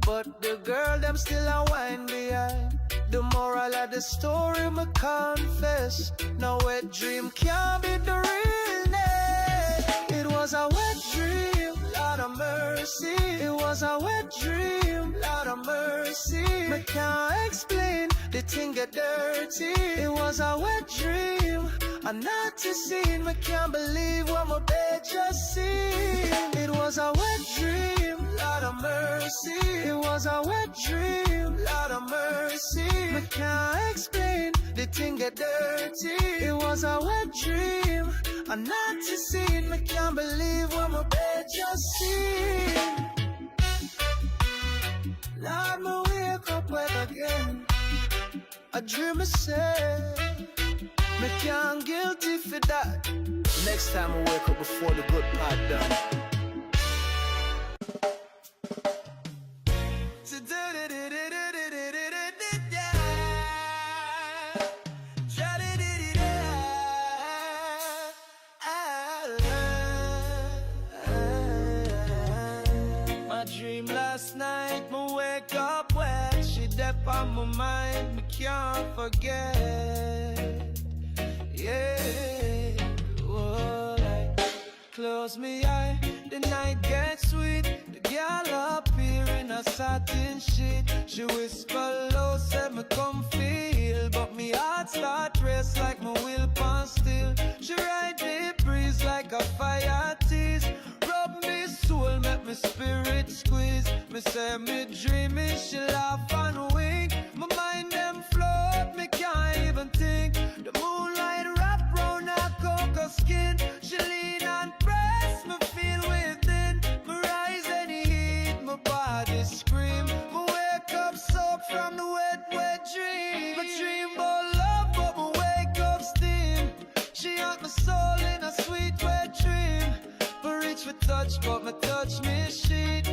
but the girl them still a whine behind. The moral of the story me confess, no wet dream can't be the realness. It was a wet dream, Lord of mercy. It was a wet dream, Lord of mercy. Me can't explain, the thing get dirty. It was a wet dream, I'm not to see, I can't believe what my bed just seen. It was a wet dream, Lord of mercy. It was a wet dream, Lord of mercy. I can't explain, the thing get dirty. It was a wet dream, I'm not to see, I can't believe what my bed just seen. Lord, me wake up wet again. I dream I say, me can't guilty for that. Next time I wake up before the good part done. My dream last night, me wake up wet. She dep on my mind, me can't forget. Yeah, oh, like, close me eye, the night gets sweet. The girl up here in a satin sheet. She whisper low, said me come feel, but me heart start race like my will pan still. She ride the breeze like a fire tease. Rub me soul, make me spirit squeeze. Me say me dreaming, she laugh and wink. My mind them float, me can't even think. The moonlight wrap round her cocoa skin. She lean and press, me feel within. Me rise and heat, my body scream. Me wake up soaked from the wet, wet dream. My dream about love, but me wake up steam. She haunt my soul in a sweet wet dream. Me reach for touch, but me touch me sheet.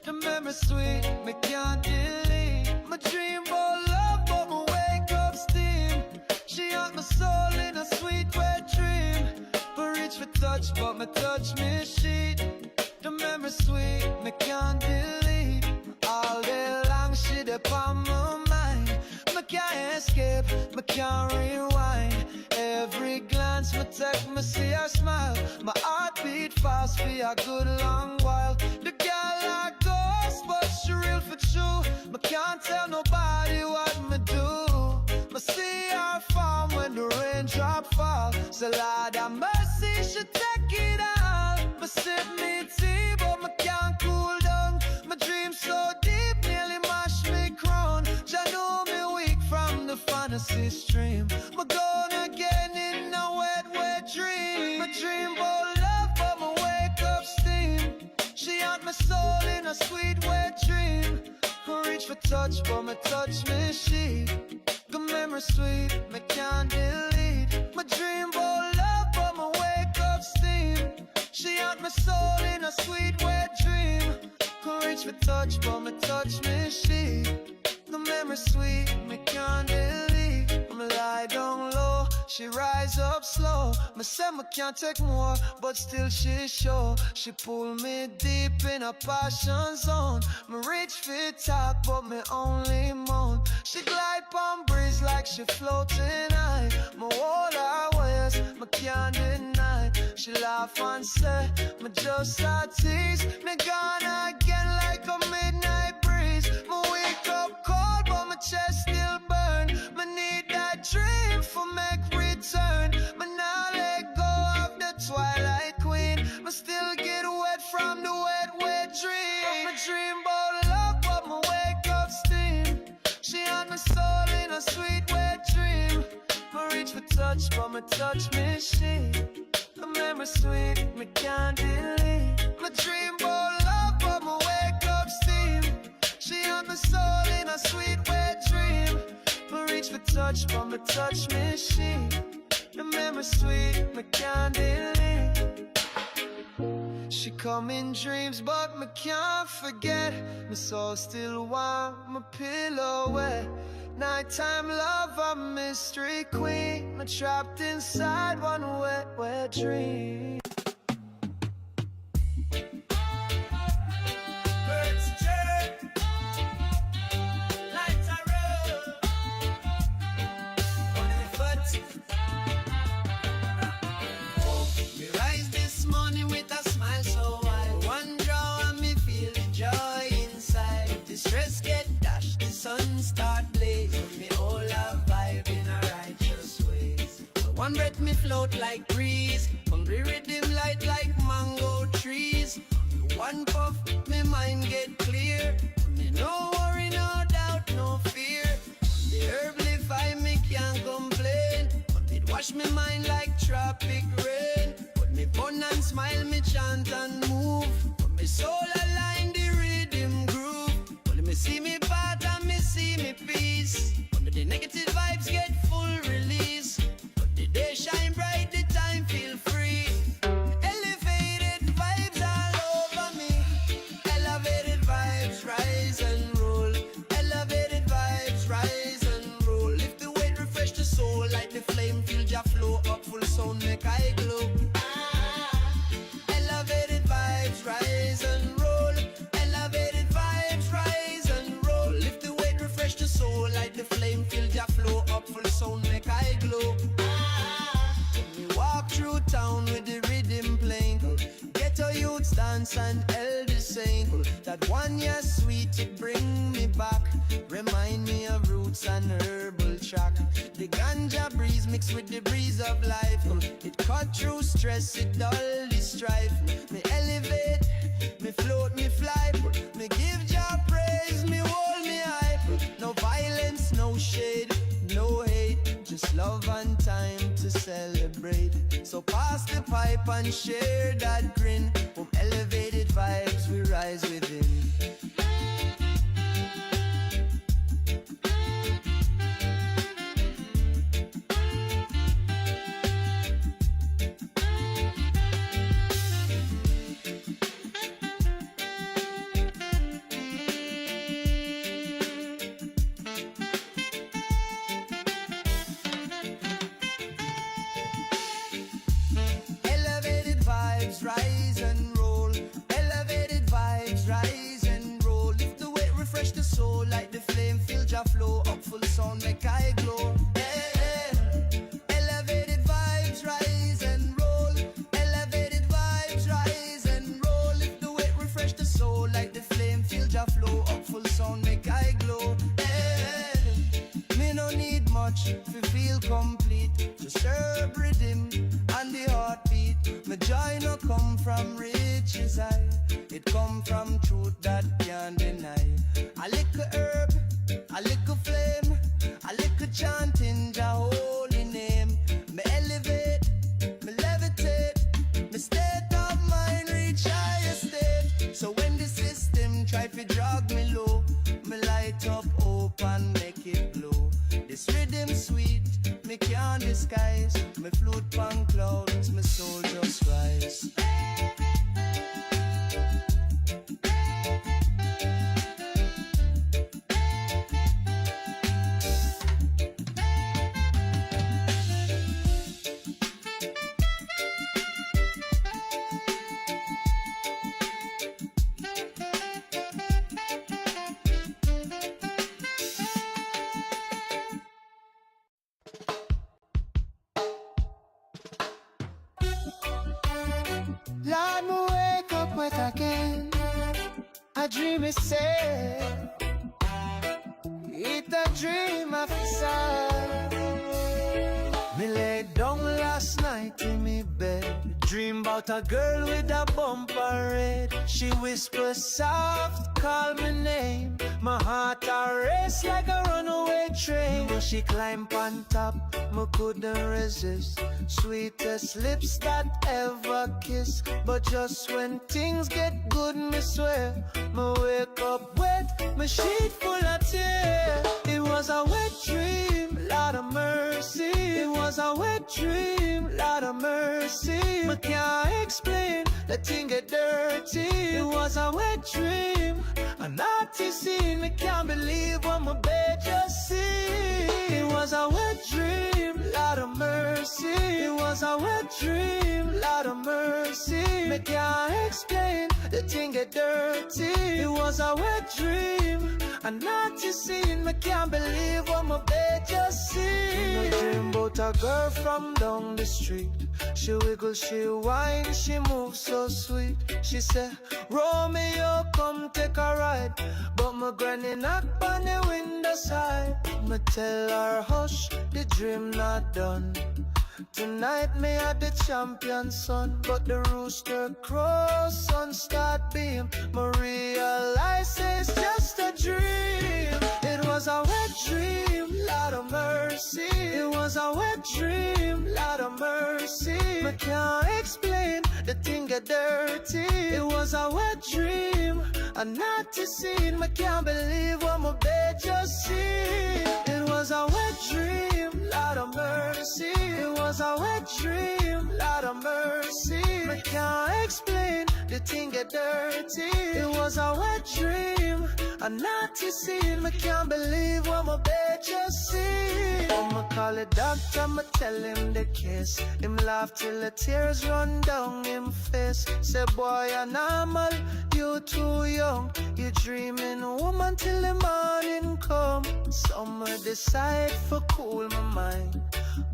The memory sweet, me can't delete. My dream about love, but me wake up steam. She haunt my soul in a sweet wet dream. Me reach for touch, but me touch me sheet. The memory sweet, me can't delete. All day long she dey on my mind. Me can't escape, me can't rewind. Every glance me take, me see her smile. My heart beat fast for a good long while. The girl like ghost, but she real for true. Me can't tell nobody what me do. Me see her farm when the raindrop fall. So Lord have mercy, she take it all. Me sip me tea, but me can't cool down. My dream so deep, nearly mash me crown. Jah know me weak from the fantasy stream. Me gone again in a wet, wet dream. My dream about love, but me wake up steam. She haunt my soul in a sweet wet dream. Me reach for touch, but me touch me sheet. The memory sweet, me can't delete. My dream about love, but me wake up steam. She haunt my soul in a sweet wet dream. Me reach for touch, but me touch me sheet. The memory sweet, me can't delete. Me lie down low, she rise up slow. Me say me can't take more, but still she show. She pull me deep in a passion zone. Me reach for talk, but me only moan. She glide on breeze like she floating high. Me hold her waist, me can't deny. She laugh and say, me just a tease. Me gone again like a midnight breeze. Me wake up cold, but my chest still burn. Me need that dream for make return. Me now let go of the twilight queen. Me still get wet from the wet, wet dream. Me dream about love, but me wake up steam. She haunt my soul in a sweet wet dream. Me reach for touch, but me touch me sheet. The memory sweet, me can't delete. My dream about love, but me wake up steam. She haunt my soul in a sweet wet dream. Me reach for touch, but me touch me sheet. The memory sweet, me can't delete. She come in dreams, but me can't forget. My soul still warm, my pillow wet. Nighttime love, a mystery queen. Me trapped inside one wet, wet dream. Birds chirp, lights are up on the foot. We rise this morning with a smile so wide. One draw and me feel the joy inside. The stress get dashed, the sun start blazing. Me all a vibe in a righteous ways. One breath me float like breeze. Hungry rhythm light like mango trees. One puff, me mind get clear. Me no worry, no doubt, no fear. The herbally find me can't complain. But it wash me mind like tropic rain. But me fun and smile, me chant and move. But me soul align the rhythm groove. But me see me path and me see me peace. But the negative vibes get full release. But the day shine bright, the time feel free. Elevated vibes all over me. Elevated vibes rise and roll. Elevated vibes rise and roll. Lift the weight, refresh the soul. Like the flame, feel ya flow up. Full sound make I glow. Elevated vibes rise and roll. Elevated vibes rise and roll. Lift the weight, refresh the soul. Like the flame, feel ya flow up. Full sound make I glow. Me walk through town with the rhythm playing. Ghetto youths dance and elders sing. That one year sweet, it bring me back. Remind me of roots and herbal track. The ganja breeze mixed with the breeze of life. It cut through stress, it dull the strife. Me elevate, me float, me fly. Me give Jah praise, me hold me high. No violence, no shade, no hate. Just love and time to celebrate. So pass the pipe and share that grin. From elevated vibes we rise within. Rise and roll, elevated vibes rise and roll. Lift the weight, refresh the soul. Like the flame, feel Jah flow up. Full sound make I glow. Hey, hey. Elevated vibes rise and roll. Elevated vibes rise and roll. Lift the weight, refresh the soul. Like the flame, feel Jah flow up. Full sound make I glow. Hey, me no need much to feel complete. Just herb rhythm and the heartbeat. My joy no come from riches high. It come from truth that can't deny. A little herb, a little flame, a little chanting Jah holy name. Me elevate, me levitate. Me state of mind reach higher state. So when the system try to drag me low, me light up hope and make it blow. This rhythm sweet, me can't disguise. Me float pan clouds, my soul just rise. Lord, me wake up wet again. A dream is sad. It's a dream of sad. Me lay down last night in me bed. Dream about a girl with a bumper red. She whispers soft, call my name. My heart a race like a runaway train. When she climb on top, me couldn't resist. Sweetest lips that ever kiss. But just when things get good, me swear, me wake up wet, my sheet full of tears. It was a wet dream, Lord of mercy. It was a wet dream, Lord of mercy. Me can't explain, the thing get dirty. It was a wet dream, a naughty scene. Me can't believe what my bed just seen. It was a wet dream, Lord of mercy. It was a wet dream, Lord of mercy. Me can't explain, the thing get dirty. It was a wet dream, a naughty scene. Me can't believe what my bed just seen. I dream about a girl from down the street. She wiggle, she whine, she moves so sweet. She said, Romeo, come take a ride. But my granny knock on the window side. Me tell her hush, the dream not done. Tonight me at the champion son, but the rooster crows, sun start beam. Me realize it's just a dream. It was a wet dream, Lord of mercy. It was a wet dream, Lord of mercy. Me can't explain, the thing get dirty. It was a wet dream, a naughty scene. Me can't believe what my bed just seen. It was a wet dream, Lord of mercy. It was a wet dream, Lord of mercy. Me can't explain, the thing get dirty. It was a wet dream, a naughty scene. Me can't believe what my bed just seen. I'ma call the doctor, I'ma tell him the kiss. Him laugh till the tears run down him face. Say boy you're normal, you too young. You dreaming woman till the morning come. Summer decide for cool my mind,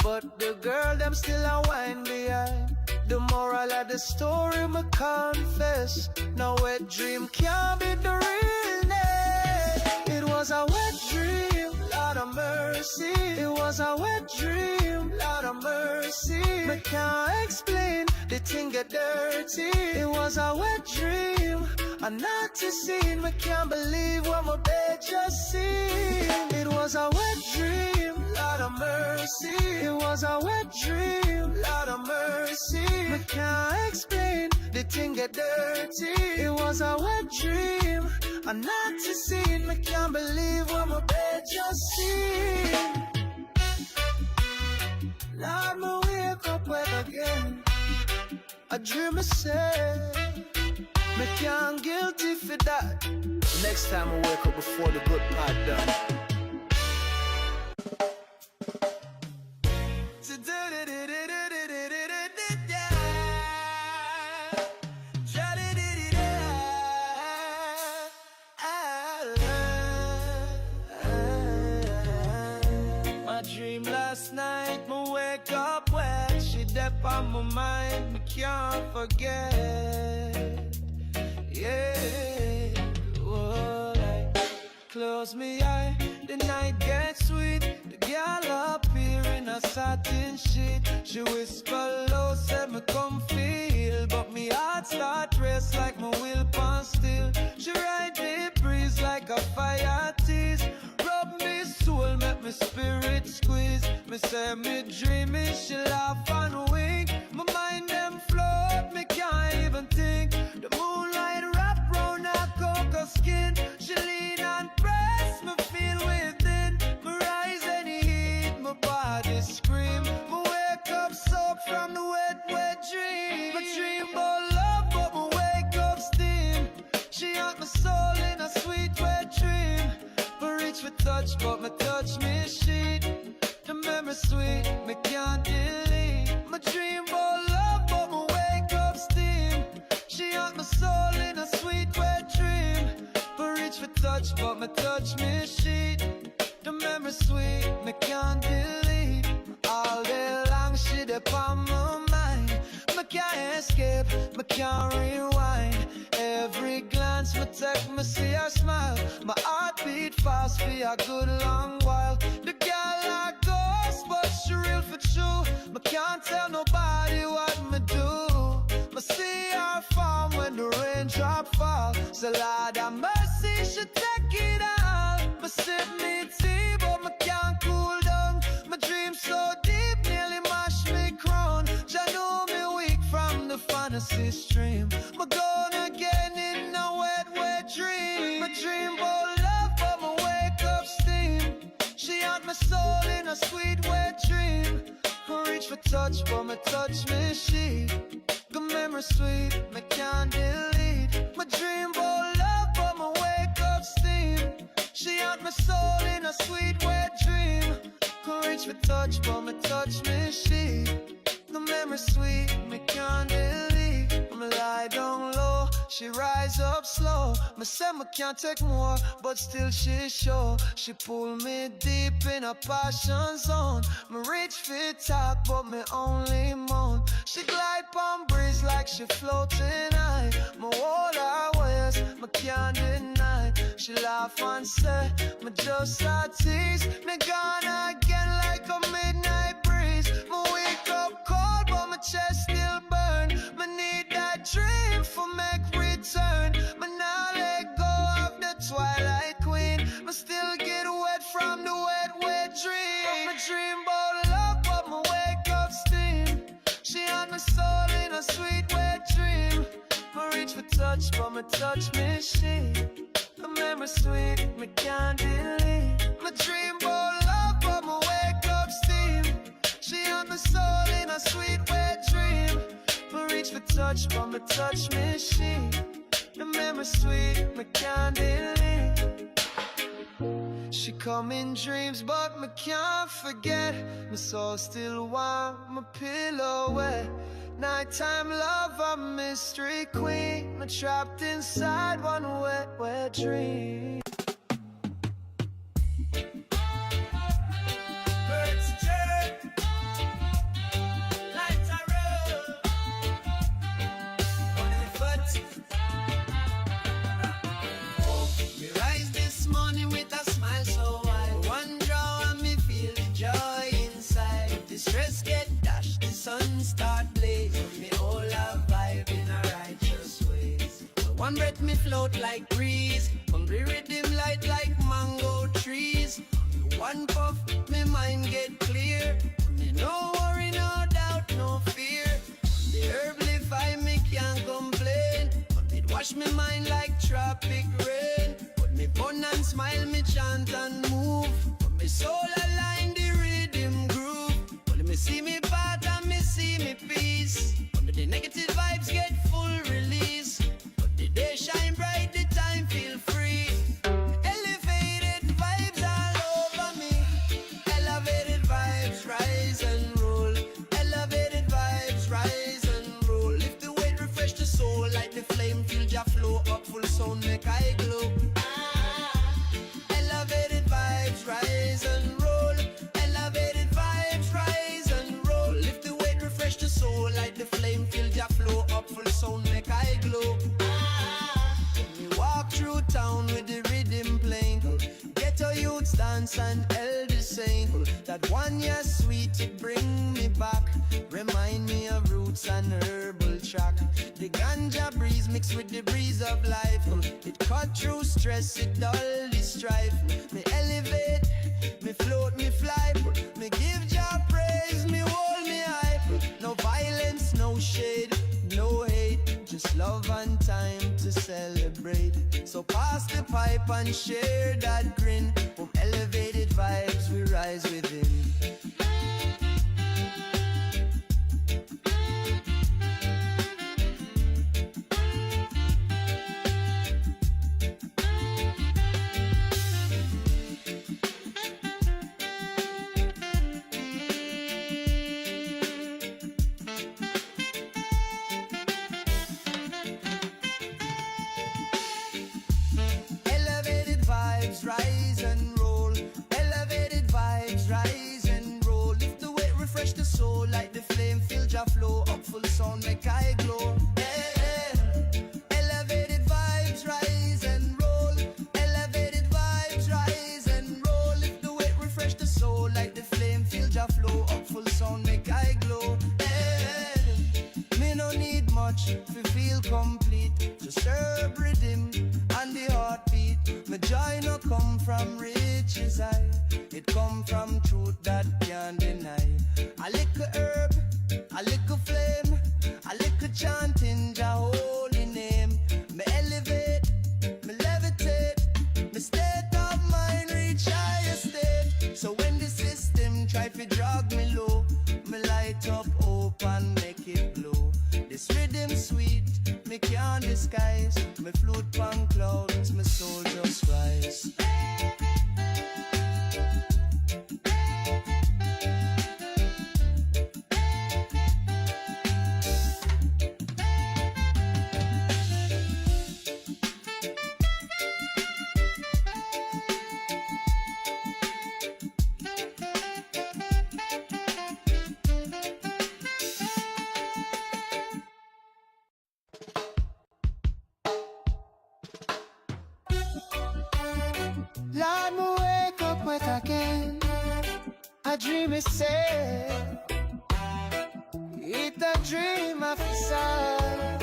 but the girl them still a whine behind. The moral of the story me confess, no wet dream can't be the realness. It was a wet dream, Lord of mercy. It was a wet dream, Lord of mercy. Me can't explain, the thing get dirty. It was a wet dream, a naughty scene. Me can't believe what my bed just seen. It was a wet dream, Lord of mercy. It was a wet dream, Lord of mercy. Me can't explain, the thing get dirty. It was a wet dream, a naughty scene. Me can't believe what my bed just seen. Lord, me wake up wet again. I dream I say, me can't guilty for that. Next time I wake up before the good part done. My dream last night, me wake up wet. She deep on my mind, me can't forget. Yeah, oh, like, close me eye, the night gets sweet. The girl up here in a satin sheet. She whisper low, said me come feel, but me heart start race like my will pan still. She ride the breeze like a fire tease. Rub me soul, make me spirit squeeze. Me say me dreaming, she laugh and wink. My mind them float, me can't even think. The moonlight wrap round her cocoa skin. She lean and press, me feel within. Me rise and heat, my body scream. Me wake up soaked from the wet, wet dream. My dream about love, but me wake up steam. She had my soul in a sweet wet dream. Me reach for touch, but me touch me sheet. The memory sweet, me can't delete. My dream about love, but me wake up steam. She had my soul in a sweet wet dream. Me reach for touch, but me touch me sheet. The memory sweet, me can't delete. All day long she dey on my mind. Me can't escape, me can't rewind. Every glance me take, me see her smile. My heart beat fast for a good long while. The girl a ghost, but she real for true. Me can't tell nobody what me do. Me see her farm when the raindrop fall. So Lord have mercy, she take it all. Me sip me tea, but me can't cool down. My dream so deep, nearly mash me crown. Jah know me weak from the fantasy stream. Me gone again in a wet, wet dream. My dream about love, but me wake up steam. She had my soul in a sweet wet dream. I reach for touch, but me touch me she. Good memory sweet, me can't delete. My dream about love, but me wake up steam. She had my soul in a sweet wet dream. I reach for touch, but me touch me she. The memory sweet, me can't delete. Me lie down low, she rise up slow. Me say me can't take more, but still she show. She pull me deep in a passion zone. Me reach for top, but me only moan. She glide on breeze like she floating high. Me hold her waist, me can't deny. She laugh and say, me just a tease. Me gone again like a midnight breeze. Me wake up my touch machine. The memory sweet, me can't delete. My dream bowl love, but my wake up steam. She on my soul in a sweet wet dream. Me reach for touch, but my touch machine. The memory sweet, me can't delete. She come in dreams, but me can't forget. My soul still warm, my pillow wet. Nighttime love, a mystery queen. Me trapped inside one wet, wet dream. Birds chirp, lights are roll on the foot. We rise this morning with a smile so wide. One draw and me feel the joy inside. The stress get dashed, the sun start blazing. Me all a vibe in a righteous ways. One breath me float like breeze. Hungry rhythm light like mango trees. One puff, me mind get clear. Me no worry, no doubt, no fear. The herb live I me can't complain. It wash me mind like tropic rain. Put me bun and smile, me chant and move. Put me soul align the rhythm groove. Put me see me path and me see me peace. But the negative vibes get full release. But the day shine bright, the time feel free. Elevated vibes all over me. Elevated vibes rise and roll. Elevated vibes rise and roll. Lift the weight, refresh the soul. Like the flame, feel ya flow up full sound, make I glow. Elevated vibes rise and roll. Elevated vibes rise and roll. Lift the weight, refresh the soul. Like the flame, feel ya flow up full sound, make I glow. Me walk through town with the rhythm playing. Ghetto youths dance and elders saying that one year sweet, it bring me back. Remind me of roots and herbal track. The ganja breeze mixed with the breeze of life. It cut through stress, it dull the strife. Me elevate, me float, me fly. Me give Jah praise, me hold me high. No violence, no shade, no hate. Just love and time to celebrate. So pass the pipe and share that grin. From elevated vibes we rise within. Elevated vibes rise and roll. Elevated vibes rise and roll. Lift the weight, refresh the soul. Like the flame, feel Jah flow up full sound, make I glow. Hey, hey. Elevated vibes rise and roll. Elevated vibes rise and roll. Lift the weight, refresh the soul. Like the flame, feel Jah flow up full sound, make I glow. Hey, me no need much to feel complete. Just herb rhythm and the heartbeat. My joy no come from riches high. It come from truth that can't deny. A little herb, a little flame, a little chanting Jah holy name. Me elevate, me levitate, me state of mind reach higher state. So when the system try to drag me low, me light up hope and make it glow. This rhythm sweet, me can't disguise. Me float on clouds, my soul just rise. Lord, me wake up wet again. A dream is sad. It's a dream of sad.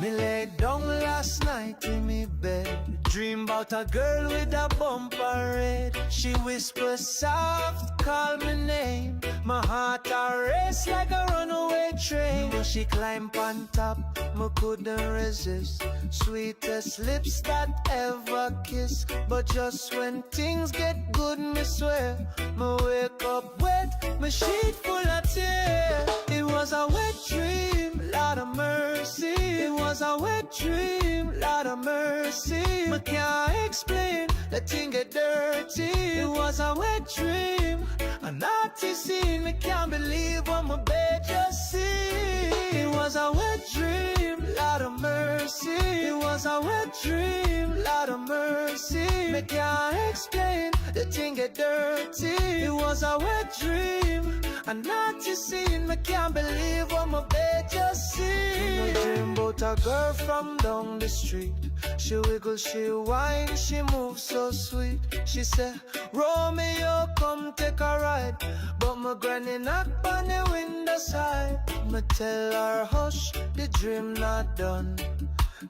Me lay down last night in me bed, dream about a girl with a bumper red. She whispers soft, call my name. My heart a race like a runaway train. When she climb on top, me couldn't resist. Sweetest lips that ever kiss. But just when things get good, me swear, me wake up wet, my sheet full of tears. It was a wet dream, Lord of mercy. It was a wet dream, Lord of mercy. Me can't explain, the thing get dirty. It was a wet dream, a naughty scene. Me can't believe what my bed just seen. It was a wet dream, Lord of mercy. It was a wet dream, Lord of mercy. Me can't explain, the thing get dirty. It was a wet dream, a naughty scene. Me can't believe what my bed just seen. I dream about a girl from down the street. She wiggle, she whine, she moves so sweet. She said, Romeo, come take a ride. But my granny knock on the window side. Me tell her, hush, the dream not done.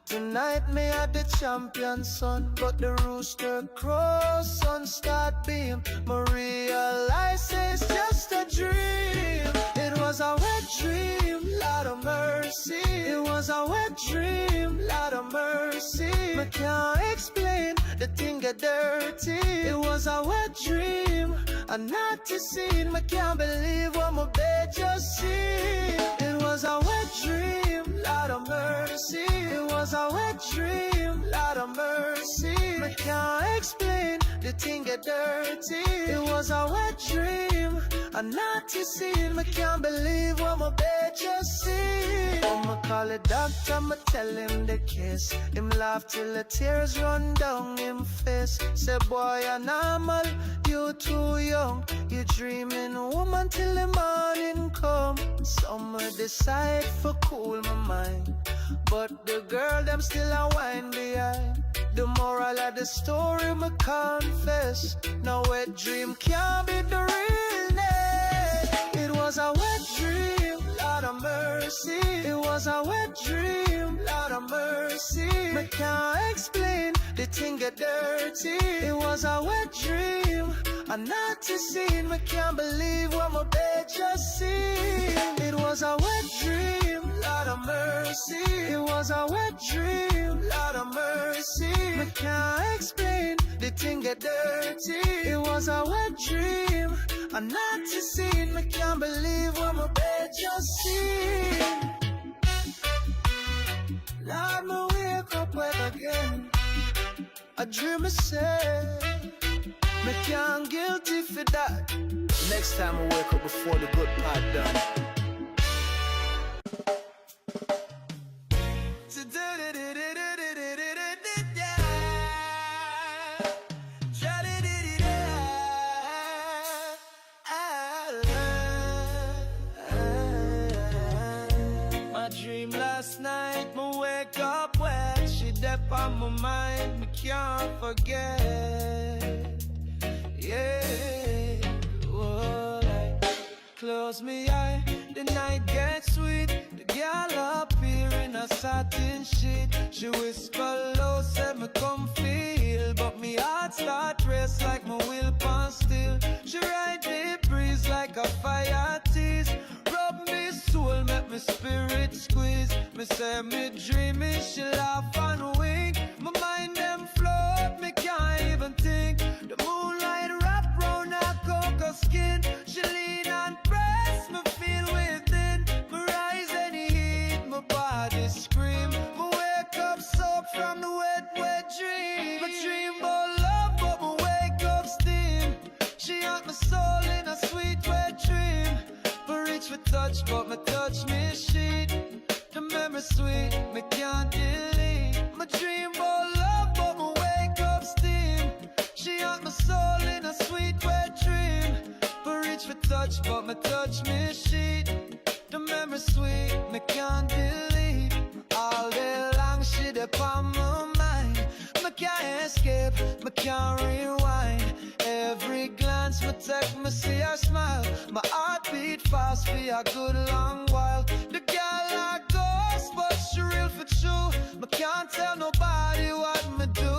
Tonight me at the champion son, but the rooster crows, sun start beam. Me realize it's just a dream. It was a wet dream, Lord of mercy. It was a wet dream, Lord of mercy. Me can't explain, the thing get dirty. It was a wet dream, a naughty scene. Me can't believe what my bed just seen. It was a wet dream, Lord of mercy. It was a wet dream, Lord of mercy. Me can't explain, the thing get dirty. It was a wet dream, a naughty scene. Me can't believe what my bed just seen. I'ma call the doctor, I'ma tell him the case. Him laugh till the tears run down him face. Say boy, you're normal, you too young. You dreaming woman till the morning come. Summer decide for cool my mind, but the girl them still a whine behind. The moral of the story me confess, no wet dream can't be the realness. It was a wet dream, Lord of mercy. It was a wet dream, Lord of mercy. Me can't explain, the thing get dirty. It was a wet dream, a naughty scene. Me can't believe what my bed just seen. It was a wet dream, Lord of mercy. It was a wet dream, Lord of mercy. Me can't explain, the thing get dirty. It was a wet dream, a naughty scene. Me can't believe what my bed just seen. Lord, me wake up wet again. I dream I say, me can't guilty for that. Next time I wake up before the good part done. My dream last night, me wake up wet. She dep on my mind, me can't forget. Yeah, oh, I close me eye, the night gets sweet. The girl up here in a satin sheet. She whisper low, said me come feel, but me heart start race like my will pan still. She ride the breeze like a fire tease. Rub me soul, make me spirit squeeze. Me say me dreaming, she laugh and wink. My mind them float, me can't even think. The moonlight wrap round her cocoa skin. She lean and press, me feel within. Me rise and heat, my body scream. Me wake up soaked from the wet, wet dream. My dream about love, but me wake up steam. She haunt my soul in a sweet wet dream. Me reach for touch, but me touch me sheet. The memory sweet, me can't delete. My dream about love, but me wake up steam. She haunt my soul in a sweet wet dream. Me reach for touch, but me touch me sheet. The memory sweet, me can't delete. All day long she dep on my mind. Me can't escape, me can't rewind. Every glance me take, me see her smile. My heart beat fast for a good long while. The girl like ghost, but she real for true. I can't tell nobody what me do.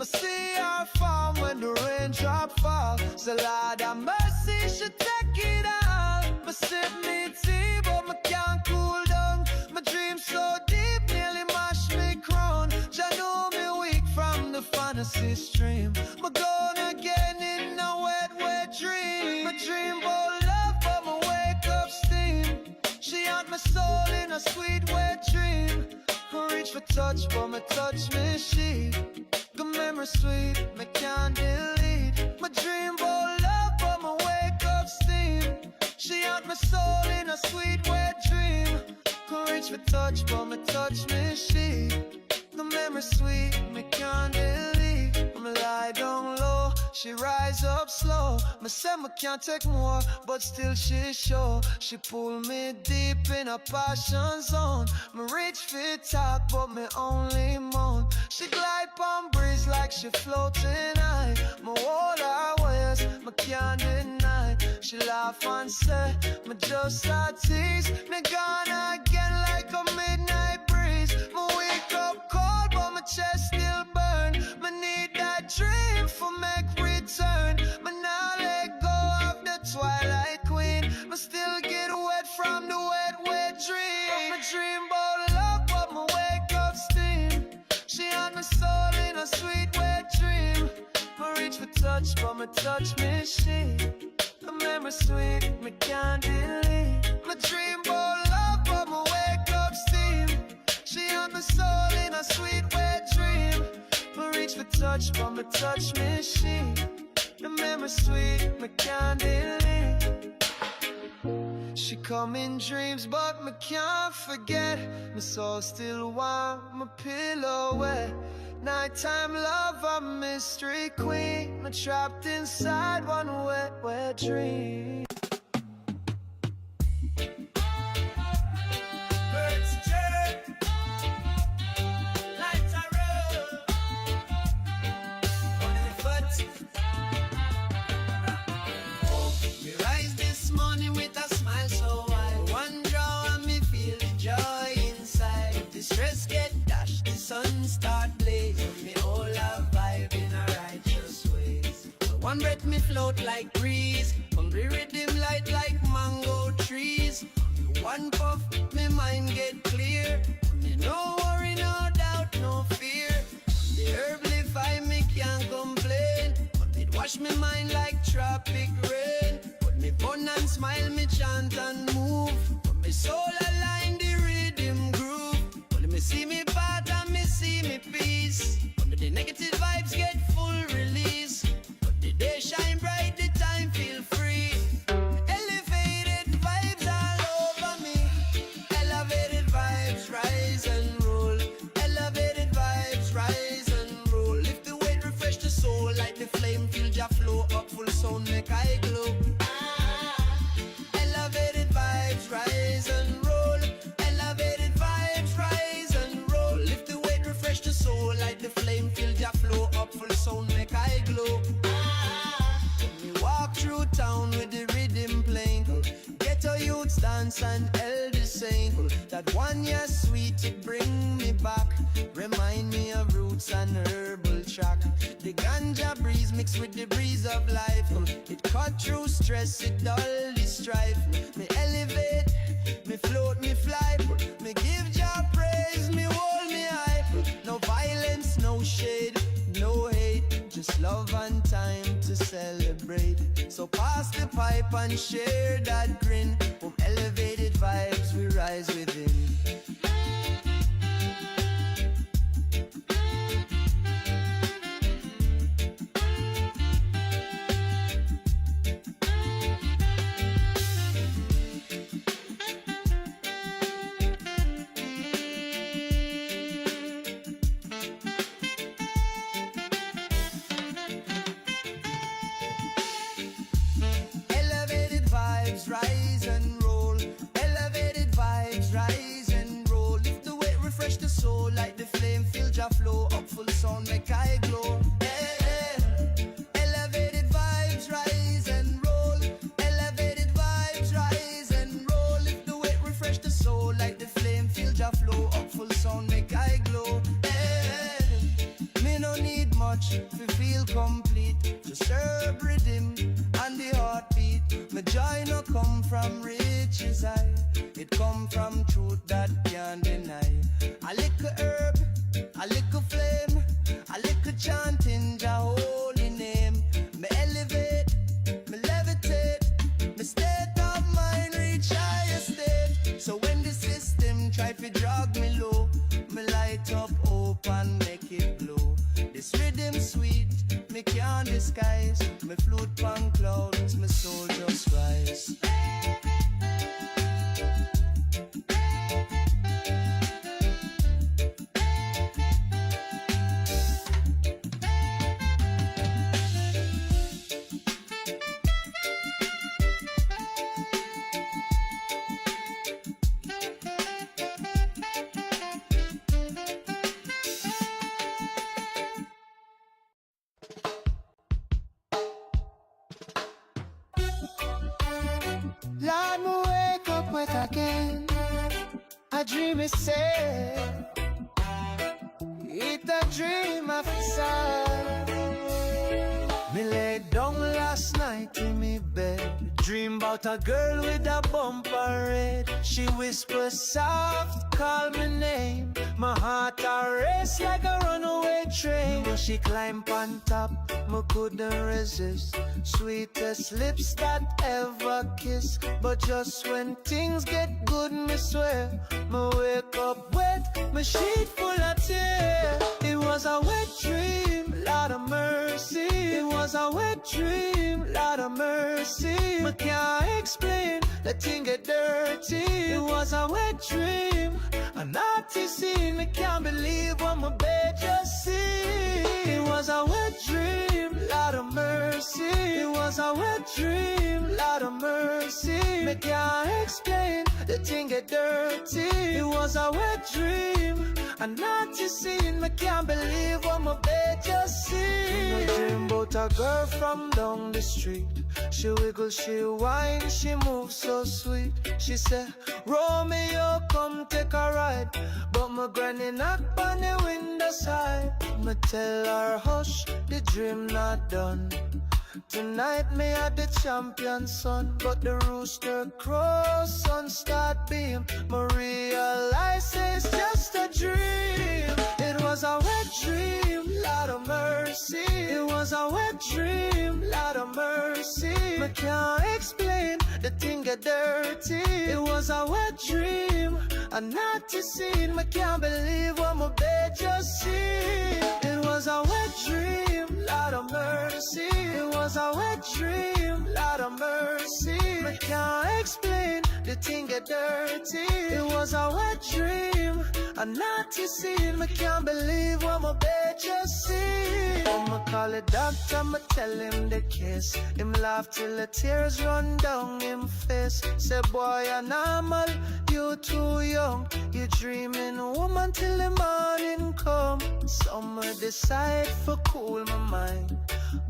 I see our farm when the raindrop fall. So Lord have mercy, should take it all. I sip me tea, but I can't cool down. My dream so deep, nearly mash me crown. Jah know me weak from the fantasy stream. I'm gone again in a wet, wet dream. My dream about love, but my wake up steam. She haunt my soul in a sweet, wet dream. I reach for touch, but my touch me she. The memory sweet, me can't delete. My dream about love, but my wake up steam. She haunt my soul in a sweet, wet dream. Could reach for touch, but my touch me she. The memory sweet, me can't delete. I'ma lie down low, she rise up slow. Me say me can't take more, but still she show. She pull me deep in a passion zone. Me reach for talk, but me only moan. She glide on breeze like she floating high. Me hold her waist, me can't deny. She laugh and say, me just a tease. Me gone again like a midnight breeze. Me wake up cold, but my chest still burn. Me need that dream for make return. Me now let go of the twilight queen. Me still get wet from the wet, wet dream. My dream about love, but my wake up steam. She had my soul in a sweet, wet dream. Me reach for touch, but my touch me she. The memory sweet, me can't delete. My dream about love, but my wake up steam. She had my soul in a sweet, wet dream. Me reach for touch, but me touch me she. The memory sweet, me can't delete. She come in dreams, but me can't forget. My soul still warm, my pillow wet. Nighttime love, a mystery queen. Me trapped inside one wet, wet dream. Birds chirp, lights are roll on the foot. We rise this morning with a smile so wide. One draw and me feel the joy inside. The stress get dashed, the sun start blazing. Me all a vibe in a righteous ways. One breath me float like breeze. Hungry riddim light like mango trees. One puff, me mind get clear. Me no worry, no doubt, no fear. The herb live I me can't complain. But it wash me mind like tropic rain. But me bun and smile, me chant and move. But me soul align the rhythm groove. But me see me path and me see me peace. But the negative vibes get full release. But the day shine bright, the time feel free. Elevated vibes all over me. Elevated vibes rise and roll. Elevated vibes rise and roll. Lift the weight, refresh the soul like the flame. Feel ya flow up full sound, make I glow. Elevated vibes rise and roll. Elevated vibes rise and roll. Lift the weight, refresh the soul like the flame. Feel ya flow up full sound, make I glow. Me walk through town with the rhythm playing. Ghetto youths dance and elders sing. That one year sweet, it bring me back. Remind me of roots and herbal track. The ganja breeze mixed with the breeze of life. It cut through stress, it dull the strife. Me elevate, me float, me fly. Me give Jah praise, me hold me high. No violence, no shade, no hate. Just love and time to celebrate. So pass the pipe and share that grin. From elevated vibes we rise within. Elevated vibes rise and roll. Elevated vibes rise and roll. Lift the weight, refresh the soul like the flame. Feel Jah flow up full sound, make I glow. Yeah, yeah. Elevated vibes rise and roll. Elevated vibes rise and roll. Lift the weight, refresh the soul like the flame. Feel Jah flow up full sound, make much to feel complete. Just herb rhythm and the heartbeat. My joy no come from riches, it come from truth that can't deny. A little herb, a little flame, a little chanting Jah holy name. Me elevate, me levitate, me state of mind reach higher state. So when the system try to drag me low, me light up hope and make it glow. This rhythm sweet, me can't disguise. Me float pan clouds, my soul just rise. Lord, me wake up wet again. A dream is sad. It's a dream of sad. Me lay down last night in me bed, dream about a girl with a bumper red. She whispers soft, call my name. My heart a race like a runaway train. When she climb on top, me couldn't resist. Sweetest lips that ever kiss. But just when things get good, me swear, me wake up wet, my sheet full of tears. It was a wet dream, Lord of mercy. It was a wet dream, Lord of mercy. Me can't explain, the thing get dirty. It was a wet dream, a naughty scene. Me can't believe what my bed just seen. It was a wet dream, Lord of mercy. It was a wet dream, Lord of mercy. Me can't explain, the thing get dirty. It was a wet dream, a naughty scene. Me can't believe what my bed just seen. I dream about a girl from down the street. She wiggle, she whine, she moves so sweet. She said, Romeo, come take a ride. But my granny knock on the window side. Me tell her, hush, the dream not done. Tonight me at the champion son, but the rooster crows, sun start beam. Me realize it's just a dream. It was a wet dream, Lord of mercy. It was a wet dream, Lord of mercy. Me can't explain, the thing get dirty. It was a wet dream, a naughty scene. Me can't believe what my bed just seen. It was a wet dream, Lord of mercy. It was a wet dream, Lord of mercy. Me can't explain, the thing get dirty. It was a wet dream, a naughty scene. Me can't believe what my bed just seen. I'ma call the doctor, me tell him the case. Him laugh till the tears run down him face. Say boy you're normal, you too young. You dreaming woman till the morning come. Summer decide for cool my mind,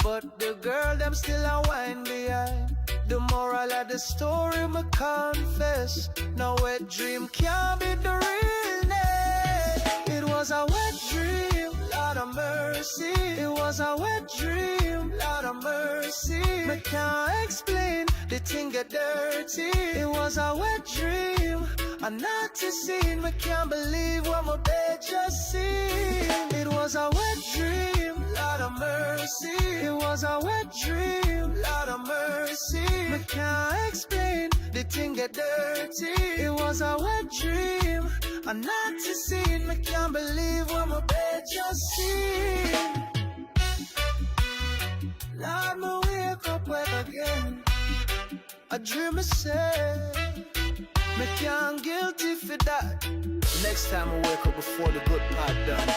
but the girl them still a whine behind. The moral of the story me confess, no wet dream can't be the realness. It was a wet dream, Lord of mercy. It was a wet dream, Lord of mercy. Me can't explain, the thing get dirty. It was a wet dream, a naughty scene. Me can't believe what my bed just seen. It was a wet dream, Lord of mercy. It was a wet dream, Lord of mercy. Me can't explain, the thing get dirty. It was a wet dream, a naughty scene. Me can't believe what my bed just seen. Lord, me wake up wet again. A dream is sad, me can't guilty for that. Next time I wake up before the good part done.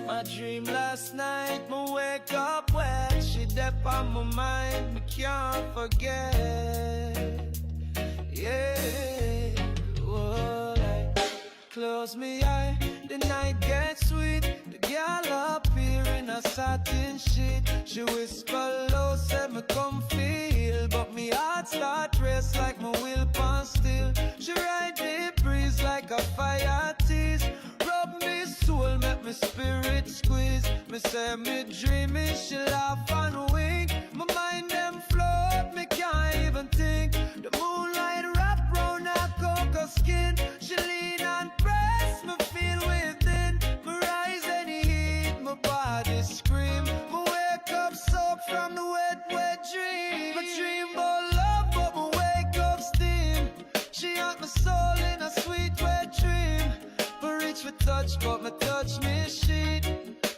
My dream last night, me wake up wet. She deep on my mind, me can't forget. Yeah, whoa, like, close me eye, the night gets sweet. The girl a satin sheet. She whisper low, said me come feel, but me heart start race like my will pan still. She ride the breeze like a fire tease, rub me soul, make me spirit squeeze. Me say me dreaming, she laugh and wink. My mind them float, me can't even think. The moonlight wrap round her cocoa skin. She lean and press, me feel within. Me rise any heat, my body scream. Me wake up soaked from the wet, wet dream. My dream about love, but me wake up steam. She had my soul in a sweet wet dream. Me reach for touch, but me touch me sheet.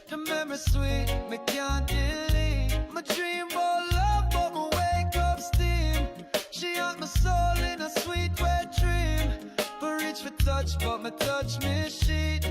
The memory sweet, me can't delete. My dream about love, but me wake up steam. She had my soul in a sweet wet dream. Me reach for touch, but me touch me sheet.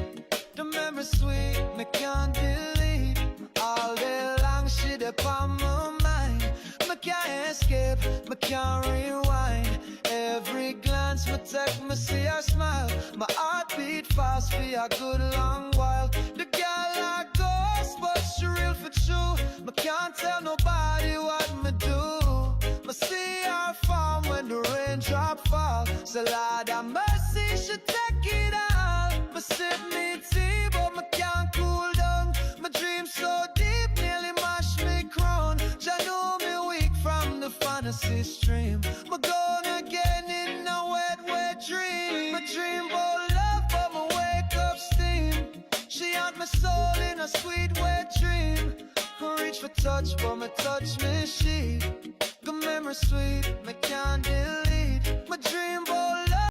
The memory sweet, me can't delete. All day long she upon my mind. Me can't escape, me can't rewind. Every glance me take, me see her smile. My heart beat fast for a good long while. The girl like ghost, but she real for true. Me can't tell nobody what me do. Me see her farm when the raindrop fall. So Lord have mercy, she take it all. Me sip me tea, but me can't cool down. My dream so deep, nearly mash me crown. Jah know me weak from the fantasy stream. Me gone again in a wet, wet dream. My dream about love, but me wake up steam. She had my soul in a sweet wet dream. Me reach for touch, but me touch me sheet. The memory sweet, me can't delete. My dream